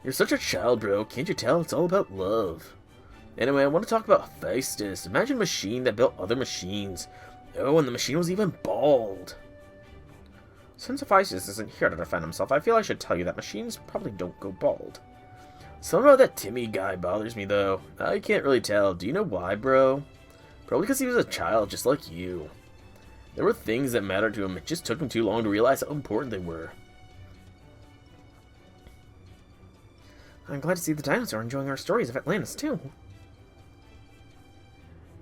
You're such a child, bro. Can't you tell? It's all about love. Anyway, I want to talk about Hephaestus. Imagine a machine that built other machines. Oh, and the machine was even bald. Since Hephaestus isn't here to defend himself, I feel I should tell you that machines probably don't go bald. Something about that Timmy guy bothers me, though. I can't really tell. Do you know why, bro? Probably because he was a child just like you. There were things that mattered to him. It just took him too long to realize how important they were. I'm glad to see the dinos are enjoying our stories of Atlantis, too.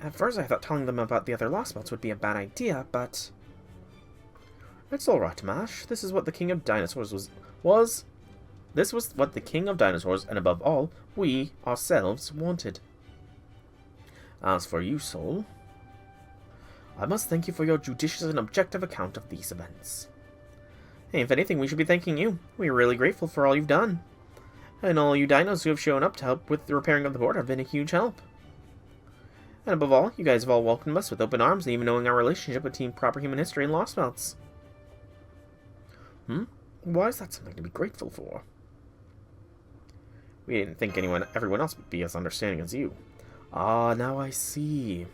At first I thought telling them about the other Lostbelts would be a bad idea, but... It's alright, Mash. This is what the King of Dinosaurs was. This was what the King of Dinosaurs, and above all, we, ourselves, wanted. As for you, Soul, I must thank you for your judicious and objective account of these events. Hey, if anything, we should be thanking you. We are really grateful for all you've done. And all you dinos who have shown up to help with the repairing of the board have been a huge help. And above all, you guys have all welcomed us with open arms, and even knowing our relationship with Team Proper Human History and Lostbelts. Why is that something to be grateful for? We didn't think everyone else would be as understanding as you. Ah, now I see.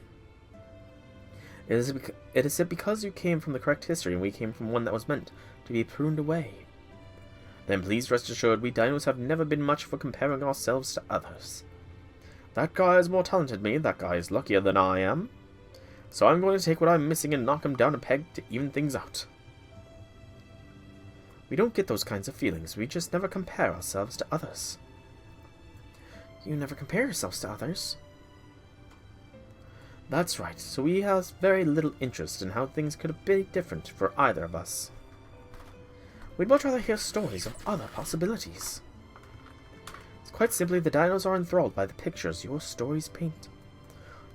Is it because you came from the correct history and we came from one that was meant to be pruned away? Then please rest assured we dinos have never been much for comparing ourselves to others. That guy is more talented than me, that guy is luckier than I am. So I'm going to take what I'm missing and knock him down a peg to even things out. We don't get those kinds of feelings, we just never compare ourselves to others. You never compare yourselves to others? That's right, so we have very little interest in how things could be different for either of us. We'd much rather hear stories of other possibilities. It's quite simply the dinos are enthralled by the pictures your stories paint.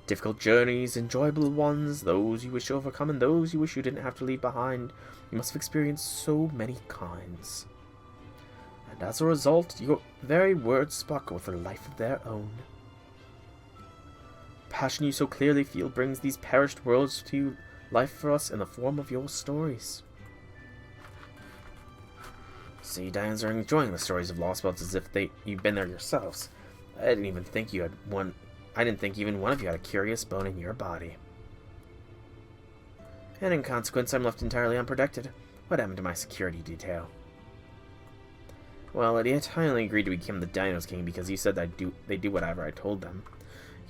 Difficult journeys, enjoyable ones, those you wish to overcome and those you wish you didn't have to leave behind. You must have experienced so many kinds. And as a result, your very words sparkle with a life of their own. Passion you so clearly feel brings these perished worlds to life for us in the form of your stories. See, dinos are enjoying the stories of Lostbelts as if you've been there yourselves. I didn't think even one of you had a curious bone in your body. And in consequence, I'm left entirely unprotected. What happened to my security detail? Well, idiot, I only agreed to become the Dinos King because you said they do whatever I told them.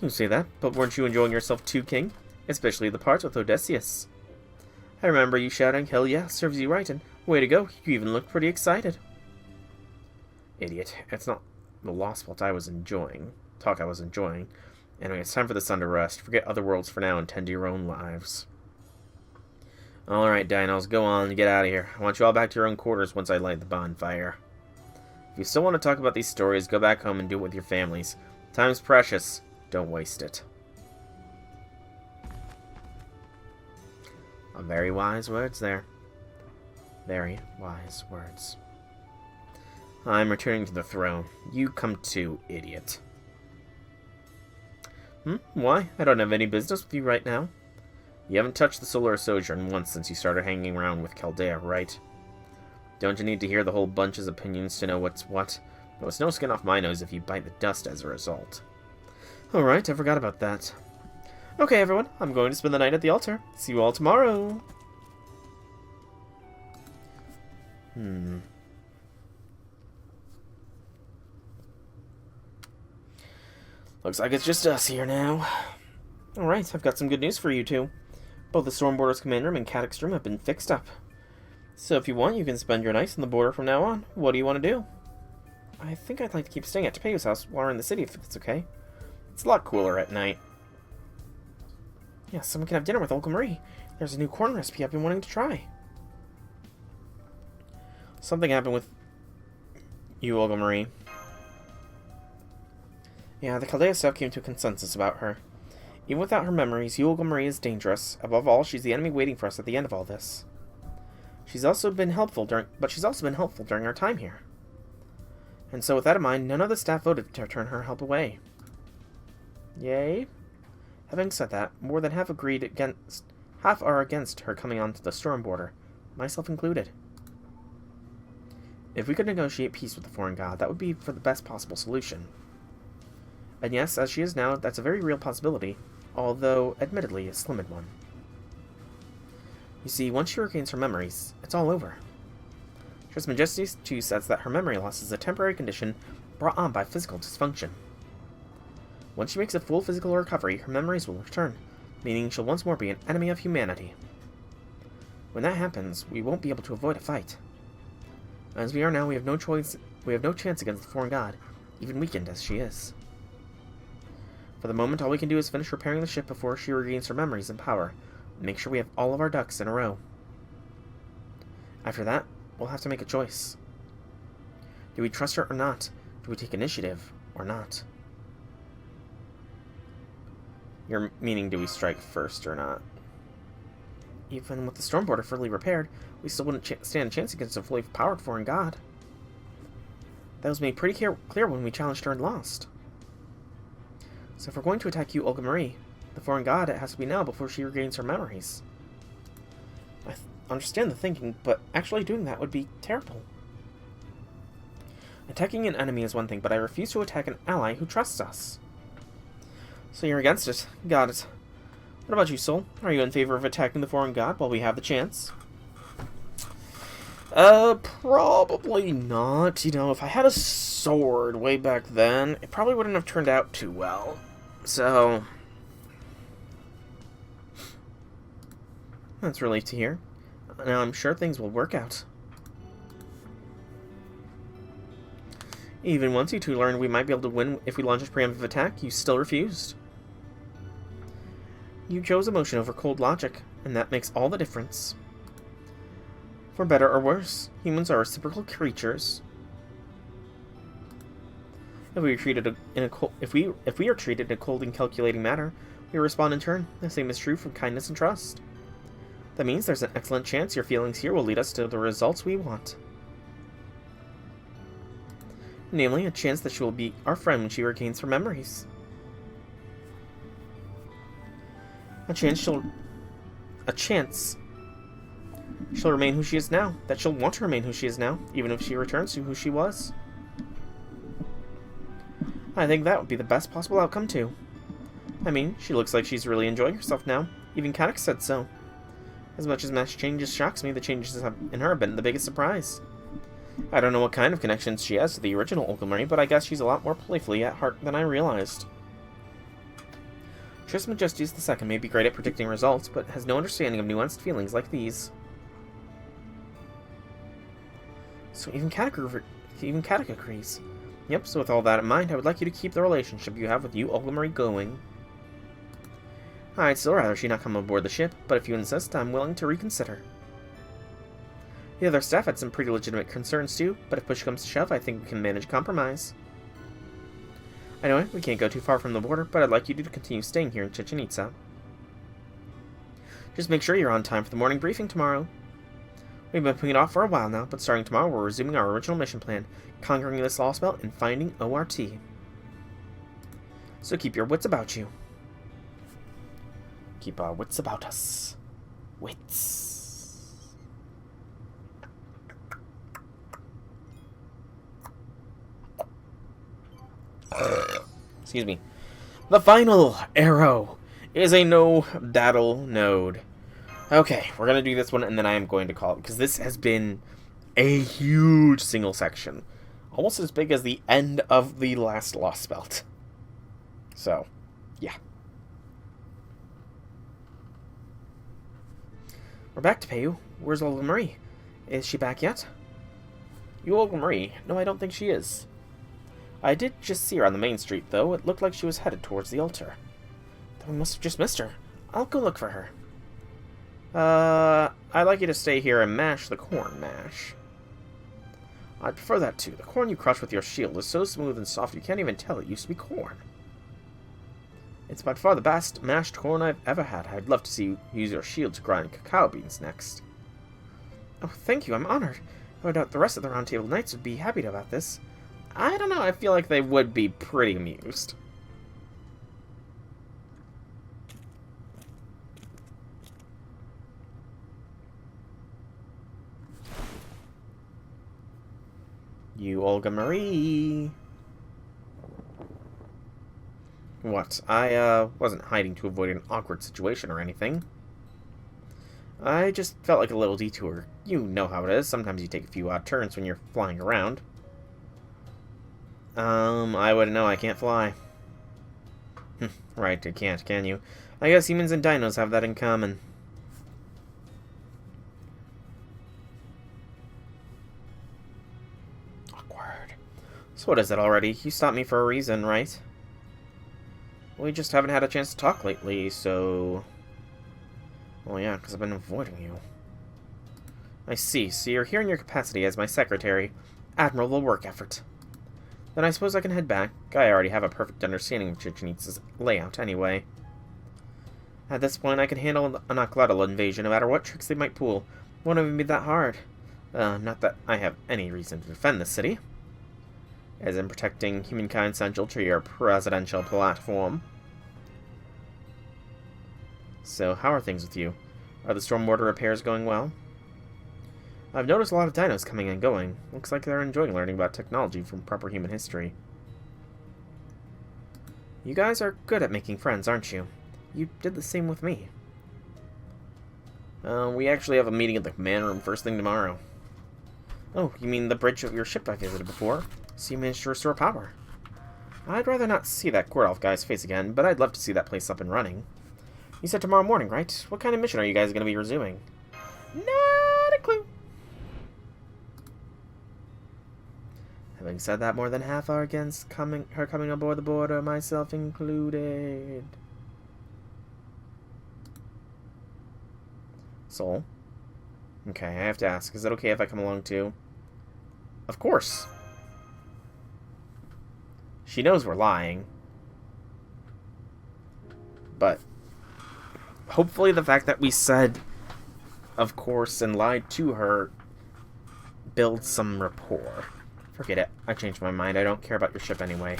You say that, but weren't you enjoying yourself too, King? Especially the parts with Odysseus. I remember you shouting, "Hell yeah, serves you right," and way to go, you even looked pretty excited. Idiot, it's not the Lostbelt I was enjoying. Anyway, it's time for the sun to rest. Forget other worlds for now and tend to your own lives. Alright, dinos, go on, get out of here. I want you all back to your own quarters once I light the bonfire. If you still want to talk about these stories, go back home and do it with your families. Time's precious. Don't waste it. Very wise words there. Very wise words. I'm returning to the throne. You come too, idiot. Why? I don't have any business with you right now. You haven't touched the Solar Sojourn once since you started hanging around with Chaldea, right? Don't you need to hear the whole bunch's opinions to know what's what? Well, it's no skin off my nose if you bite the dust as a result. Alright, I forgot about that. Okay, everyone, I'm going to spend the night at the altar. See you all tomorrow! Looks like it's just us here now. Alright, I've got some good news for you two. Both the Stormborders Command Room and Cadix Room have been fixed up. So if you want, you can spend your nights on the border from now on. What do you want to do? I think I'd like to keep staying at Tepeo's house while we're in the city, if it's okay. It's a lot cooler at night. Yeah, someone can have dinner with Uncle Marie. There's a new corn recipe I've been wanting to try. Something happened with You, Olga Marie. Yeah, the Chaldea staff came to a consensus about her. Even without her memories, Olga Marie is dangerous. Above all, she's the enemy waiting for us at the end of all this. She's also been helpful during our time here. And so with that in mind, none of the staff voted to turn her help away. Yay? Having said that, more than half are against her coming onto the storm border, myself included. If we could negotiate peace with the foreign god, that would be for the best possible solution. And yes, as she is now, that's a very real possibility, although, admittedly, a slim one. You see, once she regains her memories, it's all over. His Majesty too says that her memory loss is a temporary condition brought on by physical dysfunction. Once she makes a full physical recovery, her memories will return, meaning she'll once more be an enemy of humanity. When that happens, we won't be able to avoid a fight. As we are now, we have no chance against the foreign god, even weakened as she is. For the moment, all we can do is finish repairing the ship before she regains her memories and power, and make sure we have all of our ducks in a row. After that, we'll have to make a choice. Do we trust her or not? Do we take initiative or not? You're meaning, do we strike first or not? Even with the storm border fully repaired, we still wouldn't stand a chance against a fully powered foreign god. That was made pretty clear when we challenged her and lost. So if we're going to attack you, Olga Marie, the foreign god, it has to be now before she regains her memories. I understand the thinking, but actually doing that would be terrible. Attacking an enemy is one thing, but I refuse to attack an ally who trusts us. So you're against it. Got it. What about you, Soul? Are you in favor of attacking the foreign god while we have the chance? Probably not. You know, if I had a sword way back then, it probably wouldn't have turned out too well. So that's relief to hear. Now I'm sure things will work out. Even once you two learned we might be able to win if we launched a preemptive attack, you still refused. You chose emotion over cold logic, and that makes all the difference. For better or worse, humans are reciprocal creatures. If we are treated in a cold and calculating manner, we respond in turn. The same is true for kindness and trust. That means there's an excellent chance your feelings here will lead us to the results we want. Namely, a chance that she will be our friend when she regains her memories. A chance she'll remain who she is now. That she'll want to remain who she is now, even if she returns to who she was. I think that would be the best possible outcome, too. I mean, she looks like she's really enjoying herself now. Even Kadek said so. As much as mass changes shocks me, the changes in her have been the biggest surprise. I don't know what kind of connections she has to the original Olga Marie, but I guess she's a lot more playfully at heart than I realized. Trismegistus II may be great at predicting results, but has no understanding of nuanced feelings like these. So even Kadek agrees. Yep, so with all that in mind, I would like you to keep the relationship you have with you, Olga Marie, going. I'd still rather she not come aboard the ship, but if you insist, I'm willing to reconsider. The other staff had some pretty legitimate concerns too, but if push comes to shove, I think we can manage compromise. I know we can't go too far from the border, but I'd like you to continue staying here in Chichen Itza. Just make sure you're on time for the morning briefing tomorrow. We've been putting it off for a while now, but starting tomorrow we're resuming our original mission plan, conquering this Lostbelt and finding ORT. So keep your wits about you. Keep our wits about us. Wits. Excuse me. The final arrow is a no-daddle node. Okay, we're going to do this one, and then I am going to call it, because this has been a huge single section. Almost as big as the end of the last Lostbelt. So, yeah. We're back to Peyu. Where's Olga Marie? Is she back yet? You Olga Marie? No, I don't think she is. I did just see her on the main street, though. It looked like she was headed towards the altar. Then we must have just missed her. I'll go look for her. I'd like you to stay here and mash the corn mash. I'd prefer that too. The corn you crush with your shield is so smooth and soft you can't even tell it used to be corn. It's by far the best mashed corn I've ever had. I'd love to see you use your shield to grind cacao beans next. Oh, thank you. I'm honored. No doubt the rest of the Round Table Knights would be happy about this. I don't know. I feel like they would be pretty amused. You, Olga Marie. What? I wasn't hiding to avoid an awkward situation or anything. I just felt like a little detour. You know how it is. Sometimes you take a few odd turns when you're flying around. I wouldn't know. I can't fly. Right, I can't, can you? I guess humans and dinos have that in common. Awkward. So what is it already? You stopped me for a reason, right? We just haven't had a chance to talk lately, so... Well, yeah, because I've been avoiding you. I see. So you're here in your capacity as my secretary. Admirable work effort. Then I suppose I can head back. I already have a perfect understanding of Chichinitza's layout anyway. At this point, I can handle an Oklotl invasion no matter what tricks they might pull. Won't even be that hard. Not that I have any reason to defend the city. As in protecting humankind central to your presidential platform. So, how are things with you? Are the stormwater repairs going well? I've noticed a lot of dinos coming and going. Looks like they're enjoying learning about technology from proper human history. You guys are good at making friends, aren't you? You did the same with me. We actually have a meeting at the command room first thing tomorrow. Oh, you mean the bridge of your ship I visited before? So you managed to restore power. I'd rather not see that Gordolf guy's face again, but I'd love to see that place up and running. You said tomorrow morning, right? What kind of mission are you guys going to be resuming? Not a clue. Having said that, more than half are against her coming aboard the border, myself included. Soul? Okay, I have to ask, is it okay if I come along too? Of course. She knows we're lying. But hopefully the fact that we said of course and lied to her builds some rapport. Forget it. I changed my mind. I don't care about your ship anyway.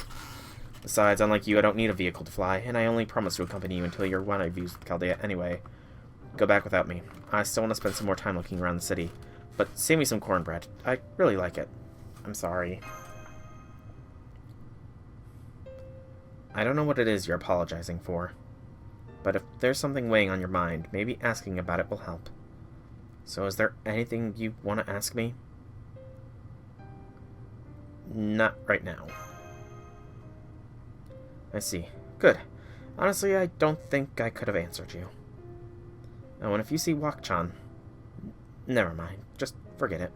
Besides, unlike you, I don't need a vehicle to fly, and I only promise to accompany you until you're one I've used Chaldea anyway. Go back without me. I still want to spend some more time looking around the city. But save me some cornbread. I really like it. I'm sorry. I don't know what it is you're apologizing for. But if there's something weighing on your mind, maybe asking about it will help. So is there anything you want to ask me? Not right now. I see. Good. Honestly, I don't think I could have answered you. Oh, and if you see Wakchan, never mind. Just forget it.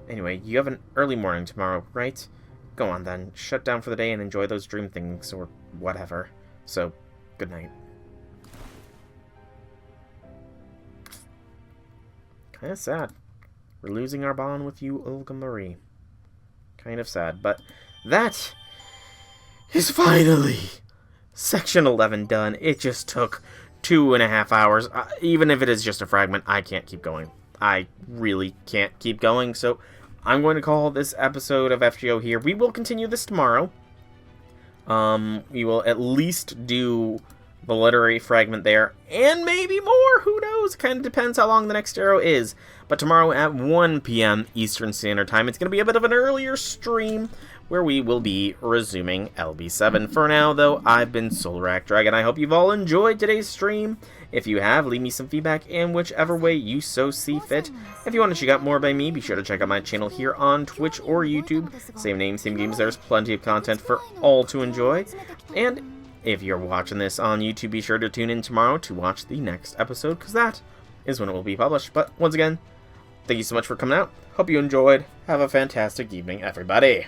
Anyway, you have an early morning tomorrow, right? Go on then. Shut down for the day and enjoy those dream things or whatever. So, good night. Kinda sad. We're losing our bond with you, Olga Marie. Kind of sad, but that is finally Section 11 done. It just took 2.5 hours. Even if it is just a fragment, I can't keep going. I really can't keep going, so I'm going to call this episode of FGO here. We will continue this tomorrow. We will at least do the literary fragment there, and maybe more, who knows, kind of depends how long the next arrow is. But tomorrow at 1 p.m. Eastern Standard Time, it's going to be a bit of an earlier stream, where we will be resuming LB7. For now, though, I've been Solrak Dragon. I hope you've all enjoyed today's stream. If you have, leave me some feedback in whichever way you so see fit. If you want to check out more by me, be sure to check out my channel here on Twitch or YouTube. Same name, same games, there's plenty of content for all to enjoy. And if you're watching this on YouTube, be sure to tune in tomorrow to watch the next episode, because that is when it will be published. But once again, thank you so much for coming out. Hope you enjoyed. Have a fantastic evening, everybody.